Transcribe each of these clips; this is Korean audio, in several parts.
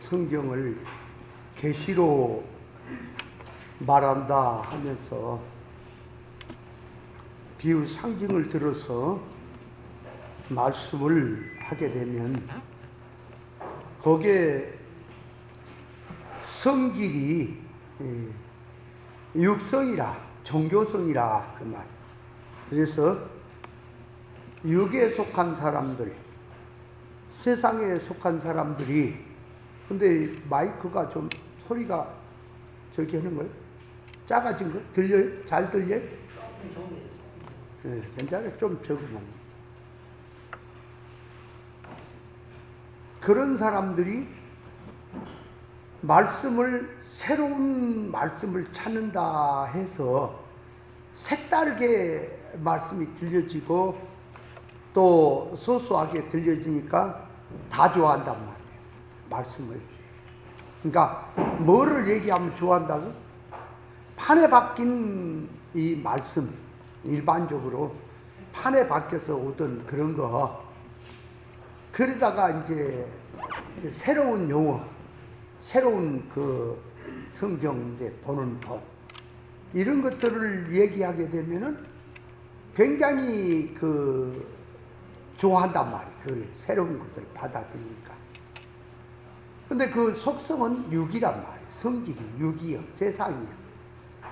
성경을 계시로 말한다 하면서 비유 상징을 들어서 말씀을 하게 되면 거기에 성질이 육성이라 종교성이라 그 말. 그래서 육에 속한 사람들, 세상에 속한 사람들이, 근데 마이크가 좀 소리가 저렇게 하는 거예요? 작아진 거? 들려요? 잘 들려요? 네, 괜찮아요. 좀 적으면. 그런 사람들이 새로운 말씀을 찾는다 해서 색다르게 말씀이 들려지고 또 소소하게 들려지니까 다 좋아한단 말이에요. 말씀을. 그러니까 뭐를 얘기하면 좋아한다고? 판에 박힌 이 말씀, 일반적으로 판에 박혀서 오던 그런 거, 그러다가 이제 새로운 용어, 새로운 그 성경 이제 보는 법, 이런 것들을 얘기하게 되면은 굉장히 좋아한단 말이에요. 그 새로운 것들을 받아들이니까. 근데 그 속성은 육이란 말이에요. 성질이 육이요. 세상이요.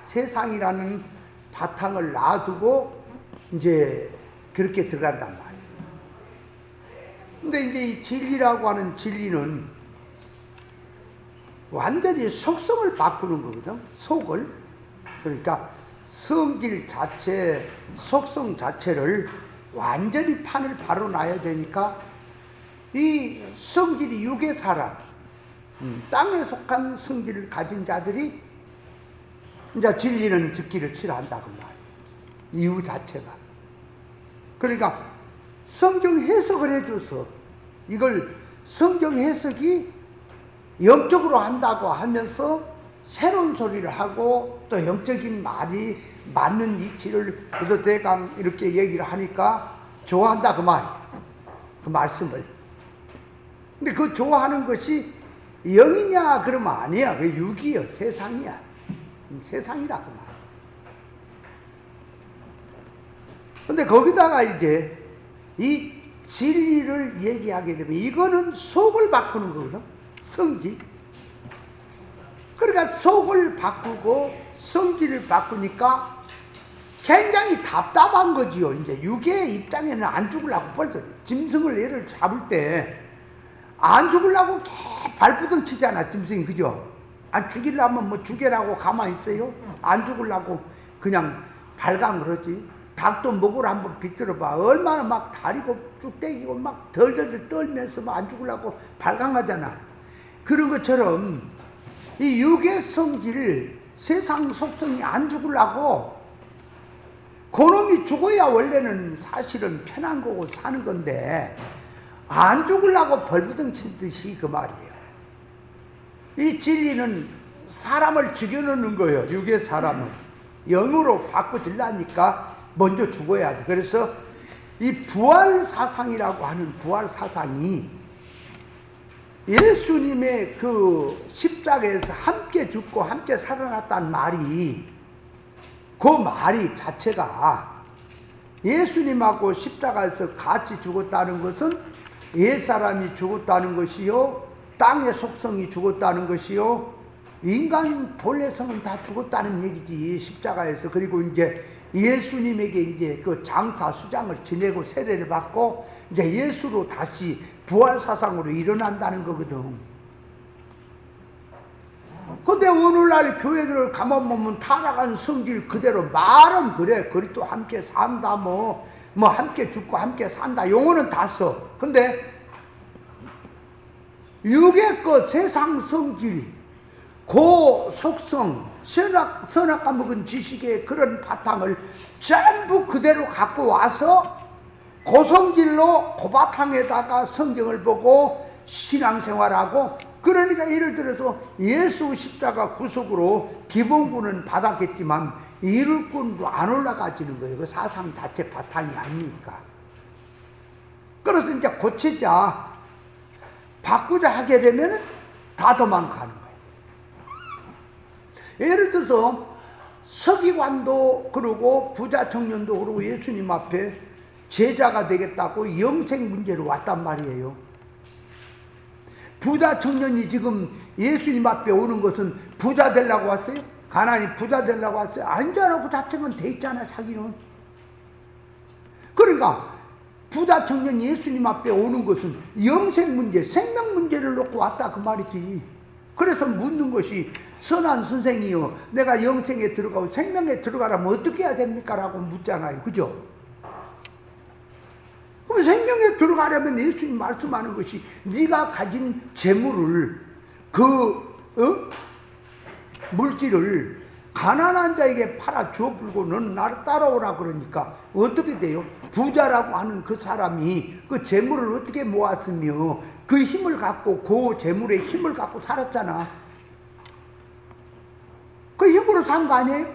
세상이라는 바탕을 놔두고 이제 그렇게 들어간단 말이에요. 근데 이제 이 진리라고 하는 진리는 완전히 속성을 바꾸는 거거든. 속을. 그러니까 성질 자체, 속성 자체를 완전히 판을 바로 놔야 되니까 이 성질이 육의 사람, 땅에 속한 성질을 가진 자들이 이제 진리는 듣기를 싫어한다고 말이에요. 이유 자체가. 그러니까 성경 해석을 해줘서 이걸 성경 해석이 영적으로 한다고 하면서 새로운 소리를 하고 또 영적인 말이 맞는 이치를 그래도 대강 이렇게 얘기를 하니까 좋아한다 그 말이에요. 그 말씀을. 근데 그 좋아하는 것이 영이냐 그러면 아니야. 그 육이야. 세상이야. 세상이라 그 말이에요. 근데 거기다가 이제 이 진리를 얘기하게 되면 이거는 속을 바꾸는 거거든. 성질. 그러니까 속을 바꾸고 성질을 바꾸니까 굉장히 답답한 거지요. 이제 육의 입장에는 안 죽으려고 벌써 짐승을 얘를 잡을 때 안 죽으려고 발부둥 치잖아. 짐승이. 그죠? 안 죽이려면 뭐 죽여라고 가만히 있어요? 안 죽으려고 그냥 발광을 하지. 닭도 목을 한번 비틀어봐. 얼마나 막 다리고 쭉 땡기고 막 덜덜덜 떨면서 막 안 죽으려고 발광하잖아. 그런 것처럼 이 육의 성질, 세상 속성이 안 죽으려고 그놈이 죽어야 원래는 사실은 편한 거고 사는 건데 안 죽으려고 벌부덩 치듯이 그 말이에요. 이 진리는 사람을 죽여놓는 거예요. 육의 사람은. 영으로 바꿔질라니까 먼저 죽어야 돼. 그래서 이 부활 사상이라고 하는 부활 사상이 예수님의 그 십자가에서 함께 죽고 함께 살아났다는 말이, 그 말이 자체가 예수님하고 십자가에서 같이 죽었다는 것은 옛사람이 죽었다는 것이요, 땅의 속성이 죽었다는 것이요, 인간 본래성은 다 죽었다는 얘기지. 십자가에서. 그리고 이제 예수님에게 이제 그 장사 수장을 지내고 세례를 받고 이제 예수로 다시 부활 사상으로 일어난다는 거거든. 근데 오늘날 교회들을 가만 보면 타락한 성질 그대로 말은 그래. 그리스도 함께 산다 뭐 함께 죽고 함께 산다 용어는 다 써. 근데 육의 것 세상 성질, 그 속성, 선악과 먹은 지식의 그런 바탕을 전부 그대로 갖고 와서 그 성질로 그 바탕에다가 성경을 보고 신앙생활하고, 그러니까 예를 들어서 예수 십자가 구속으로 기본구는 받았겠지만 이룰꾼도 안 올라가지는 거예요. 그 사상 자체 바탕이 아니니까. 그래서 이제 고치자, 바꾸자 하게 되면 다 도망가는 거예요. 예를 들어서 서기관도 그러고 부자 청년도 그러고 예수님 앞에 제자가 되겠다고 영생 문제로 왔단 말이에요. 부자 청년이 지금 예수님 앞에 오는 것은 부자 되려고 왔어요? 가난이 부자 되려고 왔어요? 아니잖아. 그 자체는 돼 있잖아, 자기는. 그러니까 부자 청년이 예수님 앞에 오는 것은 영생 문제, 생명 문제를 놓고 왔다 그 말이지. 그래서 묻는 것이 선한 선생이요, 내가 영생에 들어가고 생명에 들어가려면 어떻게 해야 됩니까? 라고 묻잖아요. 그죠? 그럼 생명에 들어가려면 예수님 말씀하는 것이 네가 가진 재물을 물질을 가난한 자에게 팔아 줘불고 너는 나를 따라오라 그러니까 어떻게 돼요? 부자라고 하는 그 사람이 그 재물을 어떻게 모았으며 그 힘을 갖고 그 재물의 힘을 갖고 살았잖아. 그 힘으로 산 거 아니에요?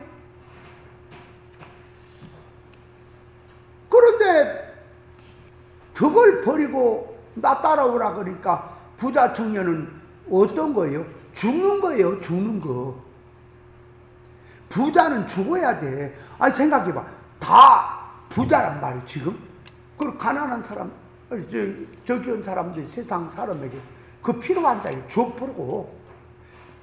그런데 그걸 버리고 나 따라오라 그러니까 부자 청년은 어떤 거예요? 죽는 거예요. 죽는 거. 부자는 죽어야 돼. 아니 생각해봐. 다 부자란 말이에요 지금. 그리고 가난한 사람, 저기 온 사람들 세상 사람에게 그 필요한 자를 줘버리고,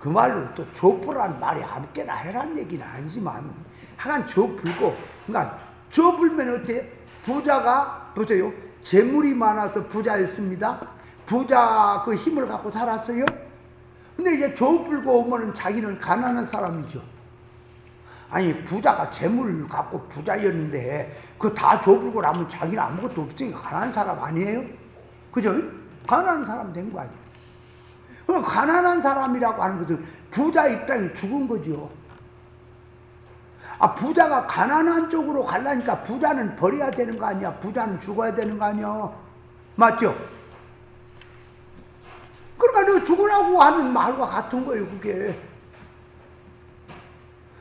그 말로 또 줘버라는 말이 아무렇게나 해란 얘기는 아니지만 하여간 줘불고, 그러니까 줘불면 어때요? 부자가 보세요. 재물이 많아서 부자였습니다. 부자 그 힘을 갖고 살았어요. 근데 이제 줘불고 오면은 자기는 가난한 사람이죠. 아니 부자가 재물을 갖고 부자였는데 그 다 줘불고 나면 자기는 아무것도 없으니까 가난한 사람 아니에요? 그죠? 가난한 사람 된 거 아니에요? 그럼 가난한 사람이라고 하는 것은 부자 입장이 죽은 거죠. 아, 부자가 가난한 쪽으로 가려니까 부자는 버려야 되는 거 아니야? 부자는 죽어야 되는 거 아니야? 맞죠? 그러니까 너 죽으라고 하는 말과 같은 거예요, 그게.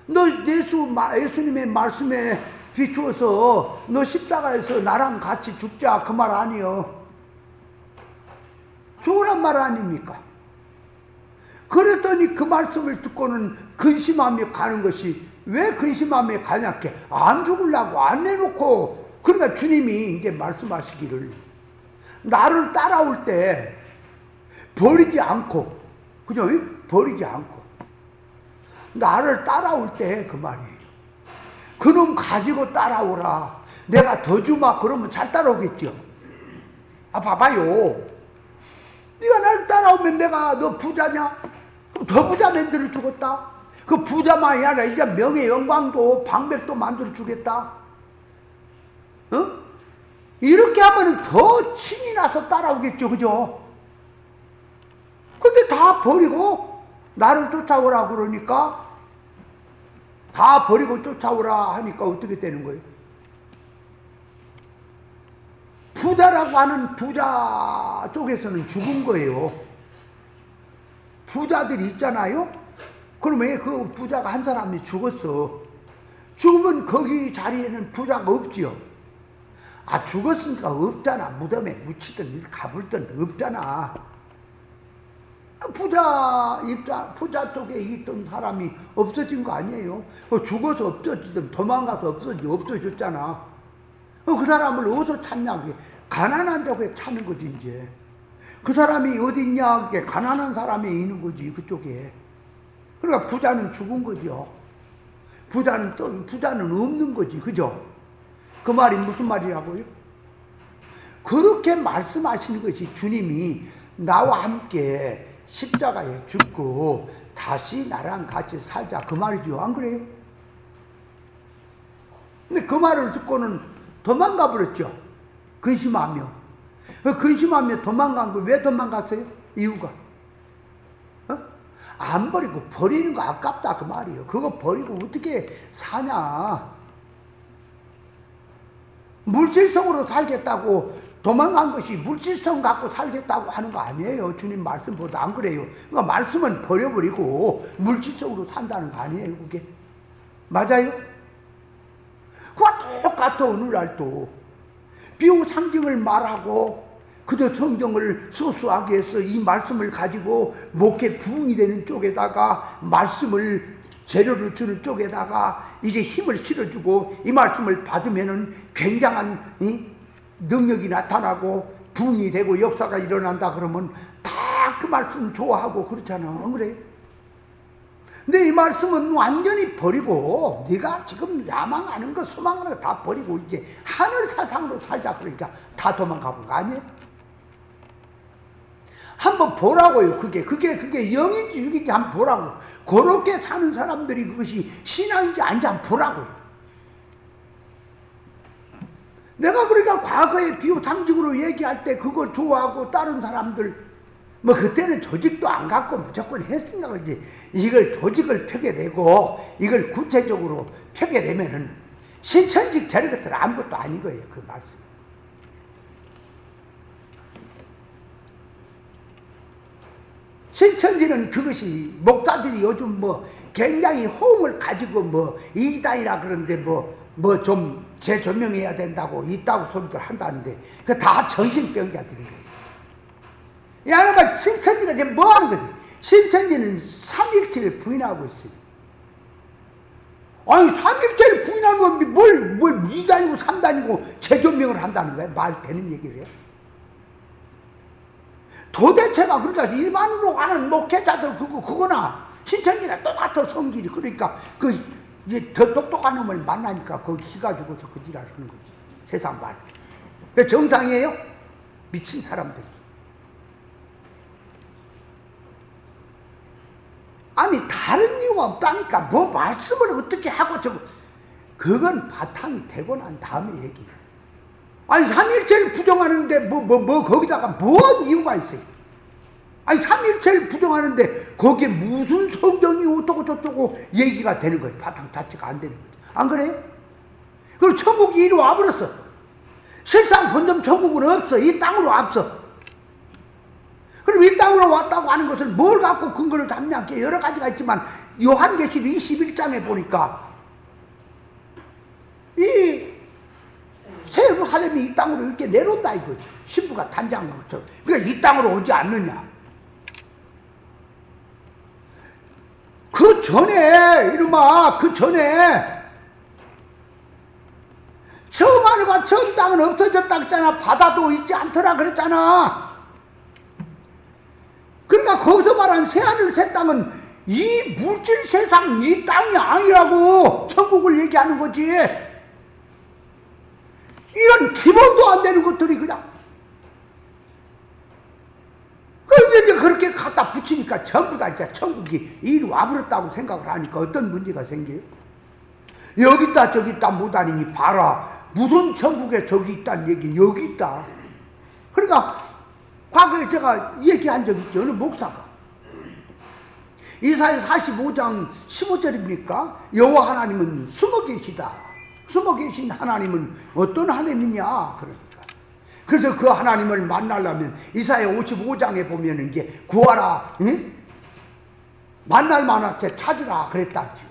너 예수님의 말씀에 비추어서 너 십자가에서 나랑 같이 죽자 그 말 아니요. 죽으란 말 아닙니까? 그랬더니 그 말씀을 듣고는 근심하며 가는 것이 왜 근심하며 가냐께 안 죽으려고 안 내놓고. 그러니까 주님이 이제 말씀하시기를 나를 따라올 때 버리지 않고, 그죠? 버리지 않고 나를 따라올 때 그 말이에요. 그놈 가지고 따라오라. 내가 더 주마. 그러면 잘 따라오겠죠. 아, 봐봐요. 네가 나를 따라오면 내가 너 부자냐? 그럼 더 부자 만들어 주겠다. 그 부자만이 아니라 이제 명예 영광도 방백도 만들어 주겠다. 어? 이렇게 하면 더 신이 나서 따라오겠죠. 그죠? 근데 다 버리고 나를 쫓아오라 그러니까, 다 버리고 쫓아오라 하니까 어떻게 되는 거예요? 부자라고 하는 부자 쪽에서는 죽은 거예요. 부자들이 있잖아요. 그러면 그 부자가 한 사람이 죽었어. 죽으면 거기 자리에는 부자가 없지요. 아, 죽었으니까 없잖아. 무덤에 묻히든 가불든 없잖아. 부자 쪽에 있던 사람이 없어진 거 아니에요. 죽어서 없어지든 도망가서 없어졌잖아. 그 사람을 어디서 찾냐? 가난한 쪽에 찾는 거지, 이제. 그 사람이 어디 있냐? 가난한 사람이 있는 거지, 그쪽에. 그러니까 부자는 죽은 거죠. 부자는 없는 거지, 그죠? 그 말이 무슨 말이라고요? 그렇게 말씀하시는 것이 주님이 나와 함께 십자가에 죽고 다시 나랑 같이 살자 그 말이죠. 안 그래요? 근데 그 말을 듣고는 도망가 버렸죠. 근심하며. 근심하며 도망간 거 왜 도망갔어요? 이유가. 안 버리고 버리는 거 아깝다 그 말이에요. 그거 버리고 어떻게 사냐. 물질성으로 살겠다고 도망간 것이 물질성 갖고 살겠다고 하는 거 아니에요. 주님 말씀보다 안 그래요. 그러니까 말씀은 버려버리고 물질성으로 산다는 거 아니에요. 그게. 맞아요? 그와 똑같아. 오늘날도 비유상징을 말하고 그저 성경을 소수하게 해서 이 말씀을 가지고 목회 부흥이 되는 쪽에다가 말씀을 재료를 주는 쪽에다가 이제 힘을 실어주고 이 말씀을 받으면은 굉장한 능력이 나타나고 부흥이 되고 역사가 일어난다 그러면 다 그 말씀 좋아하고 그렇잖아. 안 그래? 근데 이 말씀은 완전히 버리고 네가 지금 야망하는 거 소망하는 거 다 버리고 이제 하늘 사상으로 살자 그러니까 다 도망가 본 거 아니에요? 한번 보라고요. 그게 영인지 육인지 한번 보라고. 그렇게 사는 사람들이 그것이 신앙인지 아닌지 한번 보라고요. 내가 그러니까 과거에 비유상식으로 얘기할 때 그거 좋아하고 다른 사람들 뭐 그때는 조직도 안 갖고 무조건 했으니까 그러지. 이걸 조직을 펴게 되고 이걸 구체적으로 펴게 되면은 신천직 저런 것들 아무것도 아닌 거예요. 그 말씀. 신천지는 그것이 목사들이 요즘 뭐 굉장히 호응을 가지고 뭐 이단이라 그러는데 뭐 좀 재조명해야 된다고 있다고 소리들 한다는데 그 다 정신병자들이에요. 야나마 신천지가 이제 뭐 하는 거지? 신천지는 삼일체를 부인하고 있어요. 아니 삼일체를 부인하면 뭘 2단이고 3단이고 재조명을 한다는 거야? 말 되는 얘기를 해요. 도대체가 그러니까 일반으로 가는 목회자들 그거나 신천지나 똑같아 성질이. 그러니까 그 이제 더 똑똑한 놈을 만나니까 거기 기가 죽어서 그 지랄 하는 거지. 세상 말. 그 정상이에요? 미친 사람들. 아니 다른 이유가 없다니까. 뭐 말씀을 어떻게 하고 저거. 그건 바탕이 되고 난 다음에 얘기야. 아니 삼일체를 부정하는데 뭐 거기다가 뭔 이유가 있어요? 아니 삼일체를 부정하는데 거기에 무슨 성경이 어쩌고 저쩌고 얘기가 되는 거예요. 바탕 자체가 안 되는 거죠. 안 그래요? 그리고 천국이 이리 와버렸어. 실상 본점 천국은 없어. 이 땅으로 왔어. 그럼 이 땅으로 왔다고 하는 것을 뭘 갖고 근거를 잡냐? 여러 가지가 있지만 요한계시록 21장에 보니까 이 세루살렘이 이 땅으로 이렇게 내려온다 이거지. 신부가 단장처럼. 그러니까 이 땅으로 오지 않느냐. 그 전에 이놈아 그 전에 처음 하늘과 처음 땅은 없어졌다 그랬잖아. 바다도 있지 않더라 그랬잖아. 그러니까 거기서 말한 새하늘 새 땅은 이 물질 세상 이 땅이 아니라고 천국을 얘기하는 거지. 이런 기본도 안 되는 것들이 그냥. 그런데 이제 그렇게 갖다 붙이니까 전부 다 이제 천국이 이리 와버렸다고 생각을 하니까 어떤 문제가 생겨요? 여기 있다 저기 있다 못하니 봐라. 무슨 천국에 저기 있다는 얘기 여기 있다. 그러니까 과거에 제가 얘기한 적 있죠. 어느 목사가. 이사야 45장 15절입니까? 여호와 하나님은 숨어 계시다. 숨어 계신 하나님은 어떤 하나님이냐? 그러니까. 그래서 그 하나님을 만나려면 이사야 55장에 보면 이제 구하라. 응? 만날 만할 때 찾으라 그랬다지요.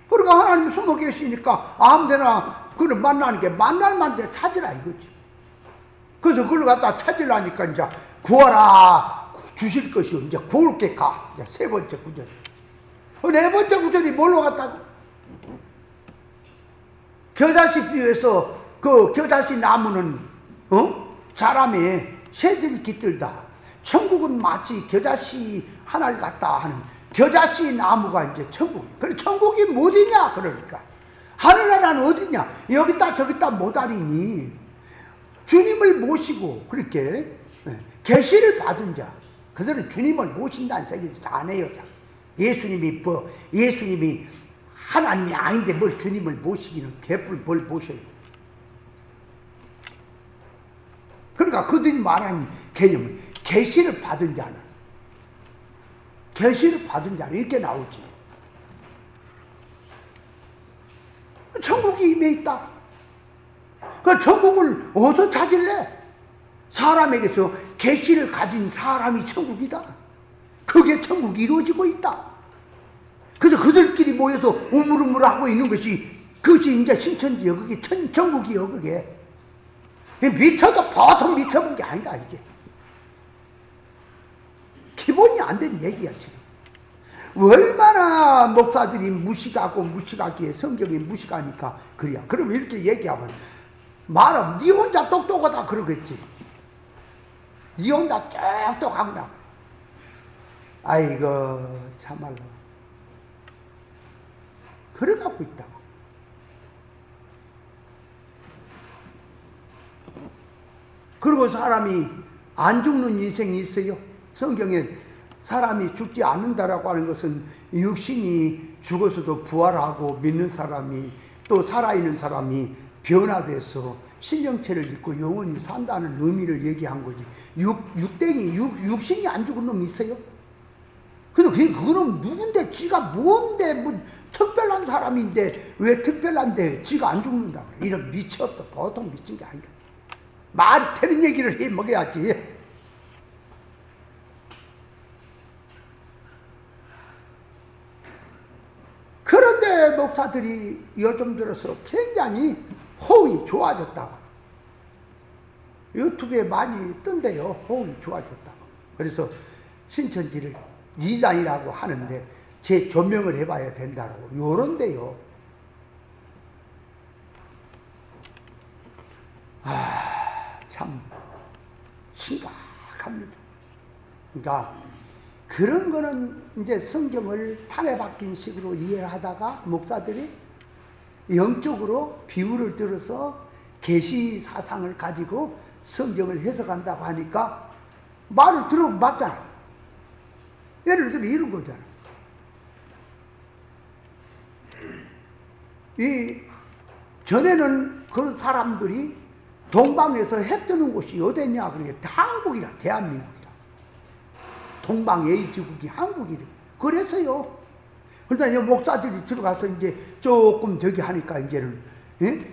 그러니까 하나님이 숨어 계시니까 아무데나 그를 만나는 게 만날 만할 때 찾으라 이거지. 그래서 그걸 갖다 찾으려니까 이제 구하라 주실 것이요. 이제 구울 게 가. 이제 세 번째 구절. 네 번째 구절이 뭘로 갔다고? 겨자씨 비유에서 그 겨자씨 나무는 사람의 새들이 깃들다. 천국은 마치 겨자씨 하나를 갖다 하는 겨자씨 나무가 이제 천국. 그래 천국이 뭐냐 그러니까 하늘나라는 어디냐? 여기다 저기다 못하리니 주님을 모시고 그렇게 계시를 받은 자, 그들은 주님을 모신다는 얘기도 안 해요. 예수님이 하나님이 아닌데 뭘 주님을 모시기는 개뿔 뭘 모셔요. 그러니까 그들이 말하는 개념은 계시를 받은 자는 이렇게 나오지. 천국이 임해 있다. 그 천국을 어디서 찾을래? 사람에게서 계시를 가진 사람이 천국이다. 그게 천국이 이루어지고 있다. 그래서 그들끼리 모여서 우물우물 하고 있는 것이 그것이 이제 신천지요. 그게 천국이요. 그게 미쳐도 보통 미쳐본 게 아니다, 이게. 기본이 안 된 얘기야, 지금. 얼마나 목사들이 무식하기에 성경이 무식하니까 그래야. 그럼 이렇게 얘기하면 말은 니 혼자 똑똑하다 그러겠지. 니 혼자 똑똑하구나. 아이고 참말로 그래갖고 있다고. 그리고 사람이 안 죽는 인생이 있어요. 성경에 사람이 죽지 않는다라고 하는 것은 육신이 죽어서도 부활하고 믿는 사람이 또 살아있는 사람이 변화돼서 신령체를 입고 영원히 산다는 의미를 얘기한 거지. 육신이 안 죽은 놈이 있어요? 근데 그거는 누군데, 지가 뭔데, 뭐 특별한 사람인데 왜 특별한데 지가 안 죽는다. 이런 미쳤다. 보통 미친 게 아니다. 말이 되는 얘기를 해 먹어야지. 그런데 목사들이 요즘 들어서 굉장히 호응이 좋아졌다고. 유튜브에 많이 뜬대요. 호응이 좋아졌다고. 그래서 신천지를 이단이라고 하는데 재조명을 해봐야 된다고. 요런데요. 참 심각합니다. 그러니까 그런 거는 이제 성경을 판에 박힌 식으로 이해를 하다가 목사들이 영적으로 비유를 들어서 계시 사상을 가지고 성경을 해석한다고 하니까 말을 들으면 맞잖아. 예를 들어 이런 거잖아. 이 전에는 그 사람들이 동방에서 해 뜨는 곳이 어디냐? 그러니까 한국이라, 대한민국이라. 동방 A지국이 한국이래. 그래서요. 그러니까 목사들이 들어가서 이제 조금 저기 하니까 이제는, 예?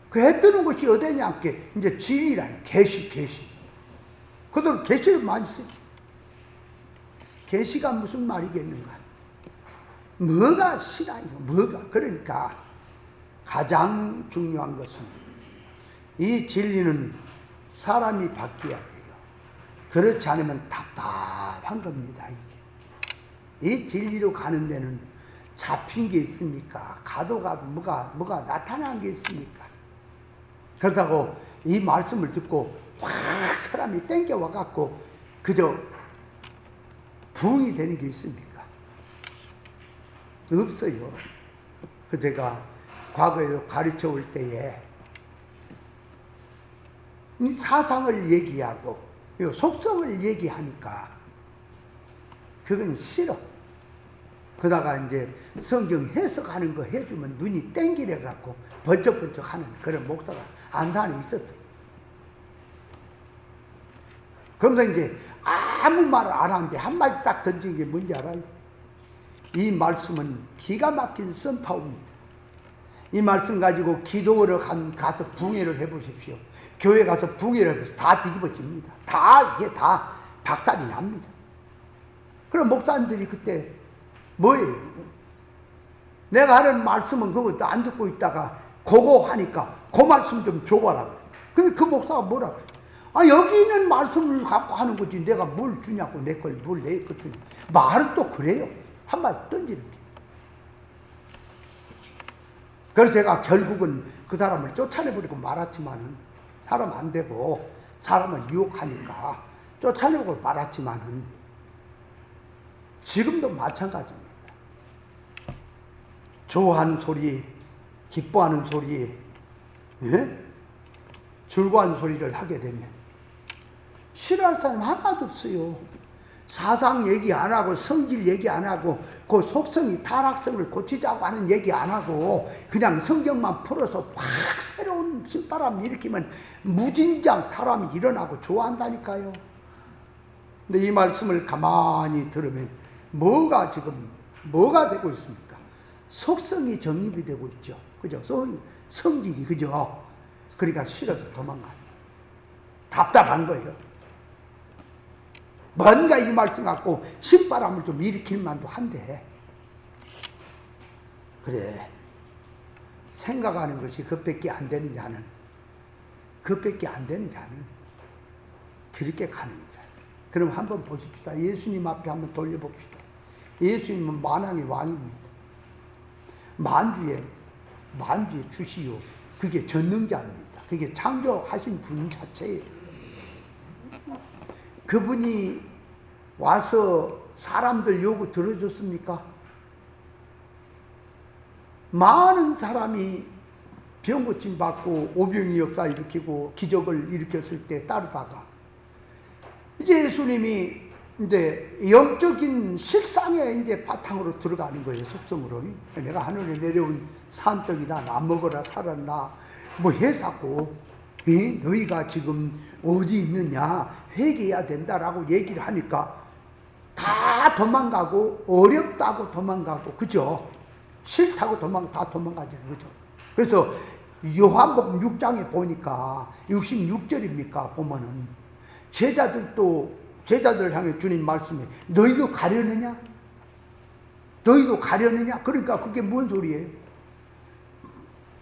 그 해 뜨는 곳이 어디냐? 이제 진리라는 계시. 그들 계시를 많이 쓰지. 계시가 무슨 말이겠는가? 뭐가 실화이고, 뭐가. 그러니까 가장 중요한 것은 이 진리는 사람이 바뀌어야 돼요. 그렇지 않으면 답답한 겁니다, 이게. 이 진리로 가는 데는 잡힌 게 있습니까? 가도 뭐가 나타난 게 있습니까? 그렇다고 이 말씀을 듣고 확 사람이 땡겨와갖고 그저 부흥이 되는 게 있습니까? 없어요. 그 제가 과거에 가르쳐 올 때에 이 사상을 얘기하고 속성을 얘기하니까 그건 싫어. 그러다가 이제 성경 해석하는 거 해주면 눈이 땡기려 갖고 번쩍번쩍 하는 그런 목사가 안산에 있었어요. 그러면서 이제 아무 말을 안 하는데 한마디 딱 던진 게 뭔지 알아요? 이 말씀은 기가 막힌 선파입니다. 이 말씀 가지고 기도를 가서 붕해를 해보십시오. 교회 가서 붕해를 해보십시오. 다 뒤집어집니다. 이게 다 박살이 납니다. 그럼 목사님들이 그때 뭐예요? 내가 하는 말씀은 그것도 안 듣고 있다가 그거 하니까 그 말씀 좀 줘봐라. 근데 그 목사가 뭐라고 해요? 여기 있는 말씀을 갖고 하는 거지 내가 뭘 주냐고 내 걸 뭘 내 거 주냐. 말은 또 그래요. 한마디 던지는 게. 그래서 제가 결국은 그 사람을 쫓아내버리고 말았지만은 사람 안 되고 사람을 유혹하니까 쫓아내고 말았지만은 지금도 마찬가지입니다. 좋아하는 소리, 기뻐하는 소리, 예? 즐거운 소리를 하게 되면 싫어할 사람 하나도 없어요. 사상 얘기 안 하고 성질 얘기 안 하고 그 속성이 타락성을 고치자고 하는 얘기 안 하고 그냥 성경만 풀어서 확 새로운 신바람 일으키면 무진장 사람이 일어나고 좋아한다니까요. 근데 이 말씀을 가만히 들으면 뭐가 되고 있습니까? 속성이 정립이 되고 있죠. 그죠? 성질이, 그죠? 그러니까 싫어서 도망가요. 답답한 거예요. 뭔가 이 말씀 갖고 신바람을 좀 일으킬 만도 한데, 그래. 생각하는 것이 그밖에 안 되는 자는 그것밖에 안 되는 자는 그렇게 가는 거야. 그럼 한번 보십시다. 예수님 앞에 한번 돌려봅시다. 예수님은 만왕의 왕입니다. 만주에 주시오. 그게 전능자입니다. 그게 창조하신 분 자체예요. 그분이 와서 사람들 요구 들어줬습니까? 많은 사람이 병 고침 받고 오병이 역사 일으키고 기적을 일으켰을 때 따르다가 이제 예수님이 이제 영적인 실상에 이제 바탕으로 들어가는 거예요. 속성으로. 내가 하늘에 내려온 산떡이다. 나 먹어라 살았나 뭐 해사고 너희가 지금 어디 있느냐 회개해야 된다라고 얘기를 하니까 다 도망가고 어렵다고 도망가고 그죠? 싫다고 다 도망가잖아요. 그죠? 그래서 요한복음 6장에 보니까 66절입니까? 보면은 제자들 향해 주님 말씀해 너희도 가려느냐? 너희도 가려느냐? 그러니까 그게 뭔 소리예요?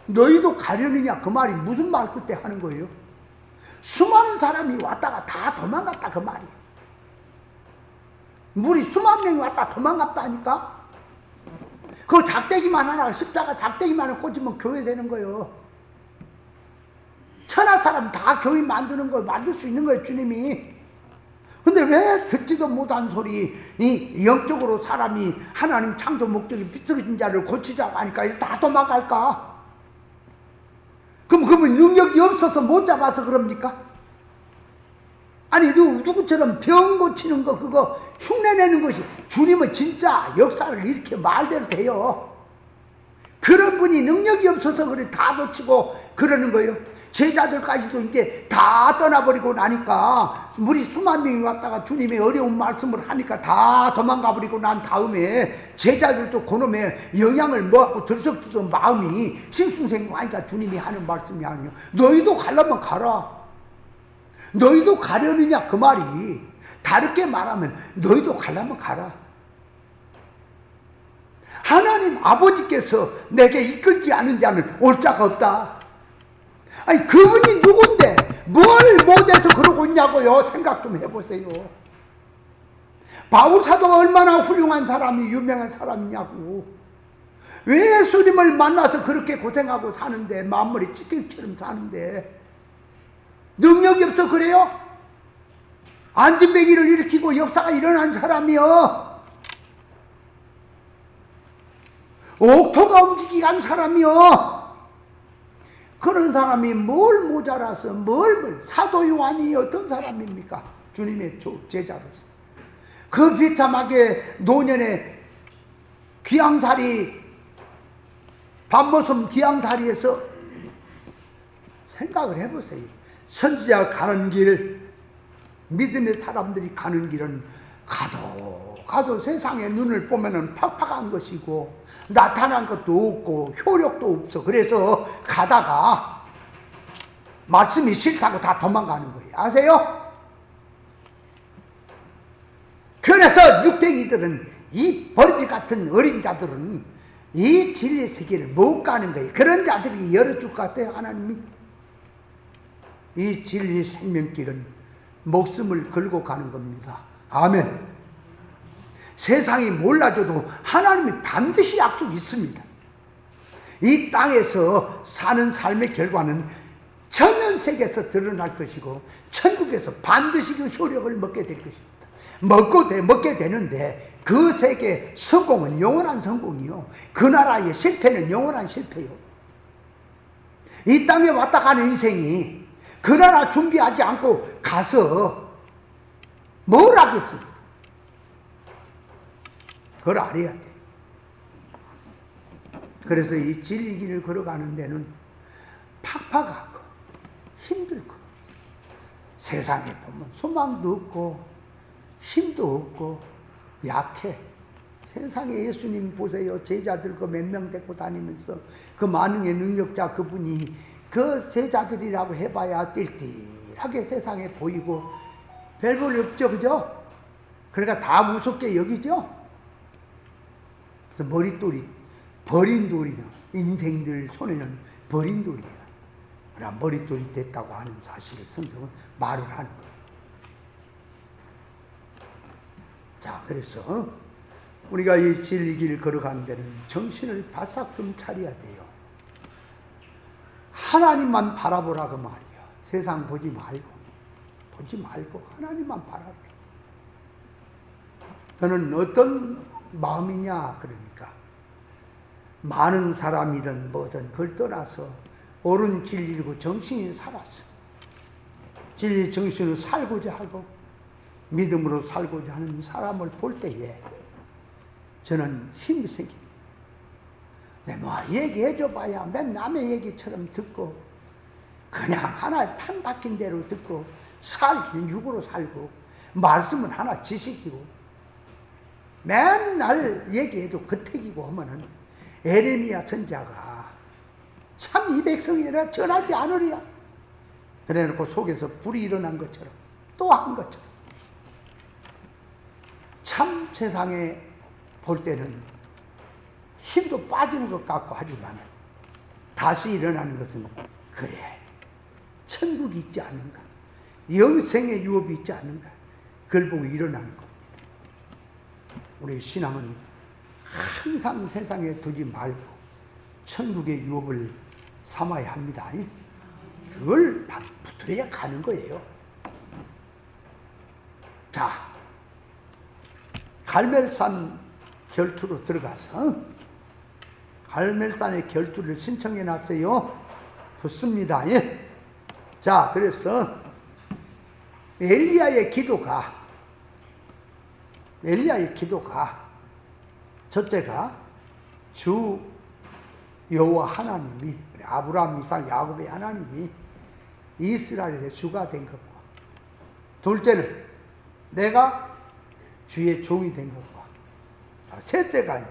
너희도 가려느냐? 그 말이 무슨 말 그때 하는 거예요? 수많은 사람이 왔다가 다 도망갔다 그 말이에요. 물이 수만 명이 왔다 도망갔다니까? 그 작대기만 하나 십자가 작대기만 하나 꽂으면 교회 되는 거예요. 천하 사람 다 교회 만드는 거 만들 수 있는 거예요. 주님이. 근데 왜 듣지도 못한 소리 이 영적으로 사람이 하나님 창조 목적이 비틀어진 자를 고치자고 하니까 다 도망갈까? 그러면 능력이 없어서 못 잡아서 그럽니까? 아니 누구처럼 병 고치는 거 그거 흉내내는 것이 주님은 진짜 역사를 이렇게 말대로 돼요. 그런 분이 능력이 없어서 그래 다 놓치고 그러는 거예요. 제자들까지도 이제 다 떠나버리고 나니까 물이 수만 명이 왔다가 주님의 어려운 말씀을 하니까 다 도망가버리고 난 다음에 제자들도 그놈의 영향을 먹고 들썩들썩 마음이 싱숭생숭하니까 주님이 하는 말씀이 아니에요. 너희도 가려면 가라. 너희도 가려느냐 그 말이 다르게 말하면 너희도 가려면 가라. 하나님 아버지께서 내게 이끌지 않은 자는 올 자가 없다. 아니 그분이 누군데 뭘 못해서 그러고 있냐고요. 생각 좀 해보세요. 바울 사도가 얼마나 훌륭한 사람이 유명한 사람이냐고. 왜 예수님을 만나서 그렇게 고생하고 사는데 만물이 찢기처럼 사는데 능력이 없어 그래요? 안진뱅이를 일으키고 역사가 일어난 사람이요. 옥토가 움직이게 한 사람이요. 그런 사람이 뭘 모자라서 사도 요한이 어떤 사람입니까? 주님의 제자로서. 그 비참하게 노년에 귀양살이 밤모섬 귀양살이에서 생각을 해보세요. 선지자가 가는 길, 믿음의 사람들이 가는 길은 가도 세상의 눈을 보면은 팍팍한 것이고 나타난 것도 없고 효력도 없어. 그래서 가다가 말씀이 싫다고 다 도망가는 거예요. 아세요? 그래서 육댕이들은 이 버리지 같은 어린 자들은 이 진리 세계를 못 가는 거예요. 그런 자들이 열어줄 것 같아요. 하나님이. 이 진리 생명길은 목숨을 걸고 가는 겁니다. 아멘. 세상이 몰라줘도 하나님이 반드시 약속이 있습니다. 이 땅에서 사는 삶의 결과는 천연세계에서 드러날 것이고 천국에서 반드시 그 효력을 먹게 될 것입니다. 먹게 되는데 그 세계 성공은 영원한 성공이요. 그 나라의 실패는 영원한 실패요. 이 땅에 왔다 가는 인생이 그 나라 준비하지 않고 가서 뭘 하겠습니까? 그걸 알아야 돼. 그래서 이 진리 길을 걸어가는 데는 팍팍하고 힘들고 세상에 보면 소망도 없고 힘도 없고 약해. 세상에 예수님 보세요. 제자들 그 몇 명 데리고 다니면서 그 만능의 능력자 그분이 그 제자들이라고 해봐야 띨띨하게 세상에 보이고 별볼 없죠. 그죠? 그러니까 다 무섭게 여기죠? 머릿돌이 버린 돌이다. 인생들 손에는 버린 돌이야. 그러나 머릿돌이 됐다고 하는 사실을 성경은 말을 하는 거예요. 자, 그래서 우리가 이 진리 길 걸어가는 데는 정신을 바싹 좀 차려야 돼요. 하나님만 바라보라고 말이야. 세상 보지 말고 하나님만 바라보라. 너는 어떤 마음이냐? 그러니까 많은 사람이든 뭐든 그걸 떠나서 옳은 진리고 정신이 살았어. 진리 정신으로 살고자 하고 믿음으로 살고자 하는 사람을 볼 때에 저는 힘이 생깁니다. 뭐 얘기해줘 봐야 맨 남의 얘기처럼 듣고 그냥 하나 판 박힌 대로 듣고 살기는 육으로 살고 말씀은 하나 지식이고 맨날 얘기해도 그택이고 하면은 에레미야 선자가 참 이 백성이라 전하지 않으리라 그래놓고 속에서 불이 일어난 것처럼 또 한 것처럼 참 세상에 볼 때는 힘도 빠지는 것 같고 하지만 다시 일어나는 것은 그래 천국이 있지 않는가 영생의 유업이 있지 않는가 그걸 보고 일어나는 겁니다. 우리 신앙은 항상 세상에 두지 말고 천국의 유업을 삼아야 합니다. 그걸 붙들어야 가는 거예요. 자, 갈멜산 결투로 들어가서 갈멜산의 결투를 신청해 놨어요. 붙습니다. 예. 자, 그래서 엘리야의 기도가 첫째가 주 여호와 하나님이 아브라함, 이삭, 야곱의 하나님이 이스라엘의 주가 된 것과 둘째는 내가 주의 종이 된 것과 셋째가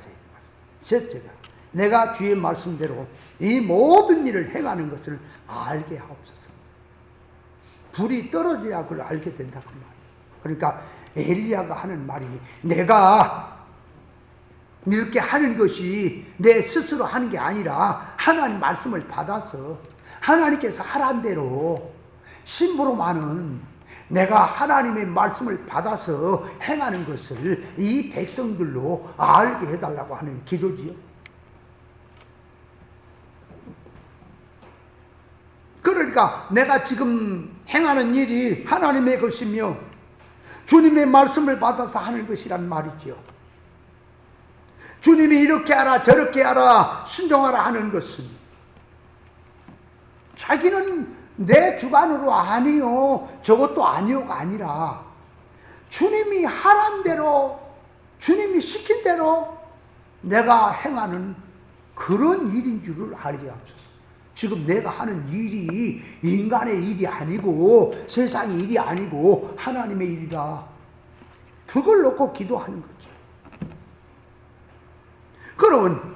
내가 주의 말씀대로 이 모든 일을 행하는 것을 알게 하옵소서. 불이 떨어져야 그걸 알게 된다 그 말이에요. 그러니까 엘리야가 하는 말이 내가 이렇게 하는 것이 내 스스로 하는 게 아니라 하나님 말씀을 받아서 하나님께서 하란 대로 심부름하는 내가 하나님의 말씀을 받아서 행하는 것을 이 백성들로 알게 해달라고 하는 기도지요. 그러니까 내가 지금 행하는 일이 하나님의 것이며 주님의 말씀을 받아서 하는 것이란 말이죠. 주님이 이렇게 하라 저렇게 하라 순종하라 하는 것은 자기는 내 주관으로 아니요 저것도 아니요가 아니라 주님이 하란 대로 주님이 시킨 대로 내가 행하는 그런 일인 줄을 알게 하옵소서. 지금 내가 하는 일이 인간의 일이 아니고 세상의 일이 아니고 하나님의 일이다. 그걸 놓고 기도하는 거죠. 그러면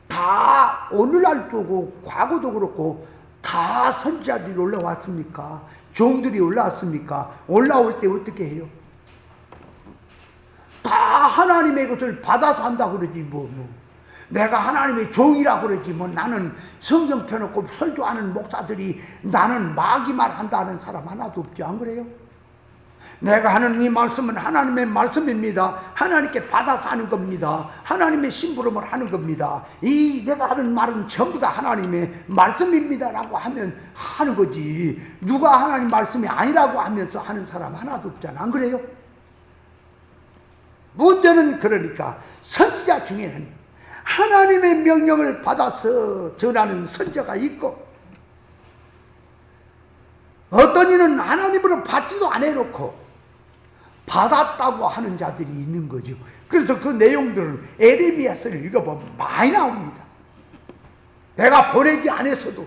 다 오늘날도 그렇고 과거도 그렇고 다 선지자들이 올라왔습니까? 종들이 올라왔습니까? 올라올 때 어떻게 해요? 다 하나님의 것을 받아서 한다 그러지 뭐. 내가 하나님의 종이라 그러지 뭐. 나는 성경 펴놓고 설교하는 목사들이 나는 마귀만 한다는 사람 하나도 없지 안 그래요? 내가 하는 이 말씀은 하나님의 말씀입니다. 하나님께 받아서 하는 겁니다. 하나님의 심부름을 하는 겁니다. 이 내가 하는 말은 전부 다 하나님의 말씀입니다 라고 하면 하는 거지. 누가 하나님 말씀이 아니라고 하면서 하는 사람 하나도 없잖아. 안 그래요? 문제는 그러니까 선지자 중에는 하나님의 명령을 받아서 전하는 선지자가 있고 어떤 이는 하나님으로 받지도 안 해놓고 받았다고 하는 자들이 있는 거죠. 그래서 그 내용들은 에레미야서를 읽어보면 많이 나옵니다. 내가 보내지 않았어도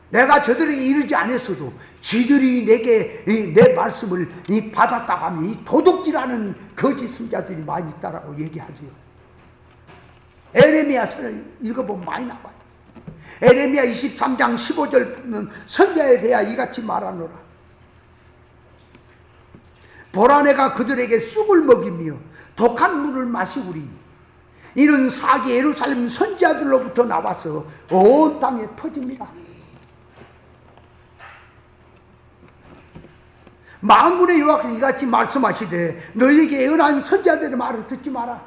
내가 저들에게 이르지 않았어도 지들이 내게 내 말씀을 받았다고 하면 이 도둑질하는 거짓 선지자들이 많이 있다라고 얘기하죠. 에레미야서를 읽어보면 많이 나와요. 에레미야 23장 15절 선지자에 대하여 이같이 말하노라. 보라 내가 그들에게 쑥을 먹이며 독한 물을 마시우리. 이는 사기 예루살렘 선지자들로부터 나와서 온 땅에 퍼집니다. 만군의 여호와께서 이같이 말씀하시되 너희에게 예언한 선지자들의 말을 듣지 마라.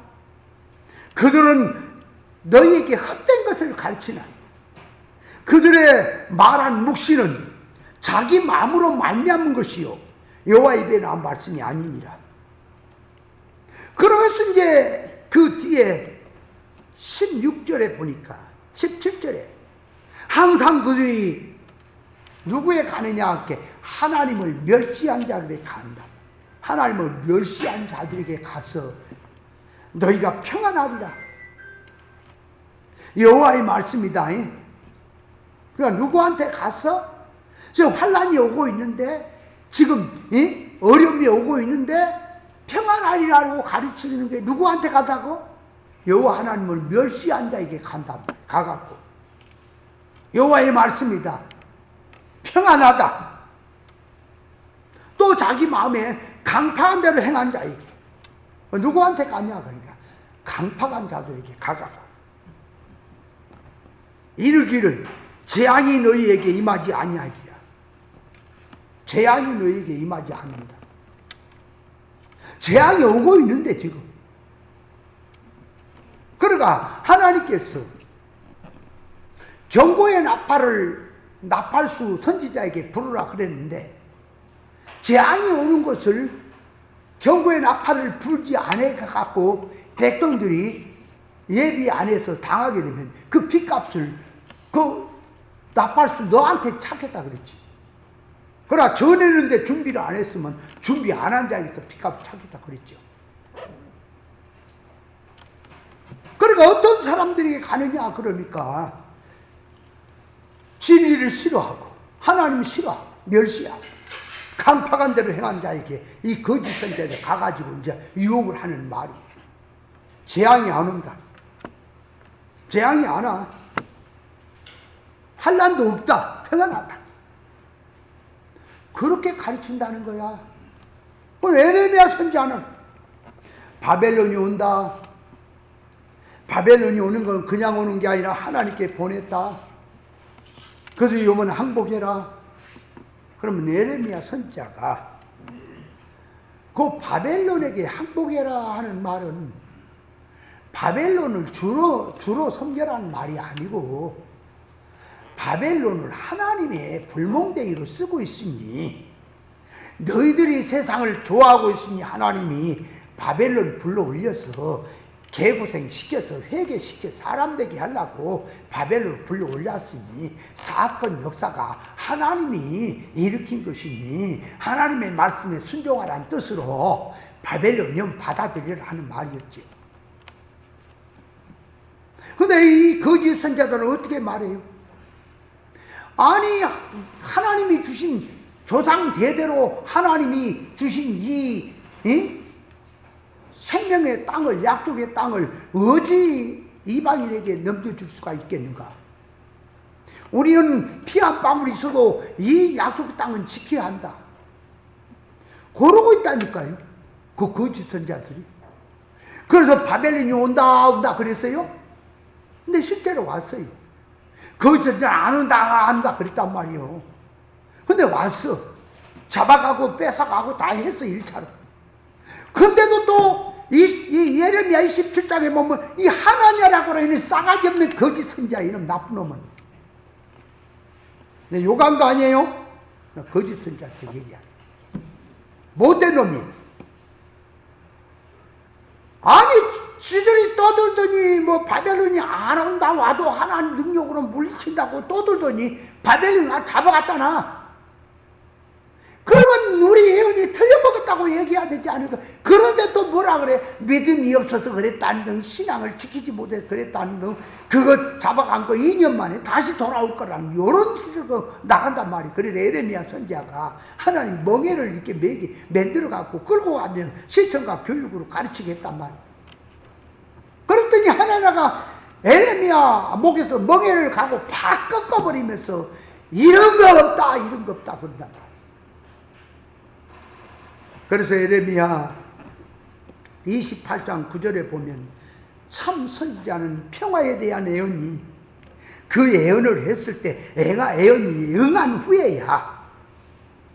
그들은 너희에게 헛된 것을 가르치나 그들의 말한 묵시는 자기 마음으로 말미암은 것이요 여호와 입에 나온 말씀이 아니니라. 그러면서 이제 그 뒤에 16절에 보니까 17절에 항상 그들이 누구에 가느냐 하께 하나님을 멸시한 자들에게 간다. 하나님을 멸시한 자들에게 가서 너희가 평안하리라. 여호와의 말씀이다. 그러니까 누구한테 가서 지금 환란이 오고 있는데 지금 어려움이 오고 있는데 평안하리라고 가르치는 게 누구한테 가다고? 여호와 하나님을 멸시한 자에게 간다. 가갖고 여호와의 말씀이다. 평안하다. 또 자기 마음에 강팍한 대로 행한 자에게 누구한테 가냐 그러니까 강팍한 자들에게 가갖고 이르기를 재앙이 너희에게 임하지 아니하리라. 재앙이 너희에게 임하지 않는다. 재앙이 오고 있는데 지금. 그러니까 하나님께서 경고의 나팔수 선지자에게 부르라 그랬는데 재앙이 오는 것을 경고의 나팔을 불지 않아갖고 백성들이 예비 안 해서 당하게 되면 그 핏값을 그 나팔수 너한테 찾겠다 그랬지. 그러나 전했는데 준비를 안 했으면 준비 안 한 자에게서 핏값을 찾겠다 그랬죠. 그러니까 어떤 사람들에게 가느냐 그러니까 진리를 싫어하고 하나님 싫어하고 멸시하고 강팍한 대로 행한 자에게 이 거짓 선지자들 가가지고 이제 유혹을 하는 말이 재앙이 안 온다. 재앙이 안 와. 환난도 없다. 평안하다. 그렇게 가르친다는 거야. 에레미야 선지자는 바벨론이 온다. 바벨론이 오는 건 그냥 오는 게 아니라 하나님께 보냈다. 그래서 요번 항복해라. 그러면 에레미야 선지자가 그 바벨론에게 항복해라 하는 말은 바벨론을 주로 섬겨라는 말이 아니고 바벨론을 하나님의 불몽댕이로 쓰고 있으니 너희들이 세상을 좋아하고 있으니 하나님이 바벨론 불러 올려서 개고생 시켜서 회개시켜 사람 되게 하려고 바벨론을 불러 올렸으니 사건 역사가 하나님이 일으킨 것이니 하나님의 말씀에 순종하라는 뜻으로 바벨론을 받아들이라 하는 말이었지. 근데 이 거짓 선지자들은 어떻게 말해요? 아니 하나님이 주신 조상 대대로 하나님이 주신 이 생명의 땅을 약속의 땅을 어찌 이방인에게 넘겨줄 수가 있겠는가? 우리는 피 한 방울 있어도 이 약속의 땅은 지켜야 한다. 그러고 있다니까요. 그 거짓 선지자들이. 그래서 바벨론이 온다 그랬어요. 근데 실제로 왔어요. 거짓 선지자 안 온다 그랬단 말이에요. 근데 왔어. 잡아가고 뺏어가고 다 했어 1차로. 근데도 또 이 예레미야 27장에 보면 이 하나냐라고 하는 싸가지 없는 거짓 선지자 이놈 나쁜 놈은 내 요강도 아니에요. 거짓 선지자한테 얘기야. 못된 놈이. 아니 지들이 떠들더니 뭐 바벨론이 안 온다 와도 하나님 능력으로 물리친다고 떠들더니 바벨론 잡아갔잖아. 그러면 우리 예언이 틀려먹었다고 얘기해야 되지 않을까? 그런데 또 뭐라 그래? 믿음이 없어서 그랬다는 등, 신앙을 지키지 못해서 그랬다는 등, 그거 잡아간 거 2년 만에 다시 돌아올 거라는 요런 식으로 나간단 말이야. 그래서 에레미야 선지자가 하나님 멍에를 이렇게 만들어갖고 끌고 가면 시청과 교육으로 가르치게 했단 말이야. 그랬더니 하나님가 에레미야 목에서 멍에를 가고 팍 꺾어버리면서 이런 거 없다 그런단 말이야. 그래서 에레미야 28장 9절에 보면 참 선지자는 평화에 대한 예언이 그 예언을 했을 때 예언이 응한 후에야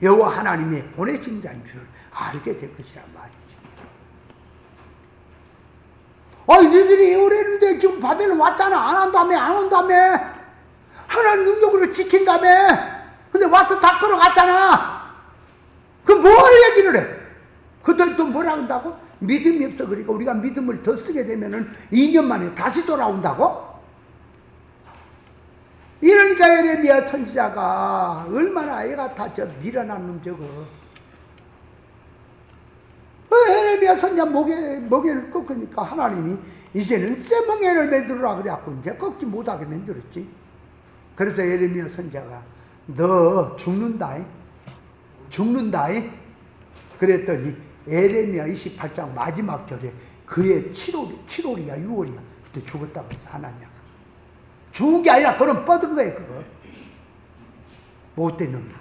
여호와 하나님의 보내신 자인 줄을 알게 될 것이란 말이죠. 너희들이 예언했는데 지금 바벨론 왔잖아. 안 한다며, 안 온다며. 하나님 능력으로 지킨다며. 근데 와서 다 끌어갔잖아. 그럼 뭘 얘기를 해? 그들 또 뭐라 한다고? 믿음이 없어. 그러니까 우리가 믿음을 더 쓰게 되면은 2년 만에 다시 돌아온다고? 이러니까 예레미야 선지자가 얼마나 애가 다 미련한 놈 저거. 예레미야 선지자 목에를 꺾으니까 하나님이 이제는 쇠멍에를 만들어라 그래갖고 이제 꺾지 못하게 만들었지. 그래서 예레미야 선지자가 너 죽는다. 그랬더니 예레미야 28장 마지막 절에 그의 7월이야 6월이야 그때 죽었다고 해서 하나냐가 죽은 게 아니라 그놈 뻗은 거예요. 그거 못된 놈이지.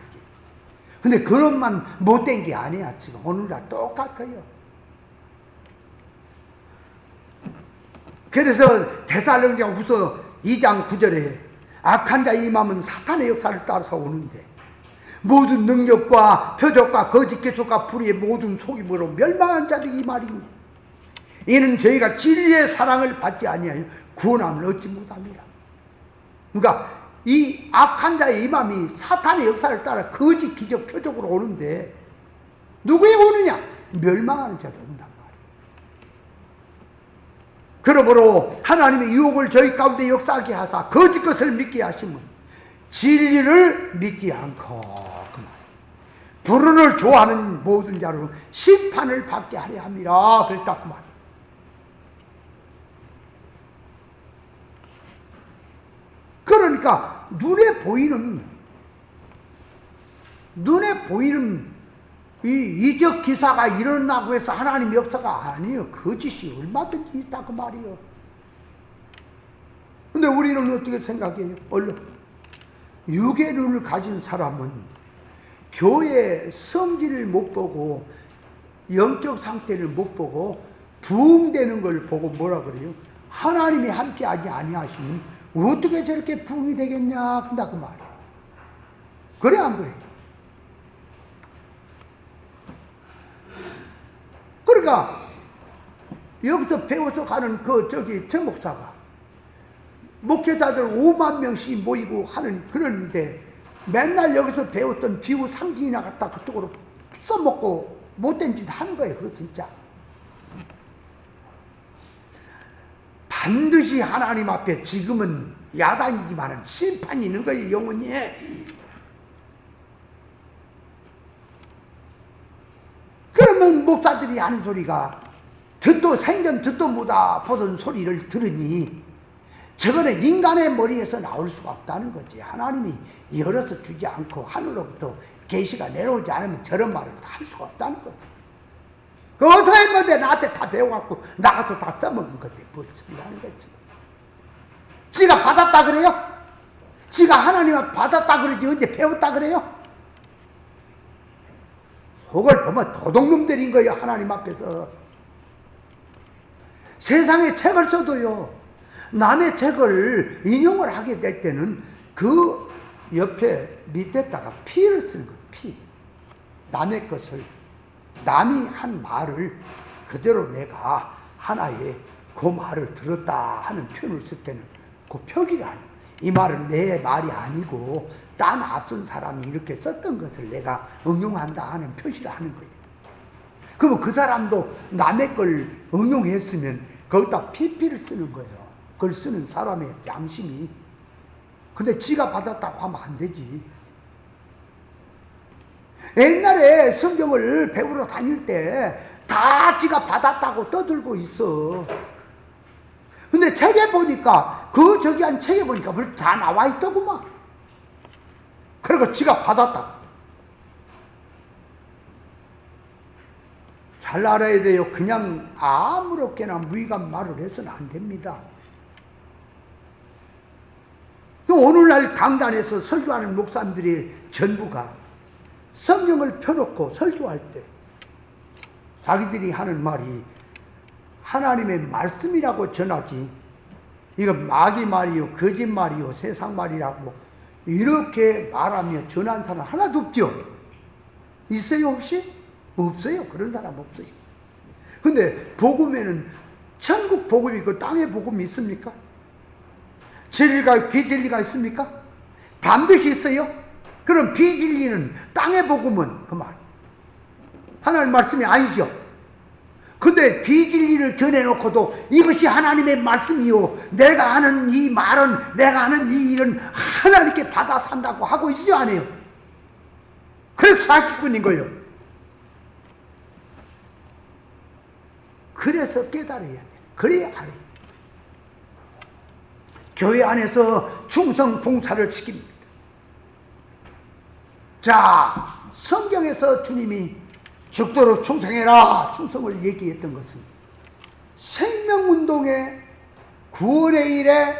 근데 그놈만 못된 게 아니야. 지금 오늘날 똑같아요. 그래서 데살로니가 후서 2장 9절에 악한 자의 임함은 사탄의 역사를 따라서 오는데 모든 능력과 표적과 거짓 계속과 불의의 모든 속임으로 멸망한 자들이 이 말이니 이는 저희가 진리의 사랑을 받지 아니하여 구원함을 얻지 못합니다. 그러니까 이 악한 자의 임함이 사탄의 역사를 따라 거짓 기적 표적으로 오는데 누구에 오느냐? 멸망하는 자들 온단 말이에요. 그러므로 하나님의 유혹을 저희 가운데 역사하게 하사 거짓 것을 믿게 하시면 진리를 믿지 않고 그 말. 불운을 좋아하는 모든 자로 심판을 받게 하려 함이라 그랬다 그 말. 그러니까 눈에 보이는 이 이적 기사가 일어나고 해서 하나님의 역사가 아니에요. 거짓이 얼마든지 있다 그 말이에요. 근데 우리는 어떻게 생각해요? 얼른 육의 눈을 가진 사람은 교회 성질을 못 보고 영적 상태를 못 보고 부흥되는 걸 보고 뭐라 그래요? 하나님이 함께하지 아니하시면 어떻게 저렇게 부흥이 되겠냐 한다 그 말이에요. 그래 안 그래? 그러니까 여기서 배워서 가는 저 목사가 목회자들 5만 명씩 모이고 하는 그러는데 맨날 여기서 배웠던 비유 상징이나 갖다 그쪽으로 써먹고 못된 짓 하는 거예요. 그거 진짜. 반드시 하나님 앞에 지금은 야단이지만은 심판이 있는 거예요. 영원히. 그러면 목사들이 하는 소리가 듣도 생전 듣도 못하 보던 소리를 들으니 저거는 인간의 머리에서 나올 수가 없다는 거지. 하나님이 열어서 주지 않고 하늘로부터 계시가 내려오지 않으면 저런 말을 할 수가 없다는 거지. 그 어서 한 건데 나한테 다 배워갖고 나가서 다 써먹은 건데 뭘 소리하는 거지. 지가 받았다 그래요? 지가 하나님을 받았다 그러지 언제 배웠다 그래요? 속을 보면 도둑놈들인 거예요. 하나님 앞에서. 세상에 책을 써도요. 남의 책을 인용을 하게 될 때는 그 옆에 밑에다가 피를 쓰는 거예요. 피. 남의 것을 남이 한 말을 그대로 내가 하나의 그 말을 들었다 하는 표현을 쓸 때는 그 표기가 이 말은 내 말이 아니고 딴 앞선 사람이 이렇게 썼던 것을 내가 응용한다 하는 표시를 하는 거예요. 그러면 그 사람도 남의 걸 응용했으면 거기다 PP를 쓰는 거예요. 그걸 쓰는 사람의 양심이. 근데 지가 받았다고 하면 안 되지. 옛날에 성경을 배우러 다닐 때 다 지가 받았다고 떠들고 있어. 근데 책에 보니까 한 책에 보니까 벌써 다 나와 있더구만. 그리고 지가 받았다. 잘 알아야 돼요. 그냥 아무렇게나 무의간 말을 해서는 안 됩니다. 오늘날 강단에서 설교하는 목사님들의 전부가 성경을 펴놓고 설교할 때 자기들이 하는 말이 하나님의 말씀이라고 전하지, 이거 마귀 말이요, 거짓말이요, 세상 말이라고 이렇게 말하며 전한 사람 하나도 없죠? 있어요, 혹시? 없어요. 그런 사람 없어요. 근데 복음에는 천국 복음이 있고 땅의 복음이 있습니까? 진리가 비진리가 있습니까? 반드시 있어요. 그럼 비진리는 땅의 복음은 그만 하나님 말씀이 아니죠. 근데 비진리를 전해놓고도 이것이 하나님의 말씀이요, 내가 하는 이 말은, 내가 하는 이 일은 하나님께 받아 산다고 하고 있지 않아요. 그래서 사기꾼인 거예요. 그래서 깨달아야 돼. 그래야 알아요. 교회 안에서 충성 봉사를 시킵니다. 자, 성경에서 주님이 죽도록 충성해라, 충성을 얘기했던 것은 생명운동의 구원의 일에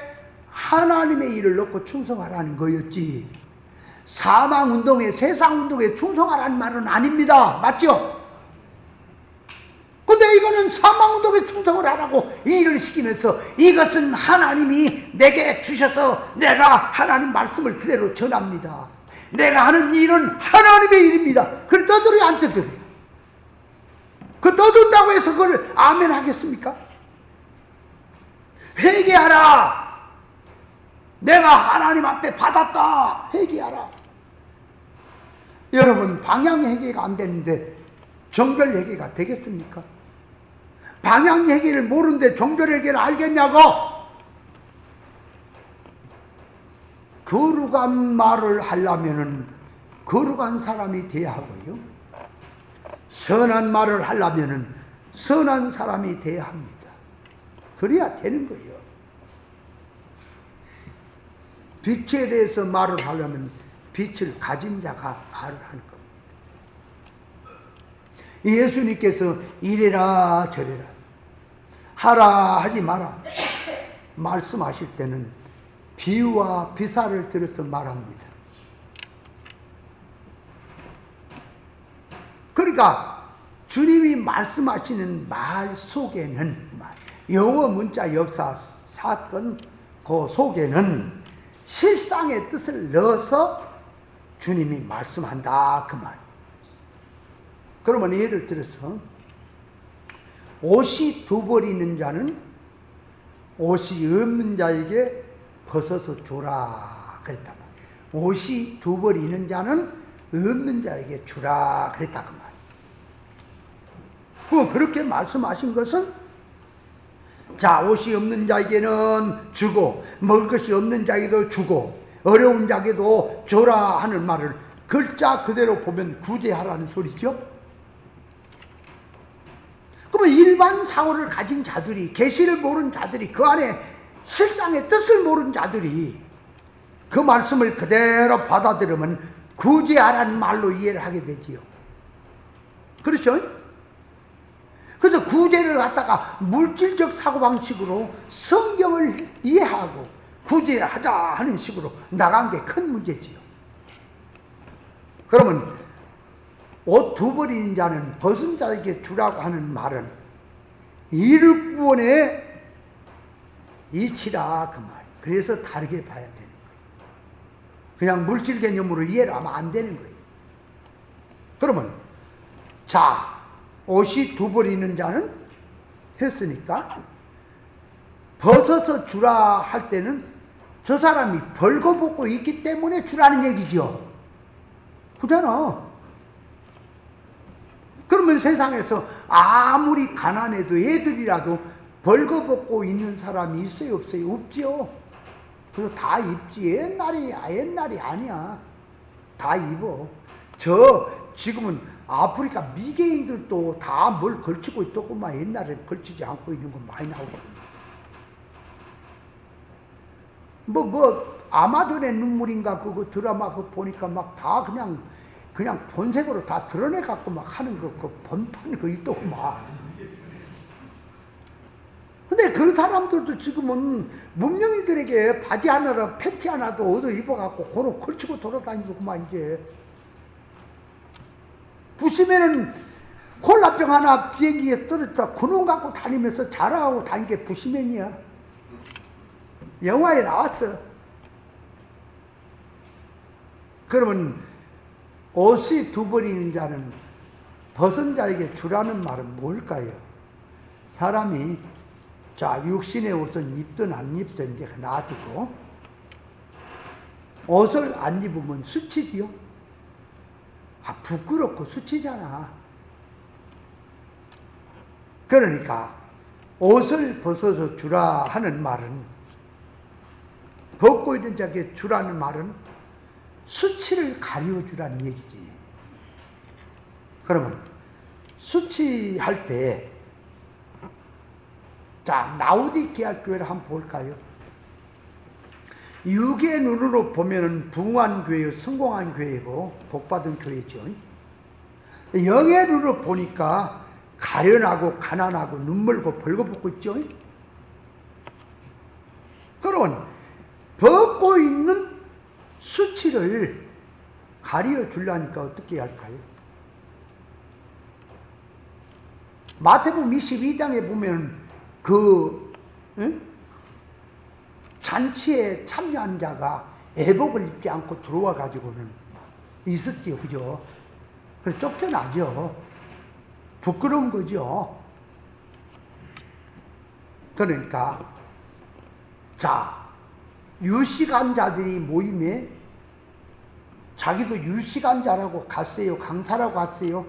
하나님의 일을 넣고 충성하라는 거였지, 사망운동에, 세상운동에 충성하라는 말은 아닙니다. 맞죠? 근데 이거는 사망운동에 충성을 하라고 이 일을 시키면서, 이것은 하나님이 내게 주셔서 내가 하나님 말씀을 그대로 전합니다. 내가 하는 일은 하나님의 일입니다. 그걸 떠들어야 안 떠들어요? 그 떠든다고 해서 그걸 아멘 하겠습니까? 회개하라. 내가 하나님 앞에 받았다. 회개하라. 여러분, 방향 회개가 안 되는데 정결 회개가 되겠습니까? 방향 회개를 모르는데 정결 회개를 알겠냐고? 거룩한 말을 하려면은 거룩한 사람이 돼야 하고요, 선한 말을 하려면은 선한 사람이 돼야 합니다. 그래야 되는 거예요. 빛에 대해서 말을 하려면 빛을 가진 자가 말을 하는 겁니다. 예수님께서 이래라 저래라, 하라 하지 마라 말씀하실 때는 비유와 비사를 들어서 말합니다. 그러니까 주님이 말씀하시는 말 속에는, 영어 문자 역사 사건 그 속에는 실상의 뜻을 넣어서 주님이 말씀한다 그 말. 그러면 예를 들어서 옷이 두 벌 있는 자는 옷이 없는 자에게 벗어서 주라 그랬단 말이에요. 옷이 두 벌 있는 자는 없는 자에게 주라 그랬다 그 말이에요. 그렇게 말씀하신 것은, 자, 옷이 없는 자에게는 주고 먹을 것이 없는 자에게도 주고 어려운 자에게도 줘라 하는 말을 글자 그대로 보면 구제하라는 소리죠. 그러면 일반 사고를 가진 자들이, 계시를 모르는 자들이, 그 안에 실상의 뜻을 모르는 자들이 그 말씀을 그대로 받아들이면 구제하라는 말로 이해를 하게 되지요. 그렇죠? 그래서 구제를 갖다가 물질적 사고방식으로 성경을 이해하고 구제하자 하는 식으로 나간 게 큰 문제지요. 그러면 옷 두 벌 있는 자는 벗은 자에게 주라고 하는 말은 이륙구원의 이치라 그 말. 그래서 다르게 봐야 되는 거예요. 그냥 물질 개념으로 이해를 하면 안 되는 거예요. 그러면 자, 옷이 두 벌 있는 자는 했으니까 벗어서 주라 할 때는 저 사람이 벌거벗고 있기 때문에 주라는 얘기죠. 그잖아. 그러면 세상에서 아무리 가난해도 애들이라도 벌거벗고 있는 사람이 있어요, 없어요? 없지요. 그래서 다 입지. 옛날이 아니야. 다 입어. 지금은 아프리카 미개인들도 다 뭘 걸치고 있더구만. 옛날에 걸치지 않고 있는 거 많이 나오고. 아마존의 눈물인가 그거 드라마 그거 보니까 막 다 그냥 본색으로 다 드러내갖고 막 하는 그 번판 그 있더구만. 근데 그 사람들도 지금은 문명인들에게 바지 하나랑 팬티 하나도 얻어 입어갖고 그로 걸치고 돌아다니더구만. 이제 보시면은 콜라병 하나 비행기에 떨어졌다 그놈 갖고 다니면서 자랑하고 다닌 게 부시맨이야. 영화에 나왔어. 그러면 옷이 두 벌이는 자는 벗은 자에게 주라는 말은 뭘까요? 사람이 자 육신의 옷은 입든 안 입든 이제 놔두고 옷을 안 입으면 수치지요. 아 부끄럽고 수치잖아. 그러니까 옷을 벗어서 주라 하는 말은 벗고 있는 자에게 주라는 말은 수치를 가려주라는 얘기지. 그러면 수치할 때 자 라오디게아 교회를 한번 볼까요? 육의 눈으로 보면은 부흥한 교회요 성공한 교회고 복받은 교회죠. 영의 눈으로 보니까 가련하고 가난하고 눈물고 벌거벗고 있죠. 그러면 벗고 있는 수치를 가려 주려니까 어떻게 할까요? 마태복음 22장에 보면 잔치에 참여한 자가 애복을 입지 않고 들어와 가지고는 있었지요, 그죠? 그래서 쫓겨나죠. 부끄러운 거죠. 그러니까 자 유시간자들이 모임에 자기도 유시간자라고 갔어요, 강사라고 갔어요.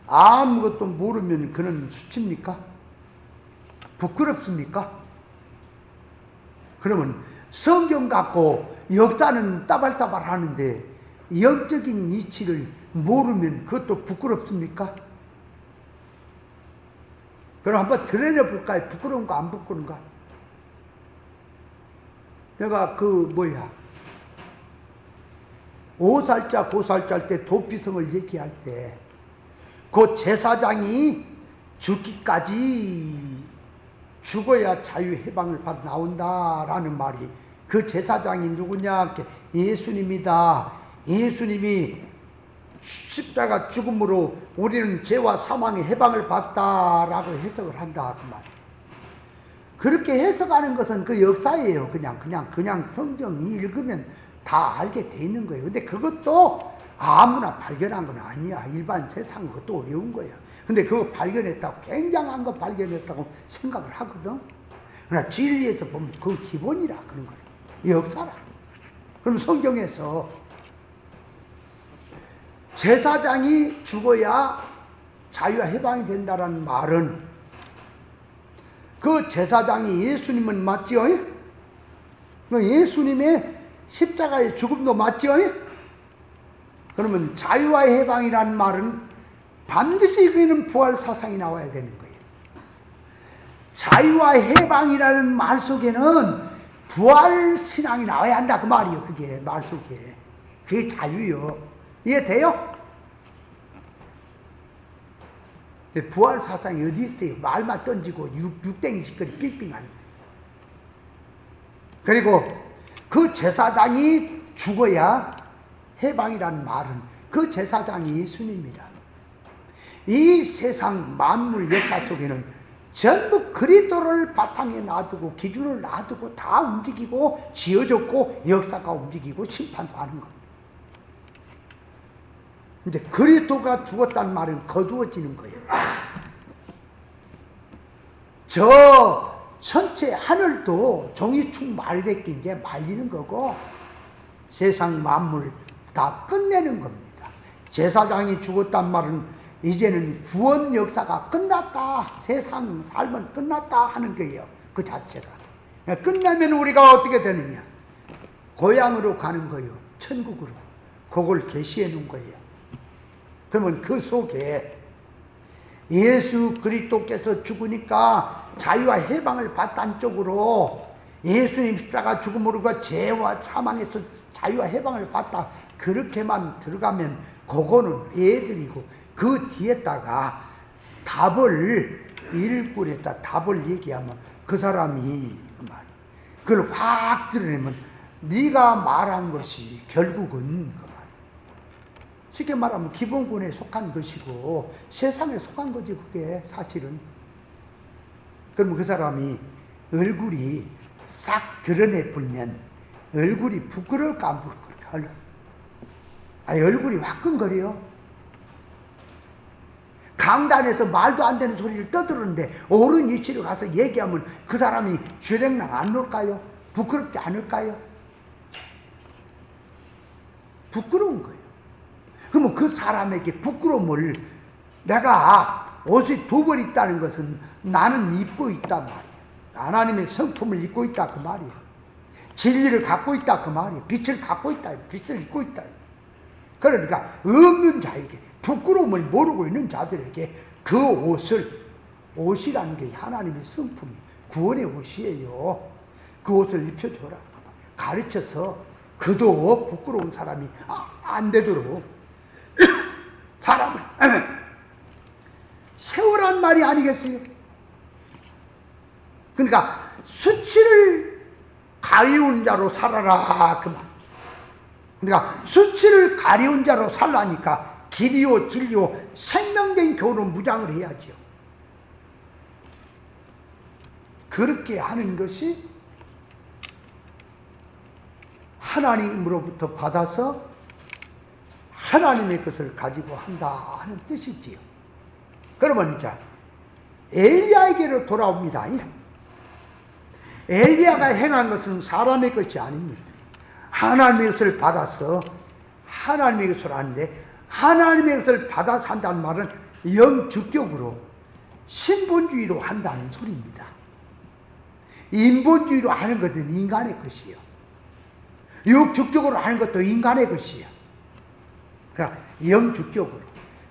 아무것도 모르면 그는 수치입니까? 부끄럽습니까? 그러면 성경 갖고 역사는 따발따발 하는데 영적인 이치를 모르면 그것도 부끄럽습니까? 그럼 한번 드러내 볼까요? 부끄러운가 안 부끄러운가? 내가 5살짜 고살자 때 도피성을 얘기할 때 그 제사장이 죽기까지 죽어야 자유해방을 받아 나온다라는 말이 그 제사장이 누구냐? 예수님이다. 예수님이 십자가 죽음으로 우리는 죄와 사망의 해방을 받다라고 해석을 한다 그 말. 그렇게 해석하는 것은 그 역사예요. 그냥 성경 읽으면 다 알게 돼 있는 거예요. 근데 그것도 아무나 발견한 건 아니야. 일반 세상은 그것도 어려운 거야. 근데 그거 발견했다고 굉장한 거 발견했다고 생각을 하거든. 그러나 진리에서 보면 그 기본이라 그런 거야. 역사라. 그럼 성경에서 제사장이 죽어야 자유와 해방이 된다는 말은 그 제사장이 예수님은 맞지요? 예수님의 십자가의 죽음도 맞지요? 그러면 자유와 해방이라는 말은 반드시 그는 부활 사상이 나와야 되는 거예요. 자유와 해방이라는 말 속에는 부활 신앙이 나와야 한다 그 말이요. 그게 말 속에 그게 자유요. 이해돼요? 부활 사상이 어디 있어요? 말만 던지고 육댕이 짓거리 빙빙하는 거예요. 그리고 그 제사장이 죽어야 해방이라는 말은 그 제사장이 예수님이다. 이 세상 만물 역사 속에는 전부 그리스도를 바탕에 놔두고 기준을 놔두고 다 움직이고 지어졌고 역사가 움직이고 심판도 하는 겁니다. 근데 그리스도가 죽었다는 말은 거두어지는 거예요. 저 전체 하늘도 종이축 말됐기 이제 말리는 거고 세상 만물 다 끝내는 겁니다. 제사장이 죽었단 말은 이제는 구원 역사가 끝났다. 세상 삶은 끝났다 하는 거예요. 그 자체가. 끝나면 우리가 어떻게 되느냐? 고향으로 가는 거예요. 천국으로. 그걸 계시해 놓은 거예요. 그러면 그 속에 예수 그리스도께서 죽으니까 자유와 해방을 받단 쪽으로 예수님 십자가 죽음으로 죄와 사망에서 자유와 해방을 받다. 그렇게만 들어가면 그거는 애들이고 그 뒤에다가 답을 일꾼에다 답을 얘기하면 그 사람이 그 말 그걸 확 드러내면 네가 말한 것이 결국은 그 말 쉽게 말하면 기본권에 속한 것이고 세상에 속한 거지 그게 사실은. 그러면 그 사람이 얼굴이 싹 드러내 불면 얼굴이 부끄러울까 안 부끄러울까? 아니 얼굴이 화끈거려요. 강단에서 말도 안 되는 소리를 떠들었는데 옳은 위치로 가서 얘기하면 그 사람이 주랭랑 안 놀까요? 부끄럽지 않을까요? 부끄러운 거예요. 그러면 그 사람에게 부끄러움을 내가 옷이 두 벌 있다는 것은 나는 입고 있단 말이에요. 하나님의 성품을 입고 있다 그 말이에요. 진리를 갖고 있다 그 말이에요. 빛을 갖고 있다. 빛을 입고 있다. 그러니까 없는 자에게 부끄러움을 모르고 있는 자들에게 그 옷이라는 게 하나님의 성품, 구원의 옷이에요. 그 옷을 입혀줘라. 가르쳐서 그도 부끄러운 사람이 안 되도록 사람을 세우란 말이 아니겠어요? 그러니까 수치를 가리운 자로 살아라 그 말. 그러니까 수치를 가리운 자로 살라니까 길이요 진리요 생명된 교로 무장을 해야죠. 그렇게 하는 것이 하나님으로부터 받아서 하나님의 것을 가지고 한다 하는 뜻이지요. 그러면 이제 엘리야에게로 돌아옵니다. 엘리야가 행한 것은 사람의 것이 아닙니다. 하나님의 것을 받아서 하나님의 것을 하는데 하나님의 것을 받아서 한다는 말은 영주격으로 신본주의로 한다는 소리입니다. 인본주의로 하는 것은 인간의 것이요. 육주격으로 하는 것도 인간의 것이요. 그러니까 영주격으로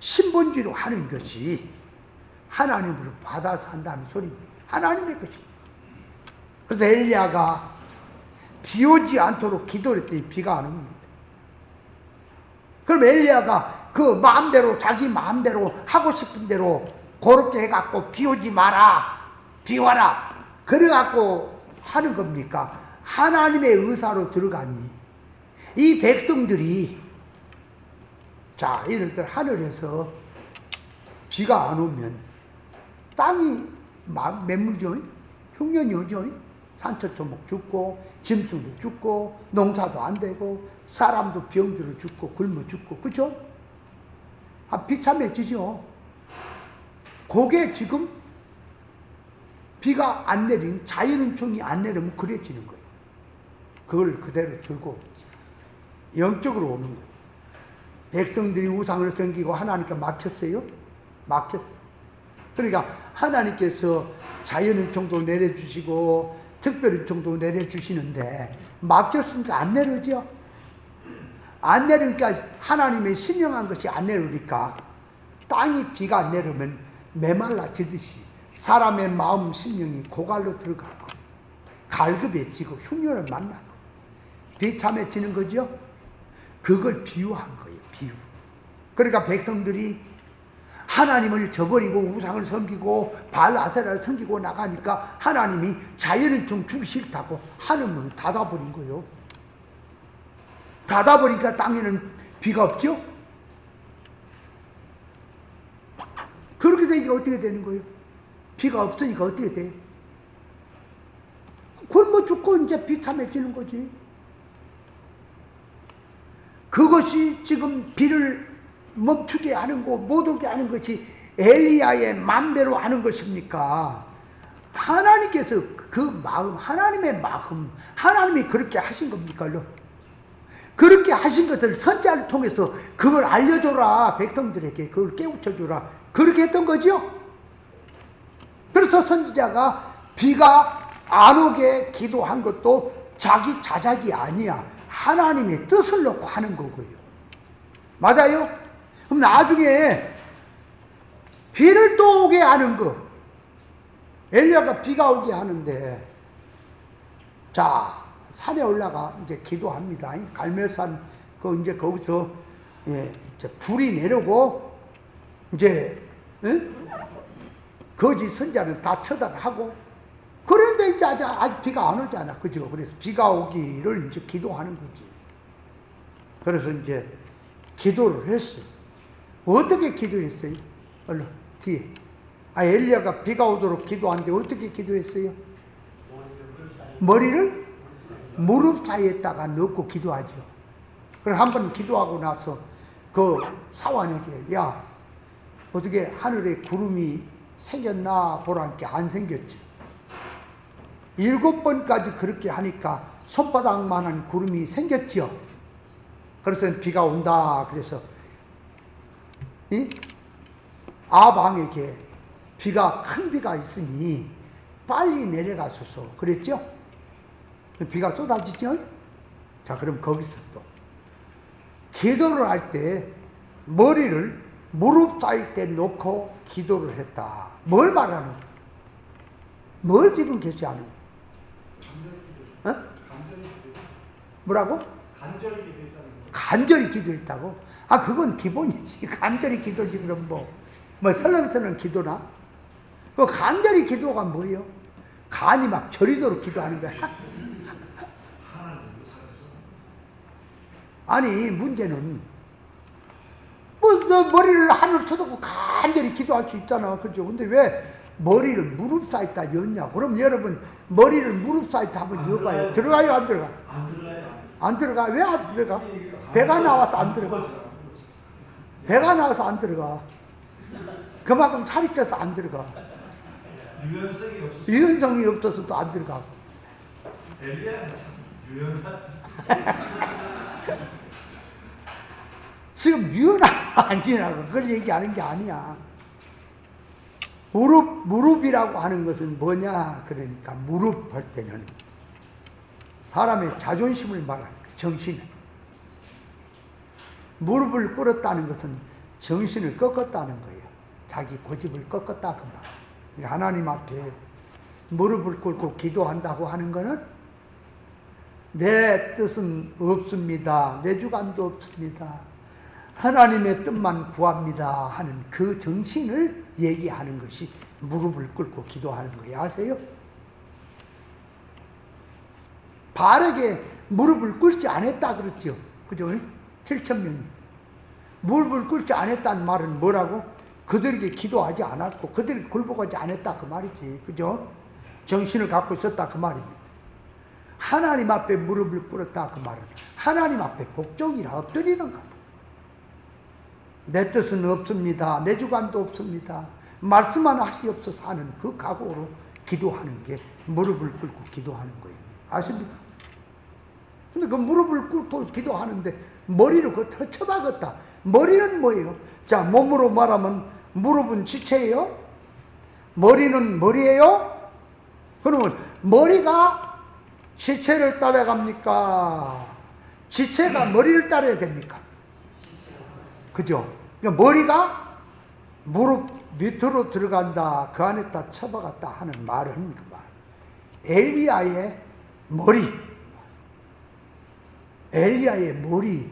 신본주의로 하는 것이 하나님으로 받아서 한다는 소리입니다. 하나님의 것입니다. 그래서 엘리야가 비 오지 않도록 기도를 했더니 비가 안 옵니다. 그럼 엘리야가 그 마음대로 자기 마음대로 하고 싶은 대로 그렇게 해갖고 비 오지 마라 비 와라 그래갖고 하는 겁니까? 하나님의 의사로 들어가니 이 백성들이 자 예를 들어 하늘에서 비가 안 오면 땅이 막 맹물죠. 흉년이 오죠. 산초초목 죽고 짐승도 죽고 농사도 안 되고 사람도 병들어 죽고 굶어 죽고 그죠? 비참해지죠. 그게 지금 비가 안 내린 자연은총이 안 내리면 그래지는 거예요. 그걸 그대로 들고 영적으로 오는 거예요. 백성들이 우상을 섬기고 하나님께 막혔어요? 막혔어. 그러니까 하나님께서 자연은총도 내려주시고 특별은총도 내려주시는데 막혔으니까 안 내려져. 안 내리니까 하나님의 신령한 것이 안 내려오니까 땅이 비가 안 내려오면 메말라지듯이 사람의 마음 심령이 고갈로 들어가고 갈급해지고 흉년을 만나고 비참해지는 거죠. 그걸 비유한 거예요. 비유. 그러니까 백성들이 하나님을 저버리고 우상을 섬기고 바알아세라를 섬기고 나가니까 하나님이 자연은 좀 주기 싫다고 하늘문을 닫아버린 거예요. 닫아버리니까 땅에는 비가 없죠? 그렇게 되니까 어떻게 되는 거예요? 비가 없으니까 어떻게 돼? 굶어 죽고 이제 비참해지는 거지. 그것이 지금 비를 멈추게 하는 거, 못 오게 하는 것이 엘리야의 맘대로 하는 것입니까? 하나님께서 그 마음, 하나님의 마음, 하나님이 그렇게 하신 겁니까? 그렇게 하신 것을 선지자를 통해서 그걸 알려줘라. 백성들에게 그걸 깨우쳐주라. 그렇게 했던 거죠. 그래서 선지자가 비가 안 오게 기도한 것도 자기 자작이 아니야. 하나님의 뜻을 놓고 하는 거고요. 맞아요? 그럼 나중에 비를 또 오게 하는 거. 엘리야가 비가 오게 하는데 자 산에 올라가 이제 기도합니다. 갈멜산 이제 거기서 이제 불이 내려고 이제 거짓 선자는 다 처단하고 그런데 이제 아직 비가 안 오잖아. 그죠? 그래서 비가 오기를 이제 기도하는 거지. 그래서 이제 기도를 했어요. 어떻게 기도했어요? 얼른 뒤에. 엘리야가 비가 오도록 기도하는데 어떻게 기도했어요? 머리를 무릎 사이에다가 넣고 기도하죠. 그럼 한번 기도하고 나서 그 사환에게, 야, 어떻게 하늘에 구름이 생겼나 보라니까 안 생겼지. 7번까지 그렇게 하니까 손바닥만한 구름이 생겼지요. 그래서 비가 온다. 그래서 아방에게 비가 큰 비가 있으니 빨리 내려가소서 그랬죠. 비가 쏟아지죠. 자, 그럼 거기서 또 기도를 할 때 머리를 무릎 사이에 놓고 기도를 했다. 뭘 말하는 거야? 뭘 지금 계시하는 거야? 뭐라고? 간절히 기도했다는 거예요. 간절히 기도했다고? 그건 기본이지. 간절히 기도지. 그럼 뭐 설렁설렁 기도나? 그 간절히 기도가 뭐예요? 간이 막 저리도록 기도하는 거야. 아니, 문제는 너 머리를 하늘 쳐놓고 간절히 기도할 수 있잖아. 그죠? 근데 왜 머리를 무릎 사이에다 였냐? 그럼 여러분 머리를 무릎 사이에다 한번 여봐요. 들어가요? 안 들어가? 안 들어가요. 안 들어가? 왜 안 들어가? 배가 나와서 안 들어가. 배가 나와서 안 들어가. 그만큼 살이 쪄서 안 들어가. 유연성이 없어서도 안 들어가고. 엘리야는 참 유연한. 지금 유연하고 안 유연하고 그걸 얘기하는 게 아니야. 무릎이라고 하는 것은 뭐냐? 그러니까 무릎 할 때는 사람의 자존심을 말하는 거야. 정신. 무릎을 꿇었다는 것은 정신을 꺾었다는 거예요. 자기 고집을 꺾었다 그 말. 하나님 앞에 무릎을 꿇고 기도한다고 하는 것은 내 뜻은 없습니다. 내 주관도 없습니다. 하나님의 뜻만 구합니다 하는 그 정신을 얘기하는 것이 무릎을 꿇고 기도하는 거예요. 아세요? 바르게 무릎을 꿇지 않았다 그랬죠. 그죠? 7,000명이. 무릎을 꿇지 않았다는 말은 뭐라고? 그들에게 기도하지 않았고 그들에게 굴복하지 않았다 그 말이지. 그죠? 정신을 갖고 있었다 그 말입니다. 하나님 앞에 무릎을 꿇었다 그 말은 하나님 앞에 복종이라 엎드리는 거다. 내 뜻은 없습니다. 내 주관도 없습니다. 말씀만 하시옵소서 하는 그 각오로 기도하는 게 무릎을 꿇고 기도하는 거예요. 아십니까? 근데 그 무릎을 꿇고 기도하는데 머리를 그거 쳐박았다. 머리는 뭐예요? 자, 몸으로 말하면 무릎은 지체예요? 머리는 머리예요? 그러면 머리가 지체를 따라갑니까? 지체가 머리를 따라야 됩니까? 그죠? 그러니까 머리가 무릎 밑으로 들어간다, 그 안에다 쳐박았다 하는 말은 그 말. 엘리야의 머리, 엘리야의 머리,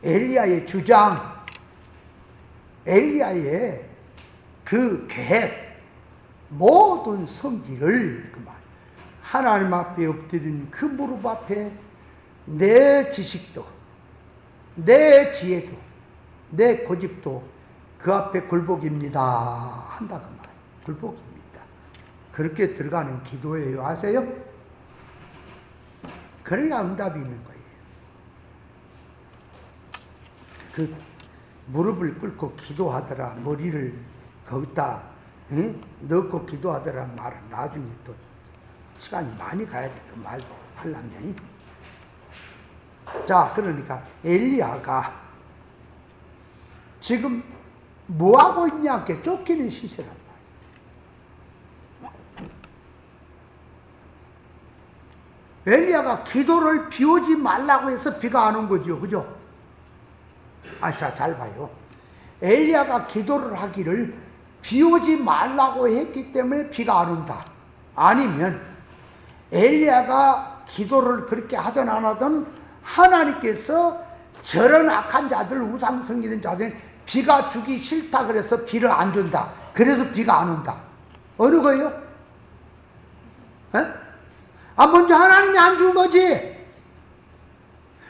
엘리야의 주장, 엘리야의 그 계획, 모든 성질을 그 말. 하나님 앞에 엎드린 그 무릎 앞에 내 지식도, 내 지혜도, 내 고집도 그 앞에 굴복입니다 한다 그 말. 굴복입니다. 그렇게 들어가는 기도예요. 아세요? 그러니까 응답이 있는 거예요. 그 무릎을 꿇고 기도하더라, 머리를 거기다 넣고 기도하더라 말은 나중에 또 시간이 많이 가야 돼. 그 말 하려면. 자, 그러니까 엘리야가 지금 뭐하고 있냐? 게 쫓기는 시세란 말이에요. 엘리야가 기도를 비우지 말라고 해서 비가 안 온 거죠. 그죠? 자, 잘 봐요. 엘리야가 기도를 하기를 비우지 말라고 했기 때문에 비가 안 온다. 아니면 엘리야가 기도를 그렇게 하든 안 하든 하나님께서 저런 악한 자들, 우상 섬기는 자들 비가 주기 싫다 그래서 비를 안 준다. 그래서 비가 안 온다. 어느 거예요? 먼저 하나님이 안 준 거지.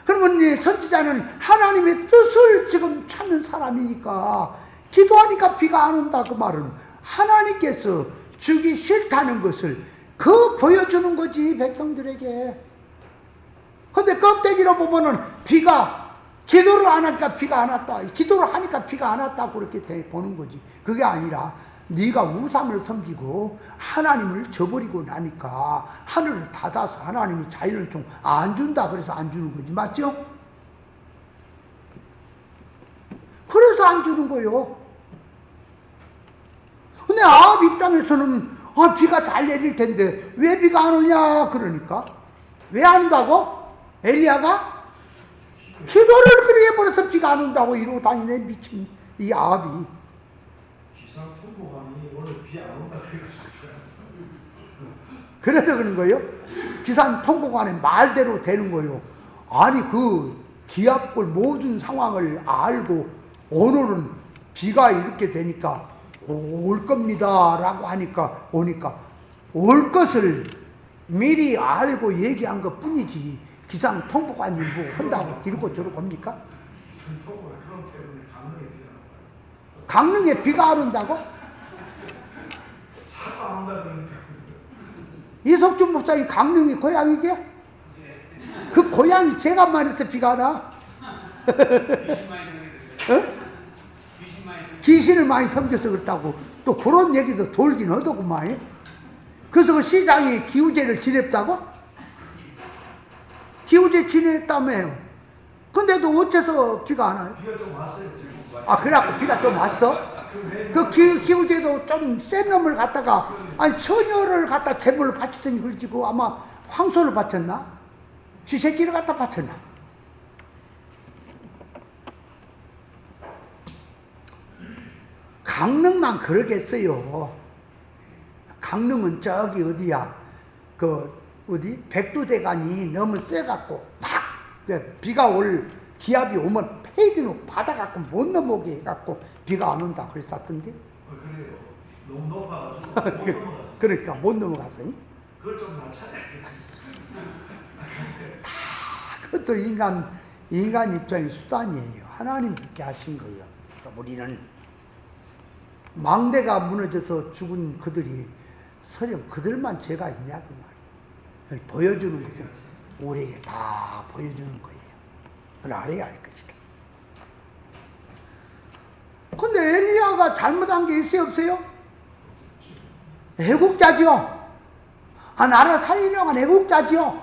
그러면 이 선지자는 하나님의 뜻을 지금 찾는 사람이니까 기도하니까 비가 안 온다 그 말은 하나님께서 주기 싫다는 것을 그 보여주는 거지 백성들에게. 근데 껍데기로 보면은 비가 기도를 안 하니까 비가 안 왔다. 기도를 하니까 비가 안 왔다고 그렇게 보는 거지. 그게 아니라 네가 우상을 섬기고 하나님을 저버리고 나니까 하늘을 닫아서 하나님이 자연을 좀 안 준다 그래서 안 주는 거지. 맞죠? 그래서 안 주는 거요. 근데 아합 입장에서는 비가 잘 내릴 텐데 왜 비가 안 오냐 그러니까 왜 안 온다고? 엘리야가 기도를 그렇게 해버려서 비가 안 온다고 이러고 다니네 미친 이 아합이. 기상 통보관이 오늘 비 안 온다 그랬어요. 그래서 그런 거예요. 기상 통보관의 말대로 되는 거예요. 아니 그 기압골 모든 상황을 알고 오늘은 비가 이렇게 되니까 올 겁니다 라고 하니까 오니까 올 것을 미리 알고 얘기한 것 뿐이지 기상 통보관이 뭐 한다고 이러고 저러고 합니까? 기상 통보가 그런 때문에 강릉에 비가 안 와요. 강릉에 비가 안 온다고? 차가 안 온다 그러니까. 이석준 목사님 강릉이 고향이게? 그 고향이 제가 말해서 비가 안 와? 어? 귀신을 많이 섬겨서 그렇다고 또 그런 얘기도 돌긴 하더구만. 그래서 그 시장이 기우제를 지냈다고? 기우제 지냈다며요. 근데도 어째서 비가 안 와요? 비가 좀 왔어요 지금. 그래갖고 비가 좀 왔어? 그 기우제도 좀 센 놈을 갖다가 아니 처녀를 갖다 제물을 바치더니 그러지고 아마 황소를 바쳤나? 쥐새끼를 갖다 바쳤나? 강릉만 그러겠어요. 강릉은 저기 어디야? 어디? 백두대간이 너무 세갖고 팍 비가 올 기압이 오면 페이지로 받아갖고 못 넘어오게 해갖고 비가 안 온다 그랬었던데. 그래요. 너무 높아가지고 못 넘어갔어요. 그러니까 못 넘어갔어요. 그걸 좀 낮춰야 다 그것도 인간 입장의 수단이에요. 하나님 그렇게 하신 거예요. 그러니까 우리는 망대가 무너져서 죽은 그들이 설령 그들만 죄가 있냐 그 말이에요. 보여주는 것은 우리에게 다 보여주는 거예요. 그걸 알아야 할 것이다. 근데 엘리야가 잘못한 게 있어요 없어요? 애국자죠. 나라 살리려고 한 애국자죠.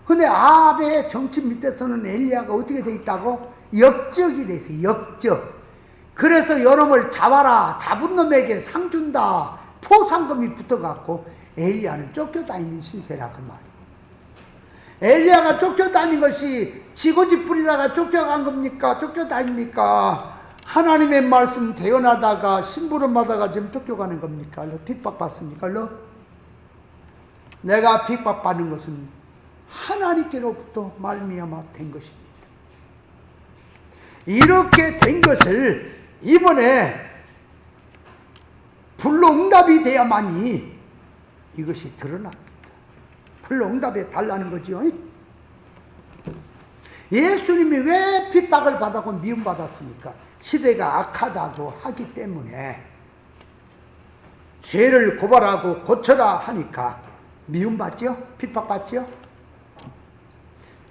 근데 아합의 정치 밑에서는 엘리야가 어떻게 돼 있다고? 역적이 돼 있어요. 역적. 그래서 여놈을 잡아라. 잡은 놈에게 상 준다. 포상금이 붙어갖고 엘리야는 쫓겨다니는 신세라 그 말이에요. 엘리야가 쫓겨다닌 것이 지고지 뿌리다가 쫓겨간 겁니까? 쫓겨다닙니까? 하나님의 말씀 대언하다가 심부름 받아가 지금 쫓겨가는 겁니까? 핍박받습니까? 내가 핍박받는 것은 하나님께로부터 말미암아 된 것입니다. 이렇게 된 것을 이번에 불로응답이 돼야만이 이것이 드러납니다. 불로응답에 달라는 거죠. 예수님이 왜 핍박을 받았고 미움받았습니까? 시대가 악하다고 하기 때문에 죄를 고발하고 고쳐라 하니까 미움받죠? 핍박받죠?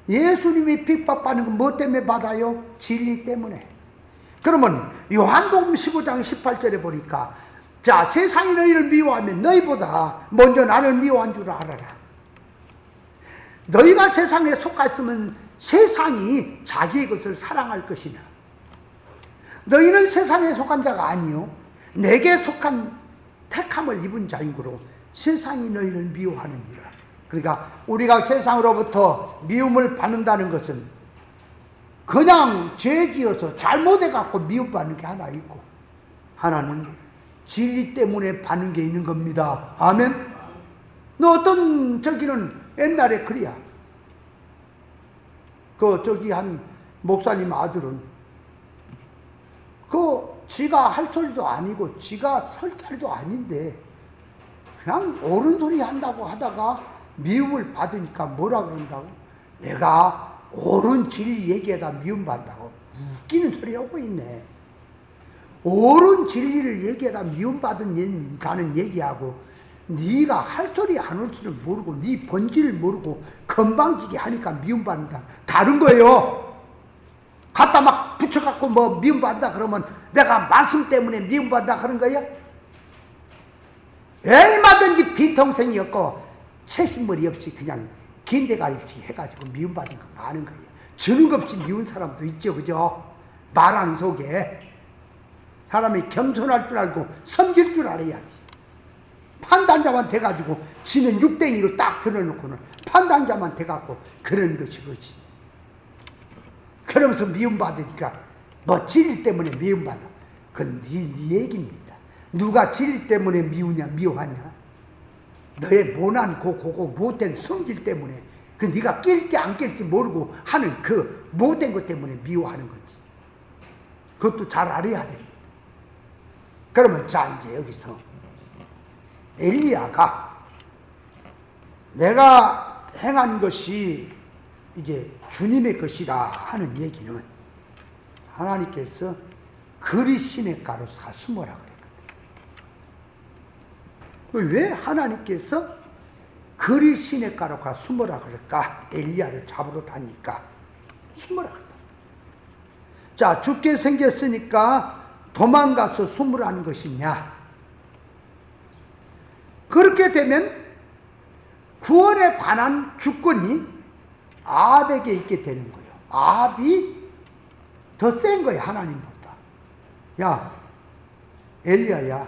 예수님이 핍박받는 건 뭐 때문에 받아요? 진리 때문에. 그러면 요한복음 15장 18절에 보니까 자, 세상이 너희를 미워하면 너희보다 먼저 나를 미워한 줄 알아라. 너희가 세상에 속았으면 세상이 자기의 것을 사랑할 것이나 너희는 세상에 속한 자가 아니요 내게 속한 택함을 입은 자이므로 세상이 너희를 미워하느니라. 그러니까 우리가 세상으로부터 미움을 받는다는 것은 그냥 죄지어서 잘못해갖고 미움받는 게 하나 있고 하나는 진리 때문에 받는 게 있는 겁니다. 아멘? 너 어떤 저기는 옛날에 그래야 저기 한 목사님 아들은 지가 할 소리도 아니고 지가 설 자리도 아닌데 그냥 옳은 소리 한다고 하다가 미움을 받으니까 뭐라 그런다고? 내가 옳은 진리 얘기하다 미움받는다고 웃기는 소리 하고 있네. 옳은 진리를 얘기하다 미움받는 얘기하고 네가 할 소리 안 올 줄을 모르고 네 본질을 모르고 건방지게 하니까 미움받는다. 다른 거예요. 갖다 막 붙여갖고 뭐 미움받는다 그러면 내가 말씀 때문에 미움받는다 그런 거야? 얼마든지 비통생이었고 채신머리 없이 그냥 긴대가리 없이 해가지고 미움받은 거 많은 거예요. 주눅 없이 미운 사람도 있죠. 그죠? 말하는 속에 사람이 겸손할 줄 알고 섬길 줄 알아야지. 판단자만 돼가지고 지는 육댕이로 딱 들어놓고는 판단자만 돼갖고 그런 것이 그렇지. 그러면서 미움받으니까 뭐 진리 때문에 미움받아. 그건 네 얘기입니다. 누가 진리 때문에 미워하냐? 너의 모난 고고 못된 성질 때문에 그 네가 낄지 안 낄지 모르고 하는 그 못된 것 때문에 미워하는 거지. 그것도 잘 알아야 돼. 그러면 자 이제 여기서 엘리야가 내가 행한 것이 이제 주님의 것이라 하는 얘기는 하나님께서 그리 시냇가로 숨어라 그랬거든. 왜 하나님께서 그리 시냇가로 가 숨어라 그럴까? 엘리야를 잡으러 다니까 숨어라 그랬다. 자, 죽게 생겼으니까 도망가서 숨으라는 것이냐? 그렇게 되면 구원에 관한 주권이 아합에게 있게 되는 거예요. 아합이 더 센 거예요, 하나님보다. 야, 엘리야야,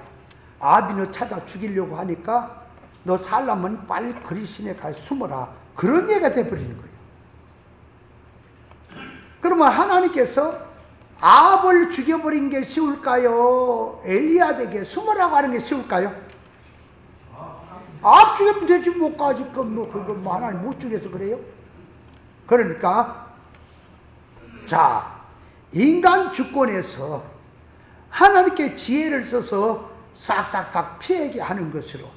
아합이 너 찾아 죽이려고 하니까 너 살려면 빨리 그리신에 가서 숨어라. 그런 얘기가 돼버리는 거예요. 그러면 하나님께서 아합을 죽여버린 게 쉬울까요? 엘리야에게 숨으라고 하는 게 쉬울까요? 아합 죽이면 되지 뭐까지 그거 뭐 하나님 못 죽여서 그래요? 그러니까 자, 인간 주권에서 하나님께 지혜를 써서 싹싹싹 피하게 하는 것으로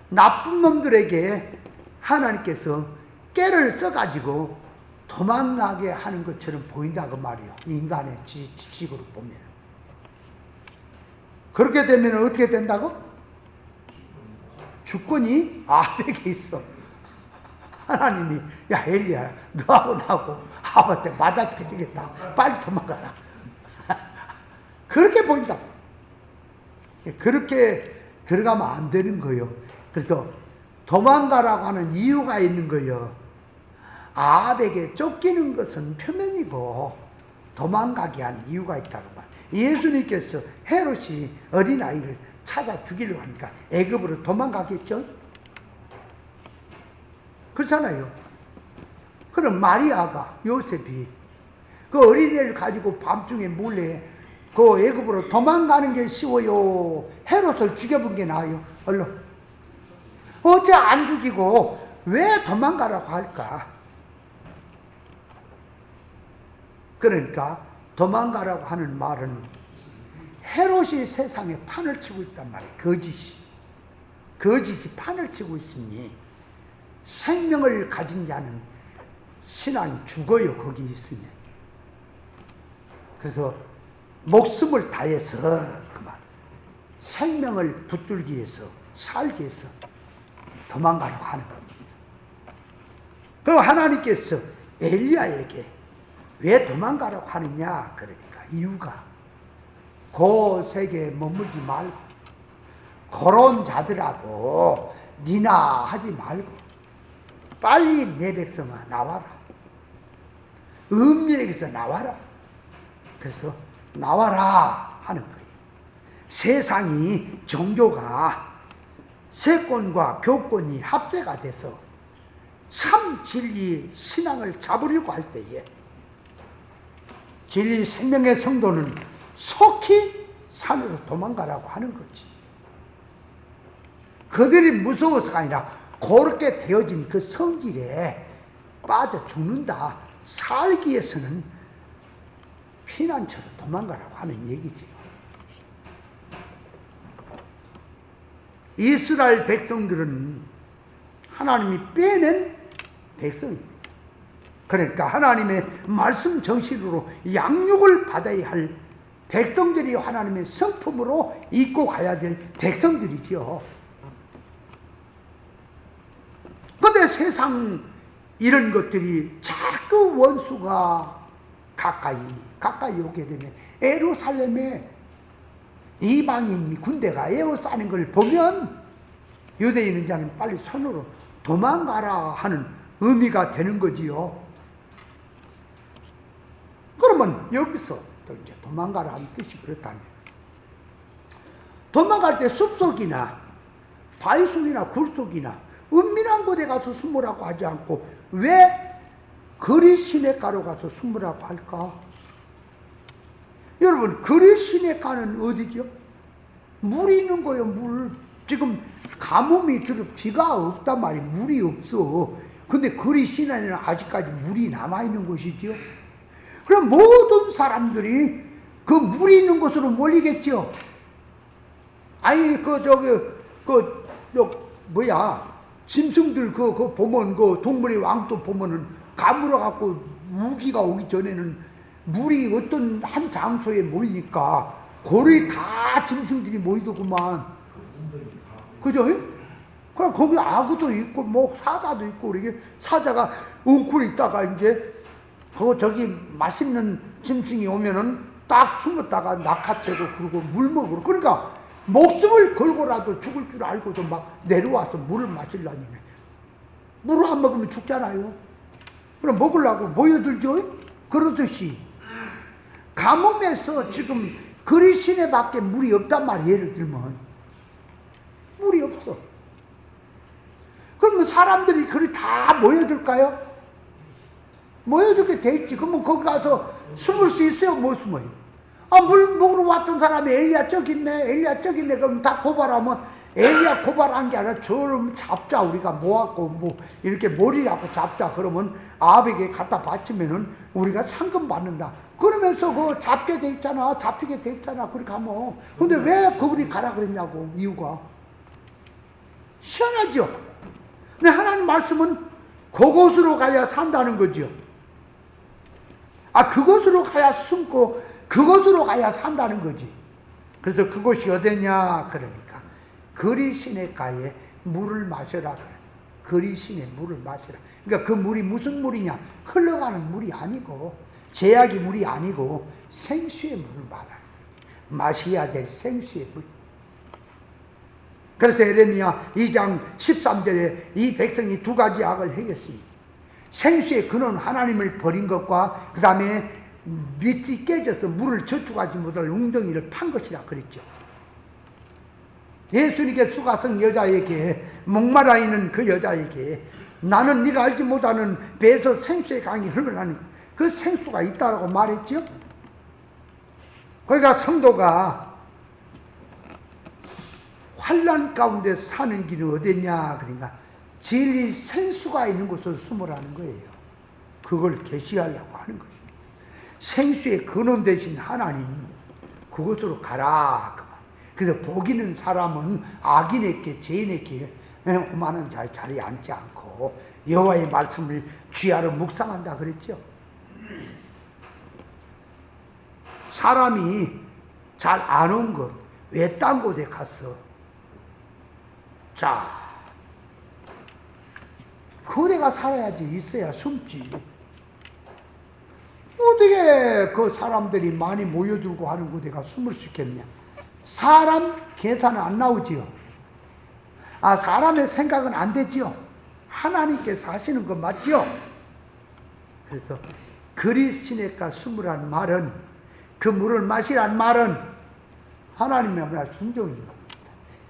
나쁜 놈들에게 하나님께서 깨를 써가지고 도망가게 하는 것처럼 보인다고 말이에요. 인간의 지식으로 보면. 그렇게 되면 어떻게 된다고? 주권이 아합에게 있어. 하나님이 야 엘리야 너하고 나하고 아합한테 맞아 죽겠다. 빨리 도망가라. 그렇게 보인다. 그렇게 들어가면 안 되는 거예요. 그래서 도망가라고 하는 이유가 있는 거예요. 아합에게 쫓기는 것은 표면이고 도망가게 한 이유가 있다고 말. 예수님께서 헤롯이 어린아이를 찾아 죽이려고 하니까 애굽으로 도망가겠죠? 그렇잖아요. 그럼 마리아가 요셉이 그 어린애를 가지고 밤중에 몰래 그 애굽으로 도망가는 게 쉬워요? 헤롯을 죽여본 게 나아요? 얼른. 어째 안 죽이고 왜 도망가라고 할까? 그러니까 도망가라고 하는 말은 헤롯이 세상에 판을 치고 있단 말이에요. 거짓이 판을 치고 있으니 생명을 가진 자는 신앙이 죽어요. 거기 있으면. 그래서 목숨을 다해서 그만 생명을 붙들기 위해서 살기 위해서 도망가라고 하는 겁니다. 그 하나님께서 엘리야에게 왜 도망가라고 하느냐? 그러니까 이유가 그 세계에 머물지 말고 그런 자들하고 니나 하지 말고 빨리 내 백성아 나와라. 음녀에게서 나와라. 그래서 나와라 하는 거예요. 세상이 종교가 세권과 교권이 합세가 돼서 참 진리 신앙을 잡으려고 할 때에 진리 생명의 성도는 속히 산으로 도망가라고 하는 거지. 그들이 무서워서가 아니라 그렇게 되어진 그 성질에 빠져 죽는다. 살기 위해서는 피난처로 도망가라고 하는 얘기지요. 이스라엘 백성들은 하나님이 빼낸 백성입니다. 그러니까 하나님의 말씀 정신으로 양육을 받아야 할 백성들이 하나님의 성품으로 입고 가야 될 백성들이지요. 그런데 세상 이런 것들이 자꾸 원수가 가까이 오게 되면 예루살렘에 이방인이 군대가 에워싸는 걸 보면 유대인은 자는 빨리 손으로 도망가라 하는 의미가 되는 거지요. 그러면 여기서 또 이제 도망가라 하는 뜻이 그렇다면 도망갈 때 숲속이나 바위속이나 굴속이나 은밀한 곳에 가서 숨으라고 하지 않고 왜 그리 시냇가로 가서 숨으라고 할까? 여러분, 그리 시냇가는 어디죠? 물이 있는 거예요. 물. 지금 가뭄이 들어 비가 없단 말이에요. 물이 없어. 근데 그리 시내는 아직까지 물이 남아있는 곳이죠. 그럼 모든 사람들이 그 물이 있는 곳으로 몰리겠죠. 아니 짐승들 보면 동물의 왕도 보면은 가물어 갖고 우기가 오기 전에는 물이 어떤 한 장소에 모이니까 거기 다 짐승들이 모이더구만. 그죠? 그럼 거기 악어도 있고 뭐 사자도 있고 이게 사자가 웅크려 있다가 이제 저기 맛있는 짐승이 오면은 딱 숨었다가 낙하채고 그러고 물 먹으러. 그러니까 목숨을 걸고라도 죽을 줄 알고도 막 내려와서 물을 마시려니 물을 안 먹으면 죽잖아요. 그럼 먹으려고 모여들죠. 그러듯이 가뭄에서 지금 그리 시내밖에 물이 없단 말이에요. 예를 들면 물이 없어. 그러면 사람들이 그리 다 모여들까요? 모여들게 돼 있지. 그러면 거기 가서 숨을 수 있어요? 못 숨어요? 물 먹으러 왔던 사람이 엘리야 저기 있네. 그럼 다 고발하면 엘리야 고발한 게 아니라 저를 잡자. 우리가 모았고 뭐 이렇게 머리라고 잡자. 그러면 아합에게 갖다 바치면은 우리가 상금 받는다. 그러면서 잡게 돼 있잖아. 잡히게 돼 있잖아. 그렇게 하면. 근데 왜 그분이 가라 그랬냐고. 이유가 시원하죠. 근데 하나님 말씀은 그곳으로 가야 산다는 거죠. 그곳으로 가야 숨고 그곳으로 가야 산다는 거지. 그래서 그곳이 어디냐? 그러니까 그리 시냇가에 물을 마셔라. 그리 시내 물을 마시라. 그러니까 그 물이 무슨 물이냐? 흘러가는 물이 아니고 제약의 물이 아니고 생수의 물을 말하는 마셔야 될 생수의 물. 그래서 에레미야 2장 13절에 이 백성이 두 가지 악을 행했습니다. 생수의 근원 하나님을 버린 것과 그 다음에 밑이 깨져서 물을 저축하지 못할 웅덩이를 판 것이라 그랬죠. 예수님께 수가성 여자에게 목말라 있는 그 여자에게 나는 네가 알지 못하는 배에서 생수의 강이 흘러나는 그 생수가 있다라고 말했죠. 그러니까 성도가 환난 가운데 사는 길은 어디냐? 그러니까 진리 생수가 있는 곳을 숨으라는 거예요. 그걸 계시하려고 하는 것입니다. 생수의 근원 되신 하나님 그곳으로 가라. 그래서 복 있는 사람은 악인에게 죄인에게 오만한 자리에 앉지 않고 여호와의 말씀을 귀하로 묵상한다 그랬죠. 사람이 잘 안 온 것 외딴 곳에 가서 그대가 살아야지. 있어야 숨지. 어떻게 그 사람들이 많이 모여들고 하는 그대가 숨을 수 있겠냐? 사람 계산은 안 나오지요. 사람의 생각은 안 되지요. 하나님께서 하시는 거 맞지요? 그래서 그리 시냇가 숨으란 말은, 그 물을 마시란 말은 하나님의 말 순종인 겁니다.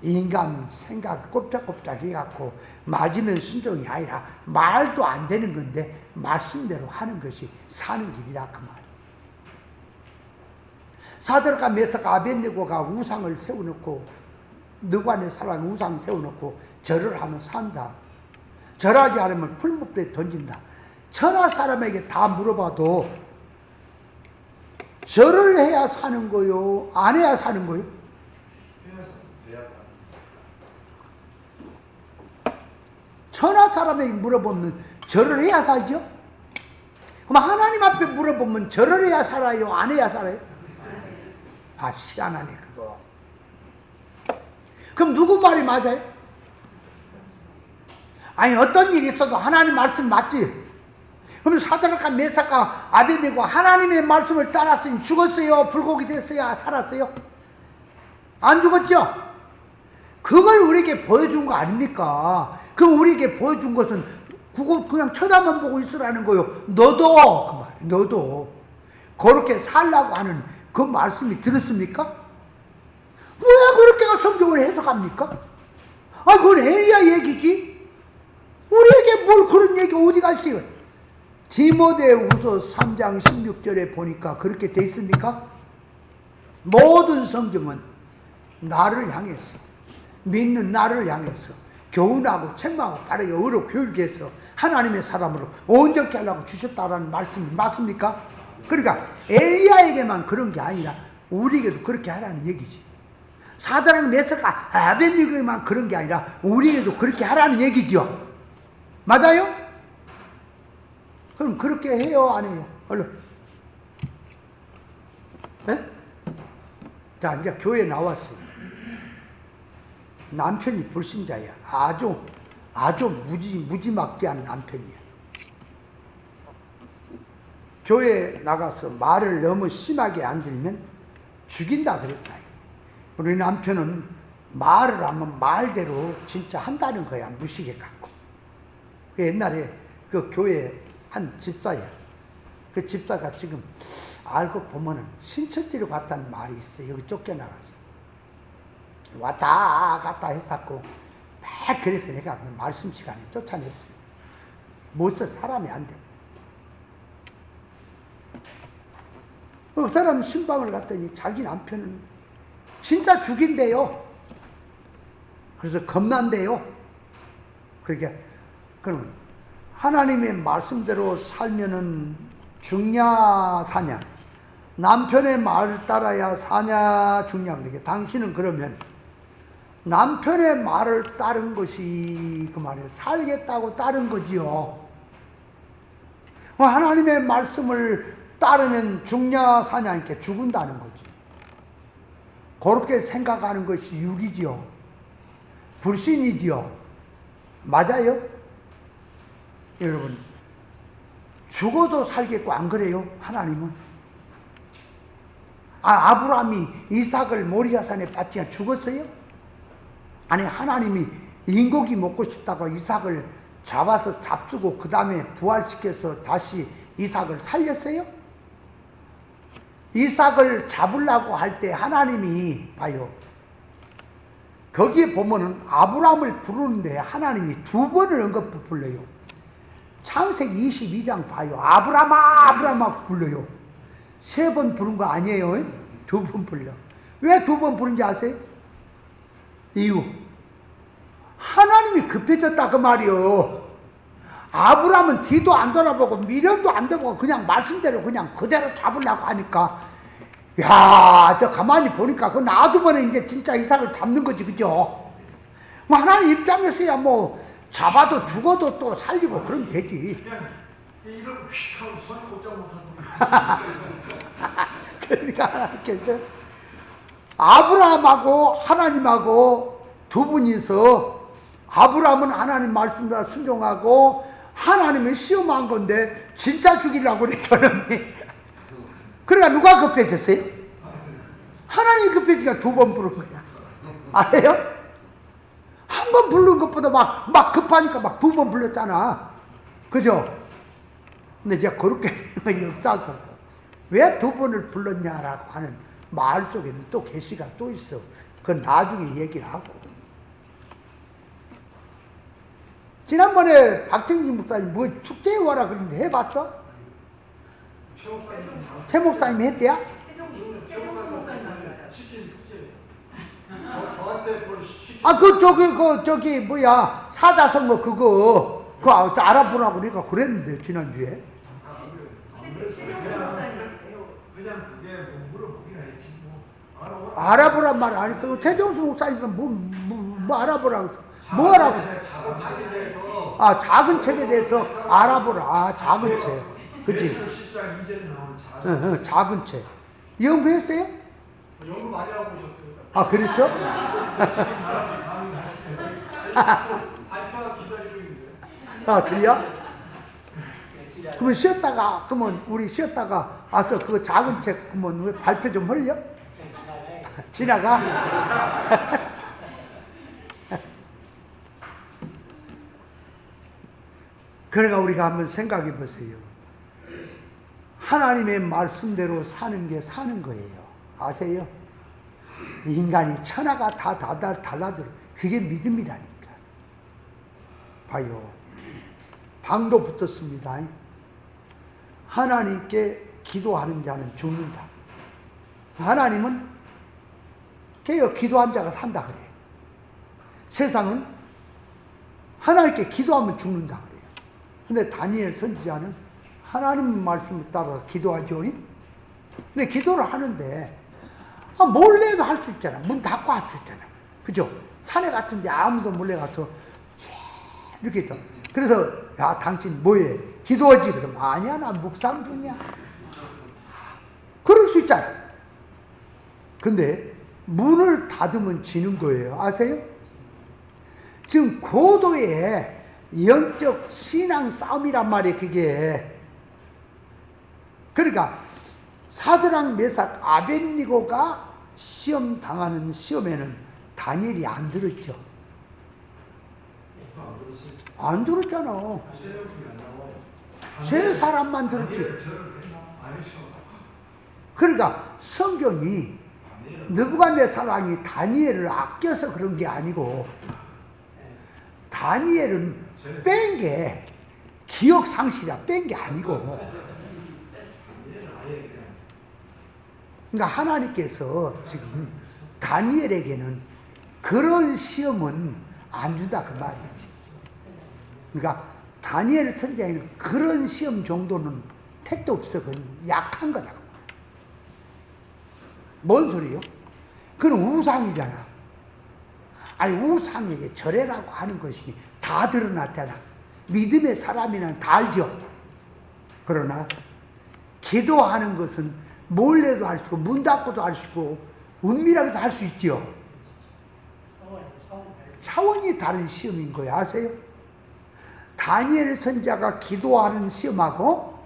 인간 생각 꼼짝꼼짝 해갖고 맞으면 순종이 아니라 말도 안 되는 건데 말씀대로 하는 것이 사는 길이라 그 말. 사드락과 메삭과 아벳네고가 우상을 세워놓고, 너관의 사람 우상 세워놓고 절을 하면 산다. 절하지 않으면 풀무불에 던진다. 천하 사람에게 다 물어봐도 절을 해야 사는 거요? 안 해야 사는 거요? 천하 사람에게 물어보면 절을 해야 살죠? 그럼 하나님 앞에 물어보면 절을 해야 살아요? 안 해야 살아요? 아, 희한하네 그거. 그럼 누구 말이 맞아요? 아니 어떤 일이 있어도 하나님 말씀 맞지? 그럼 사드락과 메삭과 아벤이고 하나님의 말씀을 따랐으니 죽었어요? 불고기 됐어요? 살았어요? 안 죽었죠? 그걸 우리에게 보여준 거 아닙니까? 그 우리에게 보여준 것은 그거 그냥 쳐다만 보고 있으라는 거요. 너도 그 말, 너도 그렇게 살라고 하는 그 말씀이 들었습니까? 왜 그렇게 성경을 해석합니까? 아, 그건 엘리야 얘기지. 우리에게 뭘 그런 얘기 어디가 있어요? 디모데후서 3장 16절에 보니까 그렇게 돼 있습니까? 모든 성경은 나를 향해서, 믿는 나를 향해서 교훈하고 책망하고 바르게 의로 교육해서 하나님의 사람으로 온전케 하려고 주셨다라는 말씀이 맞습니까? 그러니까 엘리야에게만 그런 게 아니라 우리에게도 그렇게 하라는 얘기지. 사드락 메삭과 아벤니고에만 그런 게 아니라 우리에게도 그렇게 하라는 얘기죠. 맞아요? 그럼 그렇게 해요, 안 해요? 얼른. 네? 자, 이제 교회 나왔어요. 남편이 불신자야. 아주 무지막지한 남편이야. 교회에 나가서 말을 너무 심하게 안 들면 죽인다 그랬다. 우리 남편은 말을 하면 말대로 진짜 한다는 거야. 무식해 갖고. 그 옛날에 그 교회 한 집사야. 그 집사가 지금 알고 보면은 신천지로 갔다는 말이 있어. 여기 쫓겨나가서. 왔다 갔다 했었고 막 그래서 내가 말씀 시간에 쫓아냈어요. 못써 사람이 안 돼. 그 사람 신방을 갔더니 자기 남편은 진짜 죽인대요. 그래서 겁난대요. 그러니까 그럼 하나님의 말씀대로 살면은 죽냐 사냐, 남편의 말을 따라야 사냐 죽냐. 그러니까 당신은 그러면 남편의 말을 따른 것이 그 말에 살겠다고 따른 거지요. 하나님의 말씀을 따르면 죽냐 사냐 이렇게 죽은다는 거지. 그렇게 생각하는 것이 육이지요. 불신이지요. 맞아요? 여러분, 죽어도 살겠고 안 그래요? 하나님은? 아브라함이 이삭을 모리아산에 바치냐 죽었어요? 아니, 하나님이 인고기 먹고 싶다고 이삭을 잡아서 잡수고 그 다음에 부활시켜서 다시 이삭을 살렸어요? 이삭을 잡으려고 할 때 하나님이 봐요. 거기에 보면은 아브라함을 부르는데 하나님이 두 번을 언급 불러요. 창세기 22장 봐요. 아브라함아 아브라함아 불러요. 세 번 부른 거 아니에요. 두 번 불러. 왜 두 번 부른지 아세요? 이유. 하나님이 급해졌다 그 말이요. 아브라함은 뒤도 안 돌아보고 미련도 안 되고 그냥 말씀대로 그냥 그대로 잡으려고 하니까, 야, 저 가만히 보니까 그 놔두면 이제 진짜 이삭을 잡는 거지, 그죠? 뭐 하나님 입장에서야 뭐 잡아도 죽어도 또 살리고 그러면 되지. 그냥 이렇게 휙 하고 손 꼼짝 못하고. 그러니까 하나님께서 아브라함하고 하나님하고 두 분이서, 아브라함은 하나님 말씀대로 순종하고 하나님은 시험한 건데 진짜 죽이려고 그랬더니 그러니까 누가 급해졌어요? 하나님이 급해지니까 두 번 부른 거야. 알아요? 한 번 부른 것보다 막 급하니까 막 두 번 불렀잖아. 그죠? 근데 이제 그렇게 역사하고 왜 두 번을 불렀냐라고 하는 말 속에는 또 계시가 또 있어. 그건 나중에 얘기를 하고. 지난번에 박정진 목사님 뭐 축제에 와라 그랬는데 해봤어? 최 목사님 했대야? 저기 뭐야 사자성어 그거 알아보라고 우리가 그랬는데 지난주에. 그냥 그게 뭐 물어보긴 했지 뭐. 알아보란 말 안 했어. 최정수 목사님은 뭐 알아보라고 했어. 뭐 하라고? 작은 책에 대해서. 작은 책에 대해서 알아보라. 작은 책. 그치? 예수로 10장 2절에 나오는 작은 책. 연구했어요? 연구 많이 하고 오셨어요. 아, 그랬죠? 지금 나라에서 강의 하시네요. 발표가 기다리고 있는데. 아, 그래요? 그러면 쉬었다가, 그러면 우리 쉬었다가 와서 그 작은 책, 그러면 왜 발표 좀 할려? 지나가? 그러니까 우리가 한번 생각해 보세요. 하나님의 말씀대로 사는 게 사는 거예요. 아세요? 인간이 천하가 다 달라들어. 그게 믿음이라니까. 봐요. 방도 붙었습니다. 하나님께 기도하는 자는 죽는다. 하나님은 걔가 기도한 자가 산다 그래요. 세상은 하나님께 기도하면 죽는다 그래요. 근데 다니엘 선지자는 하나님 말씀에 따라 기도하죠. 근데 기도를 하는데 몰래도 할 수 있잖아. 문 닫고 할 수 있잖아. 그죠? 산에 같은데 아무도 몰래 가서 이렇게 있어. 그래서 야 당신 뭐해? 기도하지. 그럼 아니야 나 묵상 중이야. 그럴 수 있잖아. 근데 문을 닫으면 지는 거예요. 아세요? 지금 고도의 영적 신앙 싸움이란 말이에요. 그게. 그러니까 사드락 메삭 아벳니고가 시험 당하는 시험에는 다니엘이 안 들었죠. 안 들었잖아. 세 사람만 들었지. 그러니까 성경이 느부갓네살왕이 다니엘을 아껴서 그런 게 아니고 다니엘은 뺀 게 기억 상실이야. 뺀 게 아니고. 그러니까 하나님께서 지금 다니엘에게는 그런 시험은 안 준다 그 말이지. 그러니까 다니엘 선지자에는 그런 시험 정도는 택도 없어. 그건 약한 거다. 뭔 소리요? 그건 우상이잖아. 아니 우상에게 절해라고 하는 것이 다 드러났잖아. 믿음의 사람이란 다 알죠. 그러나 기도하는 것은 몰래도 할 수 있고 문 닫고도 할 수 있고 은밀하게도 할 수 있죠. 차원이 다른 시험인 거예요. 아세요? 다니엘 선지자가 기도하는 시험하고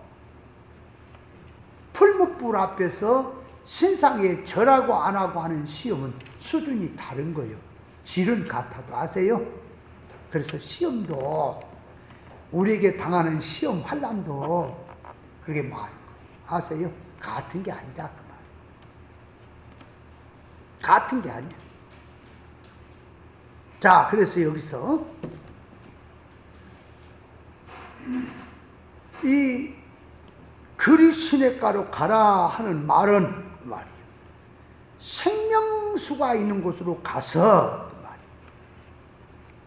풀무불 앞에서 신상에 절하고 안 하고 하는 시험은 수준이 다른 거예요. 질은 같아도. 아세요? 그래서 시험도 우리에게 당하는 시험 환난도 그렇게 많은 거예요. 아세요? 같은 게 아니다 그 말. 같은 게 아니야. 자, 그래서 여기서 이 그리 시냇가로 가라 하는 말은 말이에요. 생명수가 있는 곳으로 가서 말이에요.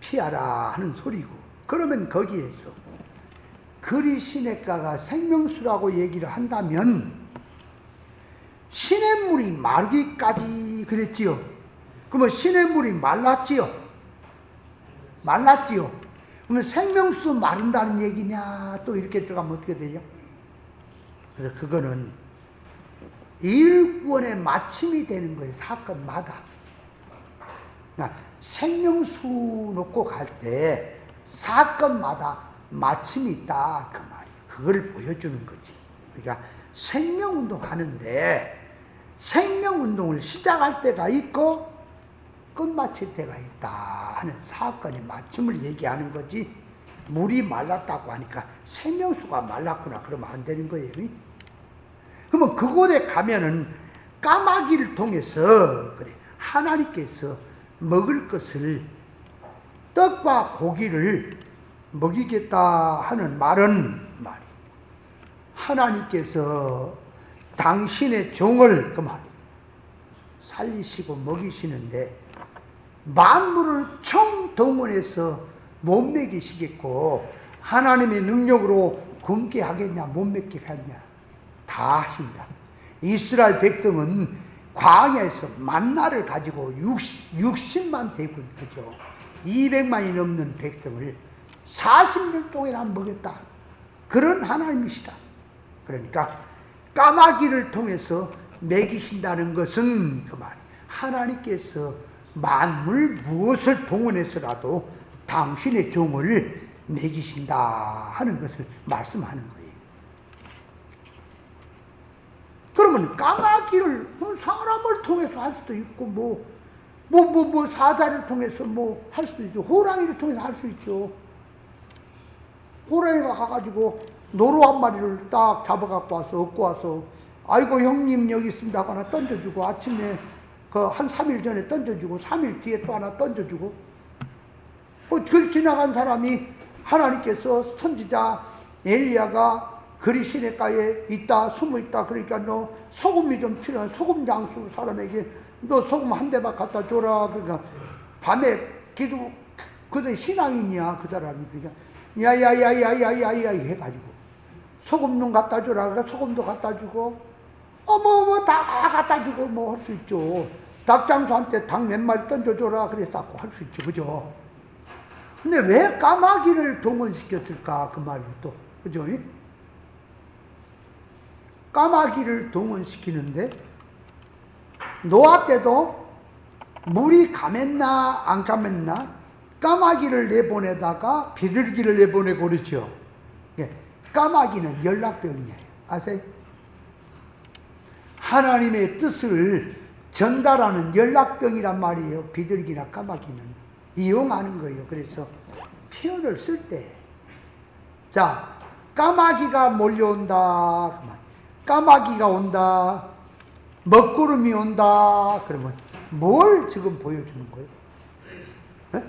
피하라 하는 소리고. 그러면 거기에서 그리 시냇가가 생명수라고 얘기를 한다면 시냇물이 마르기까지 그랬지요. 그러면 시냇물이 말랐지요. 말랐지요. 그러면 생명수도 마른다는 얘기냐? 또 이렇게 들어가면 어떻게 되죠? 그래서 그거는 일권의 마침이 되는 거예요. 사건마다. 그러니까 생명수 놓고 갈 때 사건마다 마침이 있다 그 말이에요. 그걸 보여주는 거지. 그러니까 생명운동 하는데 생명운동을 시작할 때가 있고 끝마칠 때가 있다 하는 사건의 마침을 얘기하는 거지. 물이 말랐다고 하니까 생명수가 말랐구나 그러면 안 되는 거예요. 그러면 그곳에 가면은 까마귀를 통해서 그래 하나님께서 먹을 것을 떡과 고기를 먹이겠다 하는 말은 말이 하나님께서 당신의 종을 그 말 살리시고 먹이시는데 만물을 총동원해서 못 먹이시겠고 하나님의 능력으로 굶게 하겠냐 못 먹게 하겠냐 다 하신다. 이스라엘 백성은 광야에서 만나를 가지고 60만 대군 그죠. 200만이 넘는 백성을 40년 동안 먹였다. 그런 하나님이시다. 그러니까 까마귀를 통해서 먹이신다는 것은 그 말, 하나님께서 만물 무엇을 동원해서라도 당신의 종을 먹이신다 하는 것을 말씀하는 거예요. 그러면 까마귀를 사람을 통해서 할 수도 있고 사자를 통해서 할 수도 있죠. 호랑이를 통해서 할 수 있죠. 호랑이가 가가지고 노루 한 마리를 딱 잡아갖고 와서 얻고 와서 아이고 형님 여기 있습니다 하고 하나 던져주고 아침에 한 3일 전에 던져주고 3일 뒤에 또 하나 던져주고 길 지나간 사람이 하나님께서 선지자 엘리야가 그리 시냇가에 있다 숨어 있다 그러니까 너 소금이 좀 필요한 소금 장수 사람에게 너 소금 한 대만 갖다 줘라. 그러니까 밤에 기도 그들 신앙인이야 그 사람이. 그러니까 야야야야야야야 해가지고 소금 좀 갖다 줘라. 그러니까 소금도 갖다 주고 다 갖다 주고 할 수 있죠. 닭장수한테 닭 몇 마리 던져줘라 그래서 할 수 있죠. 그죠? 근데 왜 까마귀를 동원시켰을까 그 말이 또 그죠? 까마귀를 동원시키는데 노아 때도 물이 감했나 안 감했나 까마귀를 내보내다가 비둘기를 내보내고 그렇죠. 까마귀는 연락병이에요. 아세요? 하나님의 뜻을 전달하는 연락병이란 말이에요. 비둘기나 까마귀는 이용하는 거예요. 그래서 표현을 쓸 때 자, 까마귀가 몰려온다. 까마귀가 온다. 먹구름이 온다. 그러면 뭘 지금 보여주는 거예요? 네?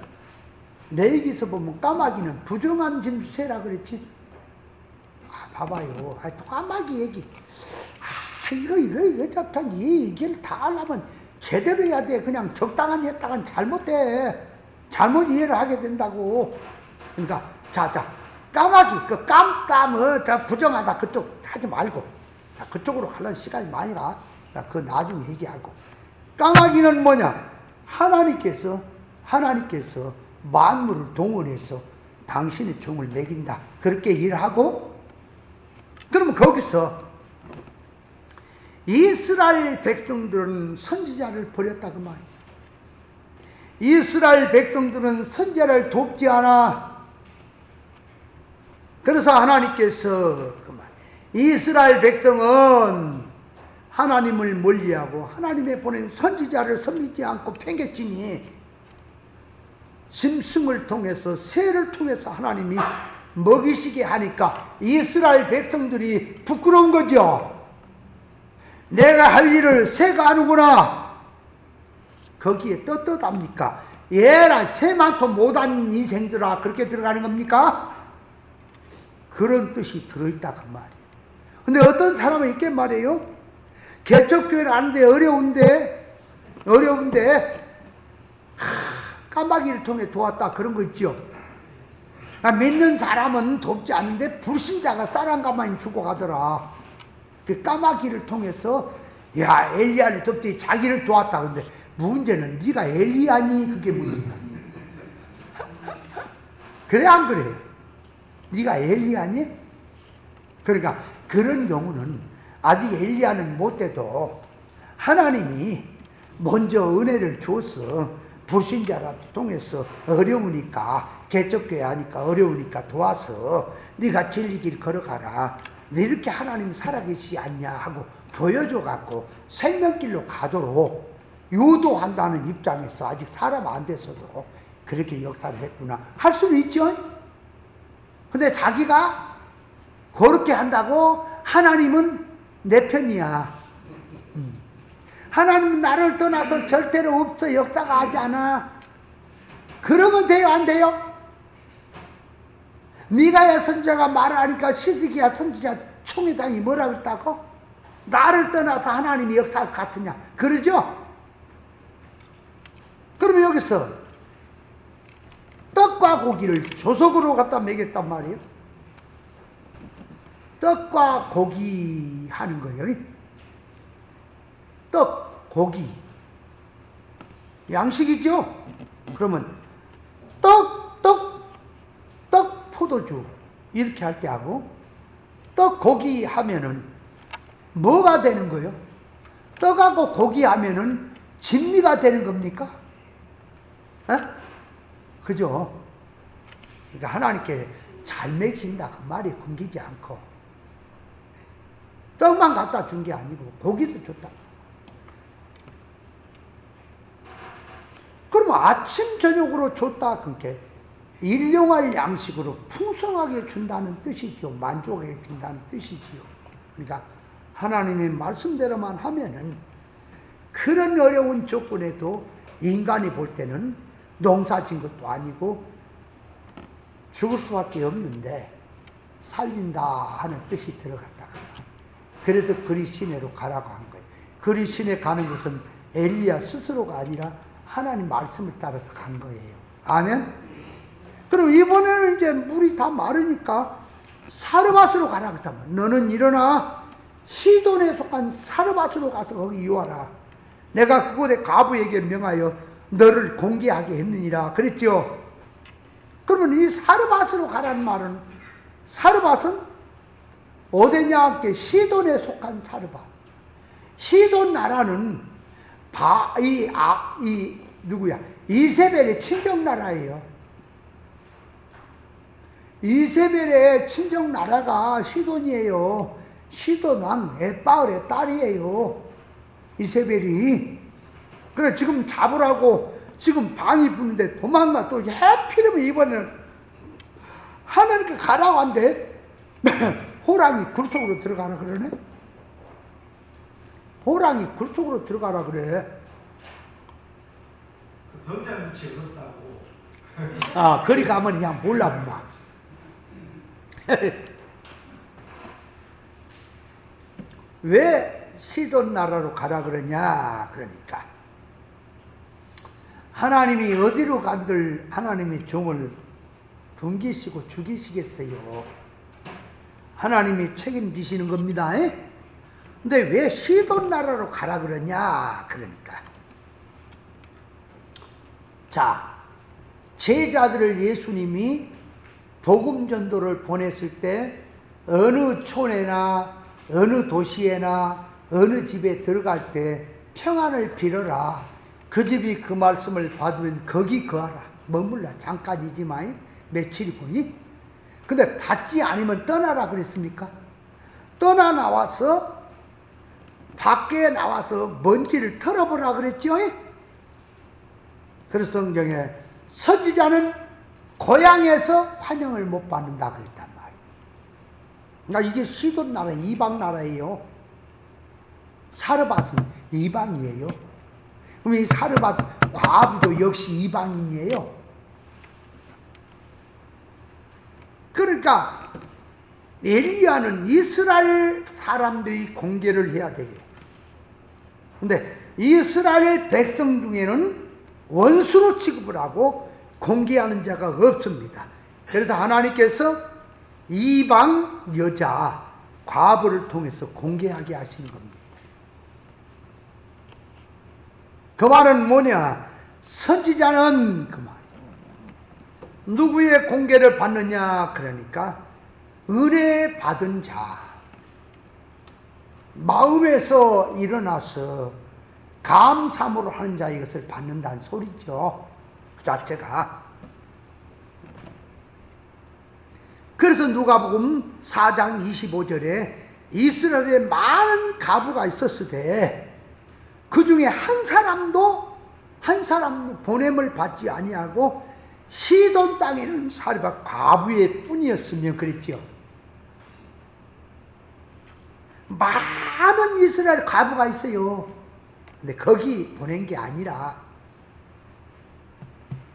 내 얘기에서 보면 까마귀는 부정한 짐새라 그랬지. 봐봐요. 까마귀 얘기. 이거 잡탕 이 얘기를 다 하려면 제대로 해야 돼. 그냥 적당한 했다간 잘못돼. 잘못 이해를 하게 된다고. 그러니까 자 까마귀 저 부정하다 그쪽 하지 말고 자 그쪽으로 가려는 시간이 많이 가. 그 나중에 얘기하고. 까마귀는 뭐냐? 하나님께서 만물을 동원해서 당신의 종을 먹인다. 그렇게 일하고 그러면 거기서 이스라엘 백성들은 선지자를 버렸다 그 말이에요. 이스라엘 백성들은 선지자를 돕지 않아. 그래서 하나님께서 그 말, 이스라엘 백성은 하나님을 멀리하고 하나님의 보낸 선지자를 섬기지 않고 팽개치니 짐승을 통해서 새를 통해서 하나님이 먹이시게 하니까 이스라엘 백성들이 부끄러운 거죠. 내가 할 일을 새가 하는구나. 거기에 떳떳합니까? 얘라 새만큼 못한 인생들아 그렇게 들어가는 겁니까? 그런 뜻이 들어있다 그 말이에요. 근데 어떤 사람은 있게 말이에요. 개척교회를 하는데 어려운데 까마귀를 통해 도왔다 그런 거 있죠. 믿는 사람은 돕지 않는데 불신자가 쌀 가마니 주고 가더라. 그 까마귀를 통해서 야 엘리야를 돕지 자기를 도왔다. 근데 문제는 네가 엘리야니 그게 문제야. 그래 안 그래? 네가 엘리야니? 그러니까 그런 경우는 아직 엘리야는 못 돼도 하나님이 먼저 은혜를 줘서 불신자라도 통해서 어려우니까 개척교회 하니까 어려우니까 도와서 네가 진리길 걸어가라. 너 이렇게 하나님 살아계시지 않냐 하고 보여줘갖고 생명길로 가도록 유도한다는 입장에서 아직 사람 안 돼서도 그렇게 역사를 했구나 할 수는 있죠. 근데 자기가 그렇게 한다고 하나님은 내 편이야. 하나님은 나를 떠나서 절대로 없어 역사가 하지 않아. 그러면 돼요 안 돼요? 미가야 선지자가 말하니까 시드기야 선지자 총회장이 뭐라고 했다고? 나를 떠나서 하나님이 역사할 것 같으냐 그러죠? 그러면 여기서 떡과 고기를 조석으로 갖다 먹였단 말이에요. 떡과 고기 하는 거예요. 떡, 고기 양식이죠? 그러면 떡, 포도주 이렇게 할 때 하고 떡 고기 하면은 뭐가 되는 거예요? 떡하고 고기 하면은 진미가 되는 겁니까? 그죠? 그러니까 하나님께 잘 먹인다 그 말이 굶기지 않고 떡만 갖다 준 게 아니고 고기도 줬다. 그러면 아침 저녁으로 줬다 그게 일용할 양식으로 풍성하게 준다는 뜻이죠. 만족하게 준다는 뜻이지요. 그러니까 하나님의 말씀대로만 하면은 그런 어려운 조건에도 인간이 볼 때는 농사진 것도 아니고 죽을 수밖에 없는데 살린다 하는 뜻이 들어갔다가 그래서 그리 시내로 가라고 한 거예요. 그리 시내 가는 것은 엘리야 스스로가 아니라 하나님 말씀을 따라서 간 거예요. 아멘? 그럼 이번에는 이제 물이 다 마르니까 사르밧으로 가라 그랬다면 너는 일어나 시돈에 속한 사르밧으로 가서 거기 유하라. 내가 그곳에 가부에게 명하여 너를 공개하게 했느니라 그랬죠. 그러면 이 사르밧으로 가라는 말은 사르밧은 어디냐? 시돈에 속한 사르밧. 시돈 나라는 누구야? 이세벨의 친정 나라예요. 이세벨의 친정 나라가 시돈이에요. 시돈 왕 에바을의 딸이에요. 이세벨이. 그래 지금 잡으라고 지금 방이 부는데 도망가 또 해피르면 이번에는 하나님께 가라고 한대. 호랑이 굴속으로 들어가라 그러네. 호랑이 굴속으로 들어가라 그래. 던자는 채웠다고. 아, 거리 가면 그냥 몰라 보마. 왜 시돈 나라로 가라 그러냐? 그러니까 하나님이 어디로 간들 하나님의 종을 굶기시고 죽이시겠어요. 하나님이 책임지시는 겁니다. 근데 왜 시돈 나라로 가라 그러냐? 그러니까 자, 제자들을 예수님이 복음 전도를 보냈을 때 어느 촌에나 어느 도시에나 어느 집에 들어갈 때 평안을 빌어라. 그 집이 그 말씀을 받으면 거기 거하라. 머물라. 잠깐이지만 며칠이고니. 근데 받지 않으면 떠나라 그랬습니까? 떠나 나와서 밖에 나와서 먼지를 털어보라 그랬죠. 그래서 성경에 선지자는 고향에서 환영을 못 받는다 그랬단 말이에요. 그러니까 이게 시돈 나라, 이방 나라예요. 사르밧은 이방이에요. 그럼 이 사르밧 과부도 역시 이방인이에요. 그러니까 엘리야는 이스라엘 사람들이 공개를 해야 되게. 근데 이스라엘 백성 중에는 원수로 취급을 하고 공개하는 자가 없습니다. 그래서 하나님께서 이방 여자 과부를 통해서 공개하게 하시는 겁니다. 그 말은 뭐냐? 선지자는 그 말. 누구의 공개를 받느냐? 그러니까 은혜 받은 자, 마음에서 일어나서 감사함으로 하는 자 이것을 받는다는 소리죠. 그 자체가. 그래서 누가복음 4장 25절에 이스라엘에 많은 과부가 있었을 때 그 중에 한 사람도 보냄을 받지 아니하고 시돈 땅에는 사르밧 과부의 뿐이었으면 그랬지요. 많은 이스라엘 과부가 있어요. 근데 거기 보낸 게 아니라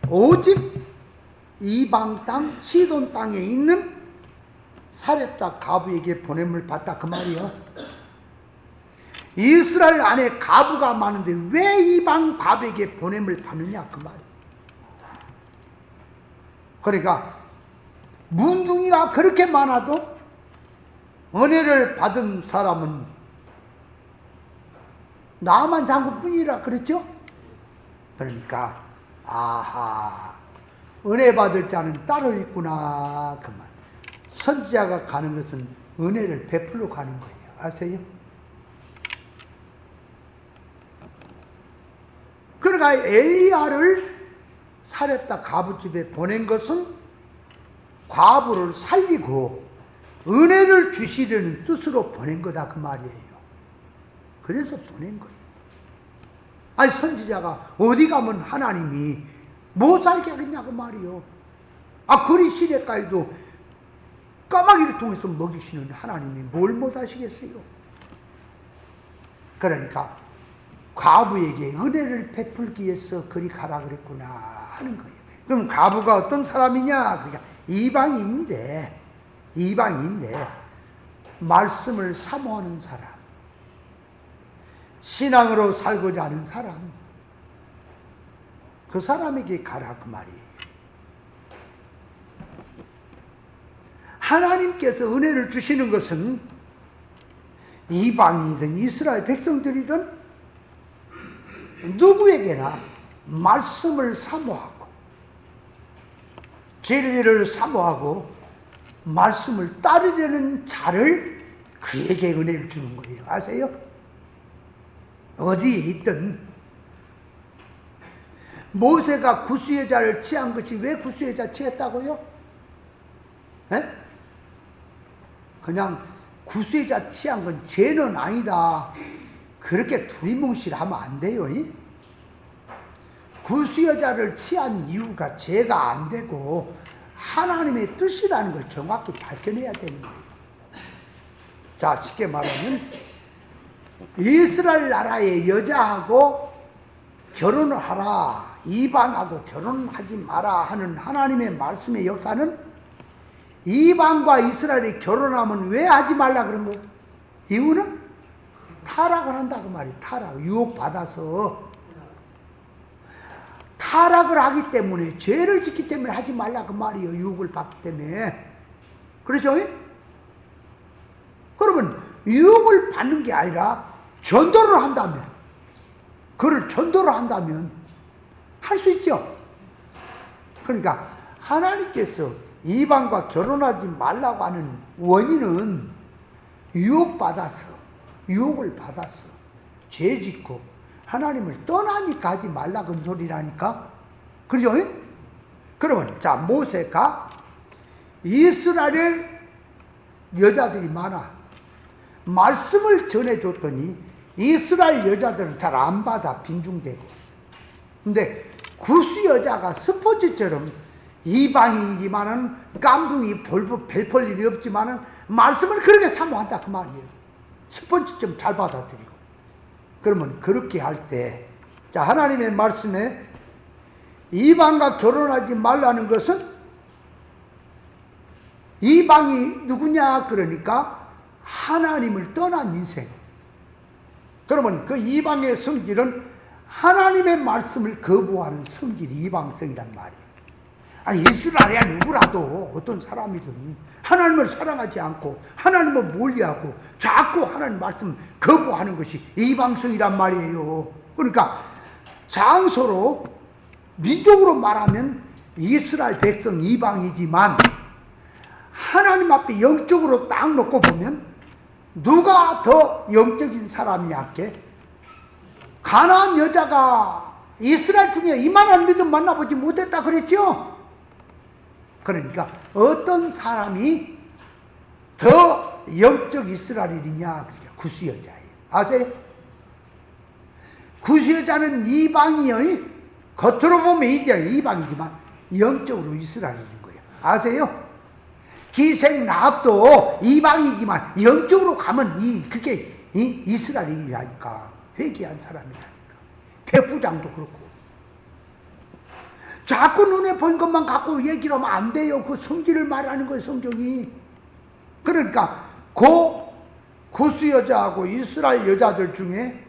오직 이방 땅 시돈 땅에 있는 사렙다 과부에게 보냄을 받다 그 말이요. 이스라엘 안에 과부가 많은데 왜 이방 과부에게 보냄을 받느냐 그 말이에요. 그러니까 문둥이가 그렇게 많아도 은혜를 받은 사람은 나만 장군뿐이라 그랬죠? 그러니까 아하, 은혜 받을 자는 따로 있구나 그 말. 선지자가 가는 것은 은혜를 베풀러 가는 거예요. 아세요? 그러니까 엘리야를 사렙다 과부 집에 보낸 것은 과부를 살리고 은혜를 주시려는 뜻으로 보낸 거다 그 말이에요. 그래서 보낸 거예요. 아니 선지자가 어디 가면 하나님이 못 살게 하겠냐고 말이요. 그리 시대까지도 까마귀를 통해서 먹이시는 하나님이 뭘 못 하시겠어요? 그러니까 과부에게 은혜를 베풀기 위해서 그리 가라 그랬구나 하는 거예요. 그럼 과부가 어떤 사람이냐? 그러니까 이방인인데 말씀을 사모하는 사람, 신앙으로 살고자 하는 사람, 그 사람에게 가라 그 말이에요. 하나님께서 은혜를 주시는 것은 이방인이든 이스라엘 백성들이든 누구에게나 말씀을 사모하고 진리를 사모하고 말씀을 따르려는 자를 그에게 은혜를 주는 거예요. 아세요? 어디에 있든 모세가 구스여자를 취한 것이 왜 구스여자 취했다고요? 에? 그냥 구스여자 취한 건 죄는 아니다. 그렇게 두리뭉실하면 안 돼요. 구스여자를 취한 이유가 죄가 안 되고 하나님의 뜻이라는 걸 정확히 발견해야 되는 거예요. 자, 쉽게 말하면 이스라엘 나라의 여자하고 결혼을 하라, 이방하고 결혼하지 마라 하는 하나님의 말씀의 역사는 이방과 이스라엘이 결혼하면 왜 하지 말라 그런 거예요? 이유는 타락을 한다고 말이에요. 타락, 유혹받아서 타락을 하기 때문에, 죄를 짓기 때문에 하지 말라 그 말이에요. 유혹을 받기 때문에. 그렇죠? 그러면 유혹을 받는 게 아니라 전도를 한다면, 그를 전도를 한다면 할 수 있죠. 그러니까 하나님께서 이방과 결혼하지 말라고 하는 원인은 유혹을 받아서 죄 짓고 하나님을 떠나니까 하지 말라 그런 소리라니까. 그죠? 그러면 자, 모세가 이스라엘 여자들이 많아 말씀을 전해줬더니 이스라엘 여자들은 잘 안 받아, 빈중되고. 근데 구스 여자가 스포츠처럼 이방인이지만은 깜둥이 별 일이 없지만은 말씀을 그렇게 사모한다 그 말이에요. 스펀지좀 잘 받아들이고. 그러면 그렇게 할 때, 자, 하나님의 말씀에 이방과 결혼하지 말라는 것은 이방이 누구냐? 그러니까 하나님을 떠난 인생. 그러면 그 이방의 성질은 하나님의 말씀을 거부하는 성질이 이방성이란 말이에요. 아니, 이스라엘이야 누구라도 어떤 사람이든 하나님을 사랑하지 않고 하나님을 멀리하고 자꾸 하나님 말씀 거부하는 것이 이방성이란 말이에요. 그러니까 장소로 민족으로 말하면 이스라엘 백성 이방이지만 하나님 앞에 영적으로 딱 놓고 보면 누가 더 영적인 사람이냐께? 가나안 여자가 이스라엘 중에 이만한 믿음 만나보지 못했다 그랬죠? 그러니까 어떤 사람이 더 영적 이스라엘이냐? 구스 여자예요. 아세요? 구스 여자는 이방이요. 겉으로 보면 이제 이방이지만 영적으로 이스라엘인 거예요. 아세요? 기생 라합도 이방이지만 영적으로 가면 그게 이스라엘이라니까. 회개한 사람이라니까. 백부장도 그렇고. 자꾸 눈에 본 것만 갖고 얘기를 하면 안 돼요. 그 성질을 말하는 거예요, 성경이. 그러니까 구스 여자하고 이스라엘 여자들 중에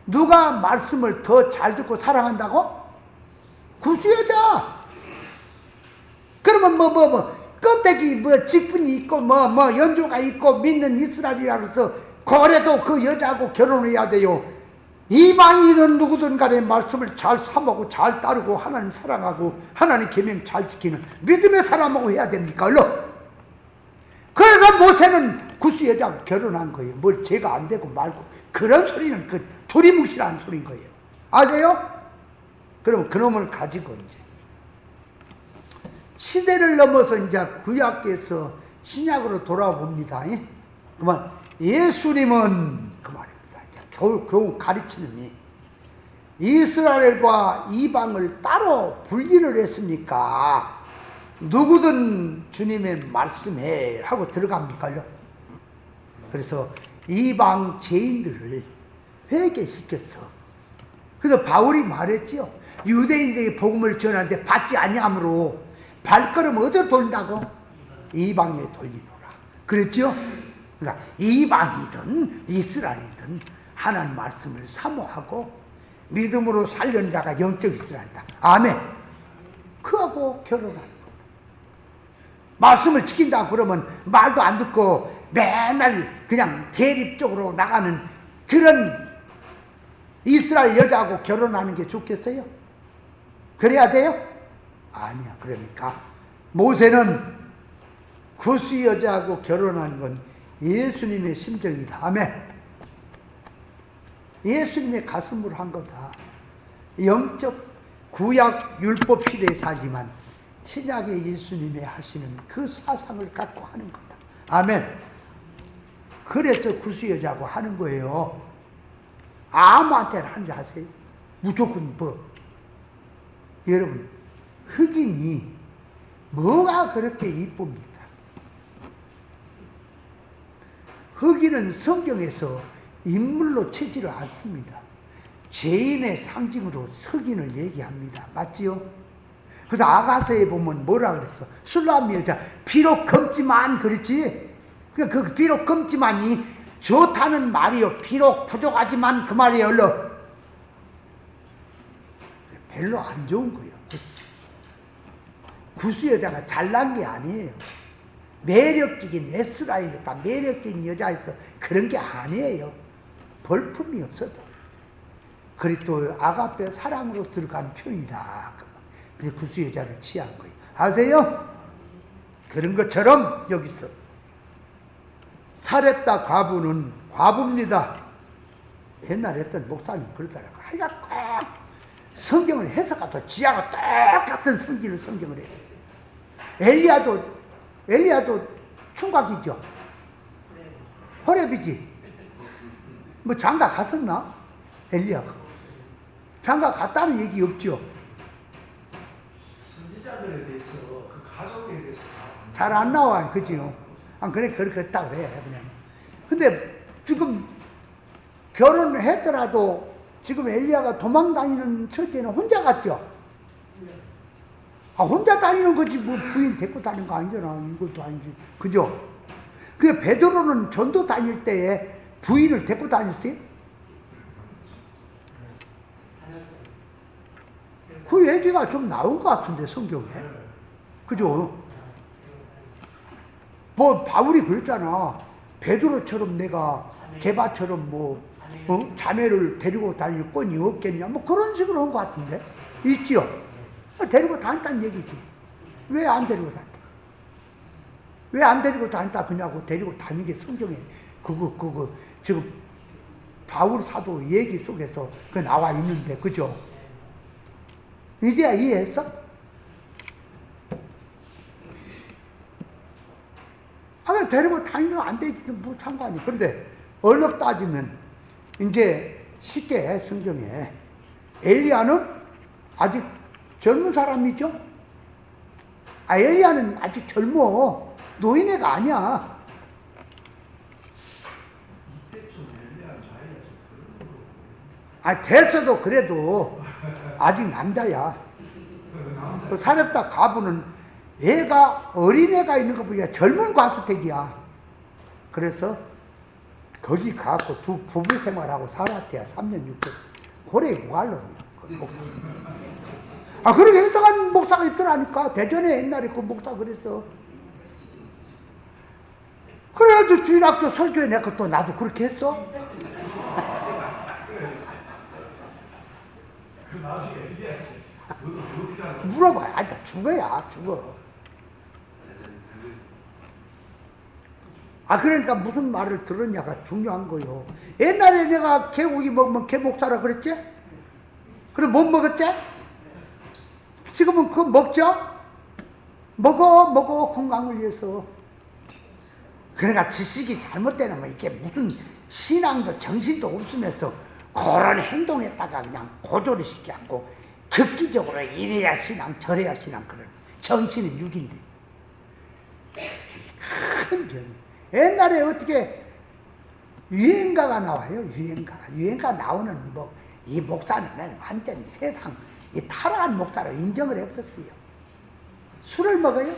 누가 말씀을 더 잘 듣고 사랑한다고? 구스 여자. 그러면 껍데기 직분이 있고 연조가 있고 믿는 이스라엘이라 해서 그래도 그 여자하고 결혼해야 돼요. 이방이든 누구든 간에 말씀을 잘 사모하고 잘 따르고 하나님 사랑하고 하나님 계명 잘 지키는 믿음의 사람하고 해야 됩니까? 얼른. 그래서 모세는 구스 여자하고 결혼한 거예요. 뭘 죄가 안 되고 말고. 그런 소리는 그 두리뭉실한 소리인 거예요. 아세요? 그럼 그놈을 가지고 이제 시대를 넘어서 이제 구약에서 신약으로 돌아봅니다. 그만 예수님은 그 말입니다. 겨우 가르치는 이스라엘과 이방을 따로 분리를 했으니까 누구든 주님의 말씀에 하고 들어갑니까요? 그래서 이방 죄인들을 회개시켰어. 그래서 바울이 말했지요. 유대인들이 복음을 전하는데 받지 아니함으로 발걸음 어디로 돌린다고? 이방에 돌리노라. 그랬죠? 그러니까 이방이든 이스라엘이든 하나님 말씀을 사모하고 믿음으로 살려는 자가 영적 이스라엘이다. 아멘. 그하고 결혼하는 거예요. 말씀을 지킨다 그러면 말도 안 듣고 맨날 그냥 대립적으로 나가는 그런 이스라엘 여자하고 결혼하는 게 좋겠어요? 그래야 돼요? 아니야. 그러니까 모세는 구스 여자하고 결혼한 건 예수님의 심정이다. 아멘. 예수님의 가슴으로 한 거다. 영적 구약 율법 시대에 살지만 신약의 예수님의 하시는 그 사상을 갖고 하는 거다. 아멘. 그래서 구스 여자하고 하는 거예요. 아무한테나 하는 줄 아세요? 무조건 뭐. 여러분, 흑인이 뭐가 그렇게 이쁩니까? 흑인은 성경에서 인물로 치지를 않습니다. 죄인의 상징으로 흑인을 얘기합니다. 맞지요? 그래서 아가서에 보면 뭐라 그랬어? 술람 여자, 비록 검지만 그랬지? 그 비록 검지만이 좋다는 말이요. 비록 부족하지만 그 말이 얼러 별로 안 좋은 거예요. 구스 여자가 잘난 게 아니에요. 매력적인 에스라엘이다. 매력적인 여자에서 그런 게 아니에요. 볼품이 없어도. 그리스도 아가페 사랑으로 들어간 표현이다. 그래서 구스 여자를 취한 거예요. 아세요? 그런 것처럼 여기서 사렙다 과부는 과부입니다. 옛날에 했던 목사님 그러더라고요. 하여가 꼭 성경을 해석하도 지하고 똑같은 성질을 성경을 했어요. 엘리야도 총각이죠. 호렙이지. 뭐 장가 갔었나? 엘리야가. 장가 갔다는 얘기 없죠. 선지자들에 대해서 그 가족에 대해서 잘 안 나와요. 그지요? 그래, 그렇게 했다고 그래. 그냥. 근데 지금 결혼을 했더라도 지금 엘리야가 도망 다니는 처제는 혼자 갔죠? 혼자 다니는 거지, 뭐 부인 데리고 다니는 거 아니잖아. 이것도 아니지. 그죠? 그 베드로는 전도 다닐 때에 부인을 데리고 다녔어요? 그 얘기가 좀 나온 것 같은데, 성경에. 그죠? 뭐, 바울이 그랬잖아. 베드로처럼 내가 게바처럼 자매를 데리고 다닐 뻔이 없겠냐. 뭐 그런 식으로 한 것 같은데. 있지요? 데리고 다녔다는 얘기지. 왜 안 데리고 다녔다? 왜 안 데리고 다녔다 그냐고. 데리고 다닌 게 성경에 그거 지금 바울 사도 얘기 속에서 그 나와 있는데, 그죠? 이제 이해했어? 데리고 다니면 안 되지. 뭐 상관이. 그런데 얼른 따지면 이제 쉽게 성경에 엘리야는 아직 젊은 사람이죠? 엘리야는 아직 젊어. 노인애가 아니야. 이때쯤 엘리야 나이가 좀 됐어도 그래도 아직 남자야. 그 사렙다 가부는 애가 어린애가 있는 것보다 젊은 과수택이야. 그래서 거기 가고 부부 생활하고 살았대야. 3년 6개월. 고래 무할로. 그렇게 해석한 목사가 있더라니까. 대전에 옛날에 그 목사 그랬어. 그래도 주일학교 설교에 내가 또 나도 그렇게 했어. 나중에 엘리야한테 물어봐야 죽어야 죽어. 그러니까 무슨 말을 들었냐가 중요한 거요. 옛날에 내가 개고기 먹으면 개목사라 그랬지? 그럼 못 먹었지? 지금은 그거 먹죠? 먹어, 건강을 위해서. 그러니까 지식이 잘못되는 거, 이게 무슨 신앙도 정신도 없으면서 그런 행동에다가 그냥 고조를 시켜갖고 급기적으로 이래야 신앙, 저래야 신앙, 그런 정신은 육인데. 큰 병이. 옛날에 어떻게 유행가가 나와요? 유행가 나오는 이 목사는 완전히 세상 이 타락한 목사로 인정을 해버렸어요. 술을 먹어요?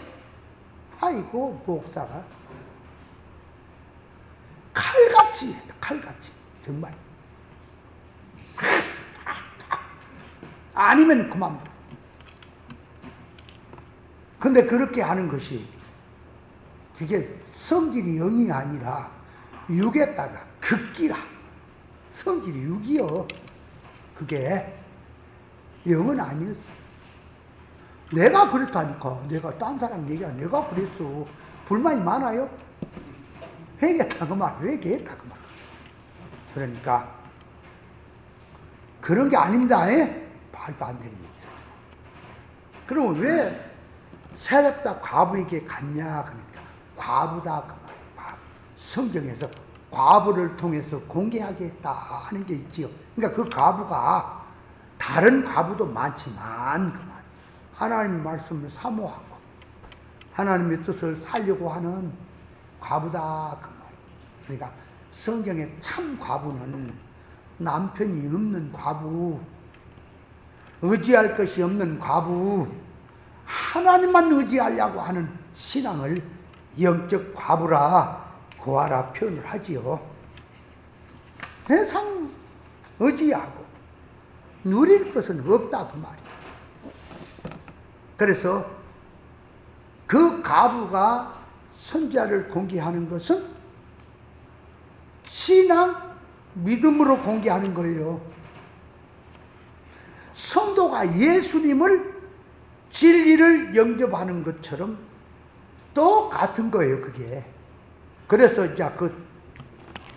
아이고, 목사가 칼같이 정말. 아니면 그만. 근데 그렇게 하는 것이 그게 성질이 영이 아니라 육에다가 극기라. 성질이 육이요. 그게 영은 아니었어. 내가 그랬다니까. 내가 딴 사람 얘기야. 내가 그랬어. 불만이 많아요? 회개했다 그 말. 회개했다 그 말. 그러니까 그런 게 아닙니다. 말도 안 되는 얘기죠. 그러면 왜 세력다 과부에게 갔냐? 그러니까 과부다 그 말. 성경에서 과부를 통해서 공개하게 했다 하는 게 있지요. 그러니까 그 과부가 다른 과부도 많지만 그 말. 하나님의 말씀을 사모하고 하나님의 뜻을 살려고 하는 과부다 그 말. 그러니까 성경의 참 과부는 남편이 없는 과부, 의지할 것이 없는 과부, 하나님만 의지하려고 하는 신앙을 영적 과부라 고아라 표현을 하지요. 세상 의지하고 누릴 것은 없다 그 말이에요. 그래서 그 과부가 선지자를 공개하는 것은 신앙, 믿음으로 공개하는 거예요. 성도가 예수님을 진리를 영접하는 것처럼 똑같은 거예요, 그게. 그래서 이제 그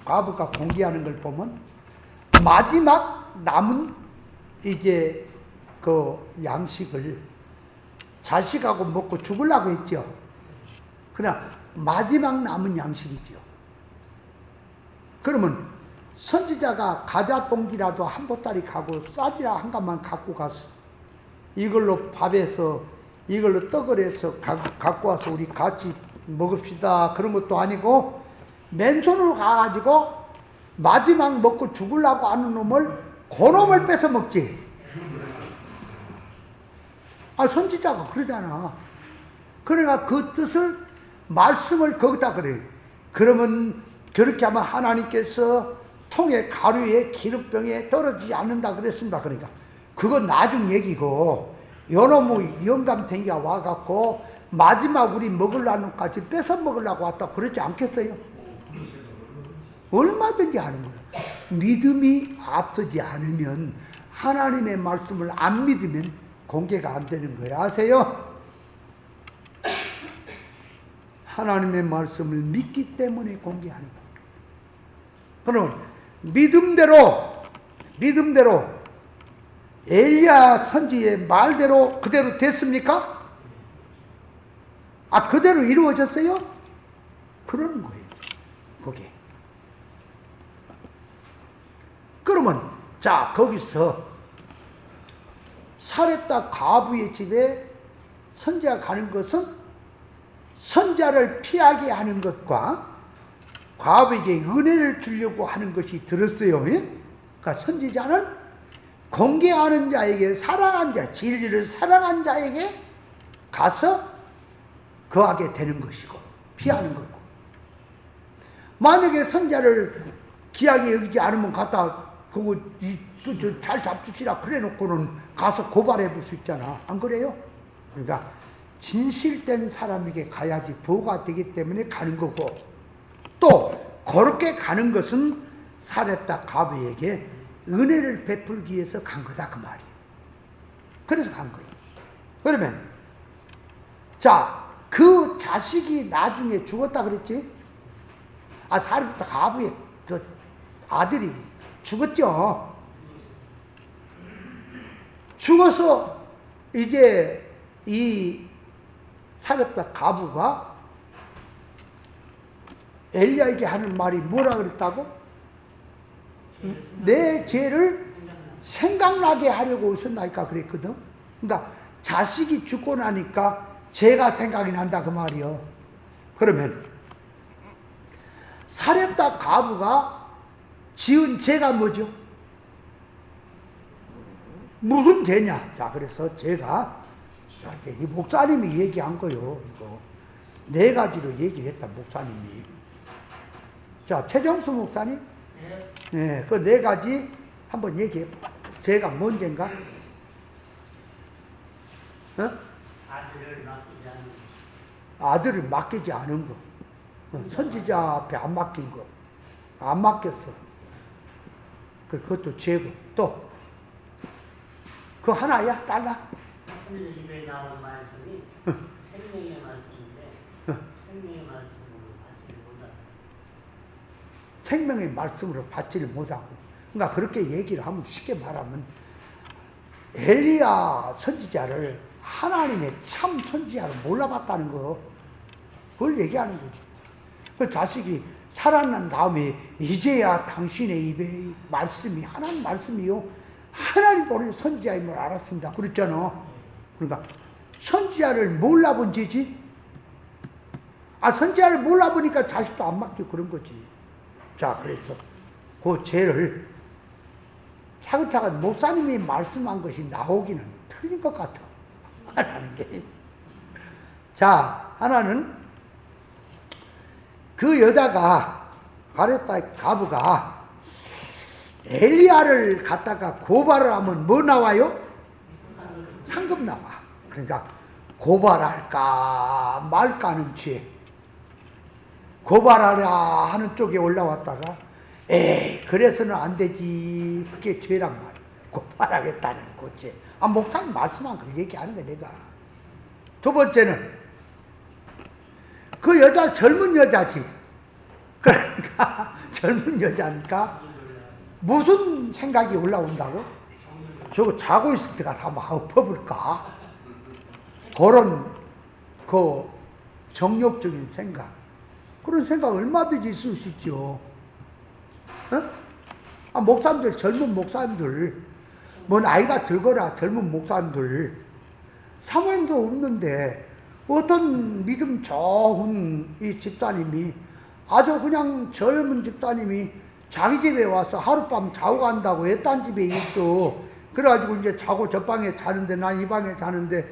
과부가 공개하는 걸 보면 마지막 남은 이제 그 양식을 자식하고 먹고 죽으려고 했죠. 그러나 마지막 남은 양식이죠. 그러면 선지자가 가자동기라도 한 보따리 가고 쌀이라 한 갑만 갖고 가서 이걸로 밥에서 이걸로 떡을 해서 갖고 와서 우리 같이 먹읍시다 그런 것도 아니고 맨손으로 가가지고 마지막 먹고 죽으려고 하는 놈을 그놈을 뺏어 먹지. 선지자가 그러잖아. 그러니까 그 뜻을 말씀을 거기다 그래요. 그러면 그렇게 하면 하나님께서 통에 가루에 기름병에 떨어지지 않는다 그랬습니다. 그러니까 그건 나중 얘기고 요놈의 영감탱이가 와갖고 마지막 우리 먹으려는 까지 뺏어 먹으려고 왔다 그러지 않겠어요? 얼마든지 하는 거예요. 믿음이 앞서지 않으면 하나님의 말씀을 안 믿으면 공개가 안 되는 거예요. 아세요? 하나님의 말씀을 믿기 때문에 공개하는 거예요. 그럼 믿음대로 엘리야 선지의 말대로 그대로 됐습니까? 그대로 이루어졌어요? 그러는 거예요. 그게. 그러면 자 거기서 사렙다 과부의 집에 선지자가 가는 것은 선자를 피하게 하는 것과 과부에게 은혜를 주려고 하는 것이 들었어요. 그러니까 선지자는 공개하는 자에게 사랑한 자, 진리를 사랑한 자에게 가서 거하게 되는 것이고 피하는 거고 만약에 선자를 귀하게 여기지 않으면 갖다 그거 잘 잡수시라 그래 놓고는 가서 고발해 볼 수 있잖아. 안 그래요? 그러니까 진실된 사람에게 가야지 보호가 되기 때문에 가는 거고 또 그렇게 가는 것은 사렙다 과부에게 은혜를 베풀기 위해서 간 거다 그 말이에요. 그래서 간 거예요. 그러면 자, 그 자식이 나중에 죽었다 그랬지? 사렙다 가부의 그 아들이 죽었죠. 죽어서 이제 이 사렙다 가부가 엘리야에게 하는 말이 뭐라 그랬다고? 내 죄를 생각나게 하려고 오셨나니까 그랬거든. 그러니까 자식이 죽고 나니까 죄가 생각이 난다 그 말이요. 그러면 사렙다 가부가 지은 죄가 뭐죠? 무슨 죄냐? 자, 그래서 제가 이 목사님이 얘기한 거요. 이거 네 가지로 얘기를 했다 목사님이. 자, 최정수 목사님, 네, 그 네 가지 한번 얘기해. 죄가 뭔죄인가? 어? 아들을 맡기지 않은 거. 선지자 앞에 안 맡긴 거. 안 맡겼어. 그것도 죄고. 또 그 하나야? 달라? 입에 나온 말씀이 생명의 말씀인데 생명의 말씀으로 받지를 못하고 생명의 말씀으로 받지를 못하고. 그러니까 그렇게 얘기를 하면 쉽게 말하면 엘리야 선지자를 하나님의 참 선지자로 몰라봤다는 거, 그걸 얘기하는 거지. 그 자식이 살아난 다음에 이제야 당신의 입에 말씀이 하나님 말씀이요 하나님 보는 선지자임을 알았습니다. 그랬잖아. 그러니까 선지자를 몰라본 죄지. 선지자를 몰라보니까 자식도 안 맡기고 그런 거지. 자, 그래서 그 죄를 차근차근 목사님이 말씀한 것이 나오기는 틀린 것 같아. 하나는 게. 자, 하나는 그 여자가 가레타 가부가 엘리야를 갖다가 고발을 하면 뭐 나와요? 상급 나와. 그러니까 고발할까 말까 하는 죄. 고발하려 하는 쪽에 올라왔다가 그래서는 안 되지. 그게 죄란 말이야. 고발하겠다는 그 죄. 목사님 말씀한 걸 얘기하는 거야 내가. 두 번째는 그 여자 젊은 여자지. 그러니까 젊은 여자니까 무슨 생각이 올라온다고? 저거 자고 있을 때 가서 한번 엎어볼까? 그런 그 정욕적인 생각, 그런 생각 얼마든지 있을 수 있죠. 목사님들, 젊은 목사님들, 뭐 나이가 들거라 젊은 목사님들 사모님도 없는데 어떤 믿음 좋은 이 집사님이 아주 그냥 젊은 집사님이 자기 집에 와서 하룻밤 자고 간다고 애딴 집에 있어. 그래가지고 이제 자고 저 방에 자는데 난 이 방에 자는데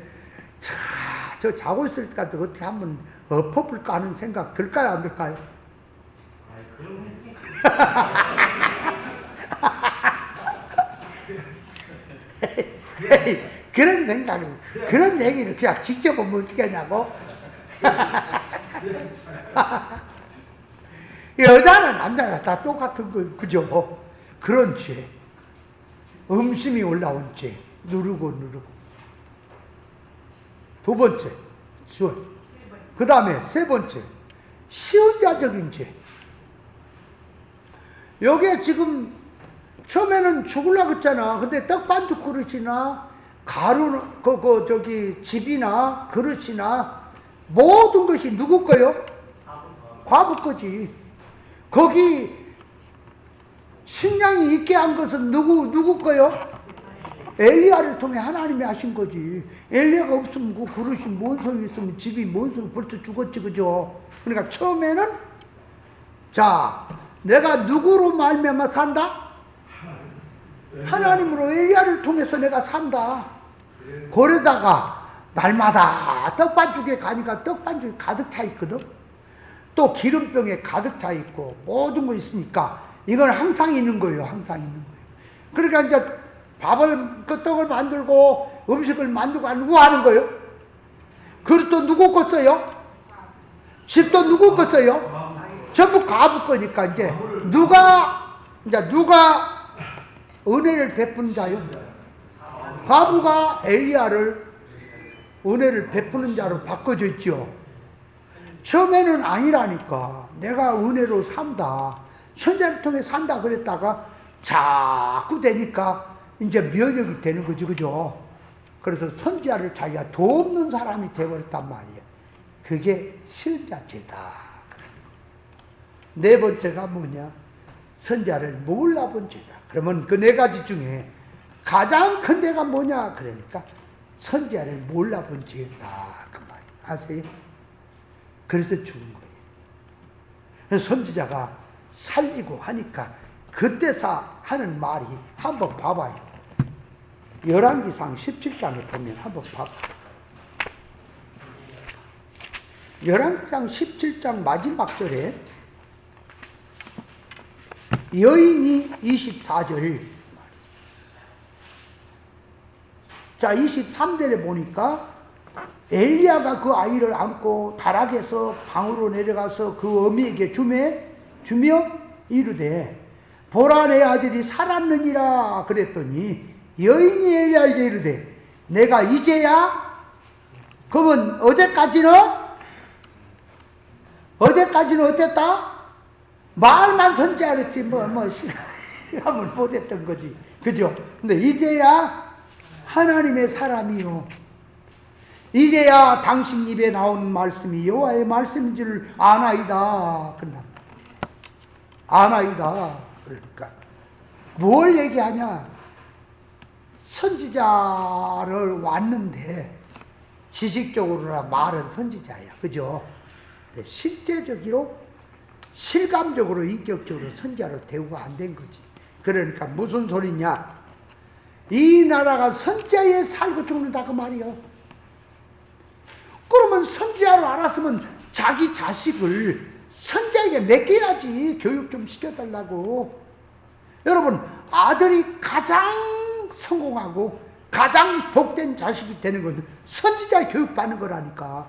저 자고 있을 때 같은 어떻게 한번 엎어볼까 하는 생각 들까요 안 들까요? 그런 생각을, 그런 얘기를 그냥 직접 보면 어떻게 하냐고? 여자는 남자가 다 똑같은 거, 그죠? 그런 죄. 음심이 올라온 죄. 누르고. 두 번째, 그 다음에 세 번째, 시혼자적인 죄. 여기에 지금 처음에는 죽으려고 했잖아. 근데 떡반죽 그릇이나 가루, 집이나 그릇이나 모든 것이 누구 거요? 과부 거지. 거기 식량이 있게 한 것은 누구 거요? 엘리야를 통해 하나님이 하신 거지. 엘리야가 없으면 그 그릇이 뭔 소용이 있으면 집이 뭔 소용이 벌써 죽었지, 그죠? 그러니까 처음에는 자, 내가 누구로 말미암아 산다? 하나님으로 엘리야를 통해서 내가 산다. 그러다가 날마다 떡반죽에 가니까 떡반죽이 가득 차 있거든. 또 기름병에 가득 차 있고 모든 거 있으니까 이건 항상 있는 거예요. 항상 있는 거예요. 그러니까 이제 떡을 만들고 음식을 만들고 누구 하는 거예요? 그릇도 누구 거 써요? 집도 누구 거 써요? 전부 가부 거니까 이제 누가 은혜를 베푸는 자요? 가부가 엘리야를 은혜를 베푸는 자로 바꿔줬죠. 처음에는 아니라니까. 내가 은혜로 산다. 선자를 통해 산다 그랬다가 자꾸 되니까 이제 면역이 되는 거지, 그죠? 그래서 선지자를 자기가 돕는 사람이 되어버렸단 말이에요. 그게 실자체다. 네 번째가 뭐냐? 선지자를 몰라본 죄다. 그러면 그 네 가지 중에 가장 큰 죄가 뭐냐? 그러니까 선지자를 몰라본 죄다. 그 말 아세요? 그래서 죽은 거예요. 선지자가 살리고 하니까 그때서 하는 말이 한번 봐봐요. 열왕기상 17장에 보면 한번 봐봐요. 열왕기상 17장 마지막 절에 여인이 24절. 자, 23절에 보니까 엘리야가 그 아이를 안고 다락에서 방으로 내려가서 그 어미에게 주며 이르되 보라 내 아들이 살았느니라 그랬더니 여인이 엘리야에게 이르되 내가 이제야 그러면 어제까지는 어땠다? 말만 선지하랬지 시험을 못했던 거지, 그죠? 근데 이제야 하나님의 사람이요, 이제야 당신 입에 나온 말씀이 여호와의 말씀인 줄 아나이다. 아나이다. 그러니까 뭘 얘기하냐? 선지자를 왔는데 지식적으로나 말은 선지자야, 그죠? 실제적으로 실감적으로 인격적으로 선지자로 대우가 안 된 거지. 그러니까 무슨 소리냐? 이 나라가 선지자에 살고 죽는다 그 말이요. 그러면 선지자로 알았으면 자기 자식을 선지자에게 맡겨야지. 교육 좀 시켜달라고. 여러분, 아들이 가장 성공하고 가장 복된 자식이 되는 것은 선지자 교육받는 거라니까.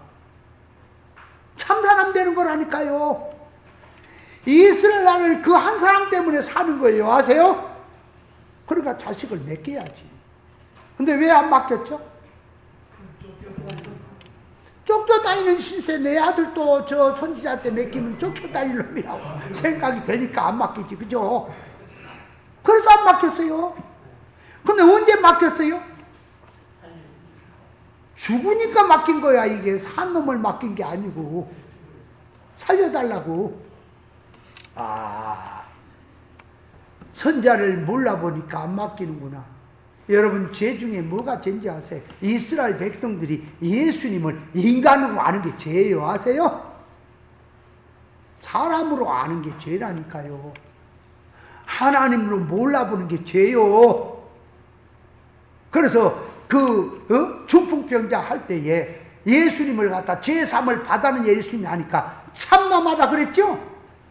참사람 되는 거라니까요. 이스라엘 나라를 그 한 사람 때문에 사는 거예요. 아세요? 그러니까 자식을 맡겨야지. 근데 왜 안 맡겼죠? 쫓겨다니는 신세. 내 아들도 저 선지자한테 맡기면 쫓겨다닐 놈이라고 생각이 되니까 안 맡기지, 그죠? 그래서 안 맡겼어요. 근데 언제 맡겼어요? 죽으니까 맡긴 거야. 이게 산 놈을 맡긴 게 아니고 살려달라고. 선자를 몰라보니까 안 맡기는구나. 여러분, 죄 중에 뭐가 죄인지 아세요? 이스라엘 백성들이 예수님을 인간으로 아는 게 죄예요. 아세요? 사람으로 아는 게 죄라니까요. 하나님으로 몰라보는 게 죄요. 그래서 중풍병자 할 때에 예수님을 갖다 죄사함을 받아는 예수님이 하니까 참남하다 그랬죠?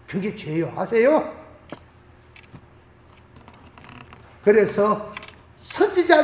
그게 죄요. 아세요? 그래서 선지자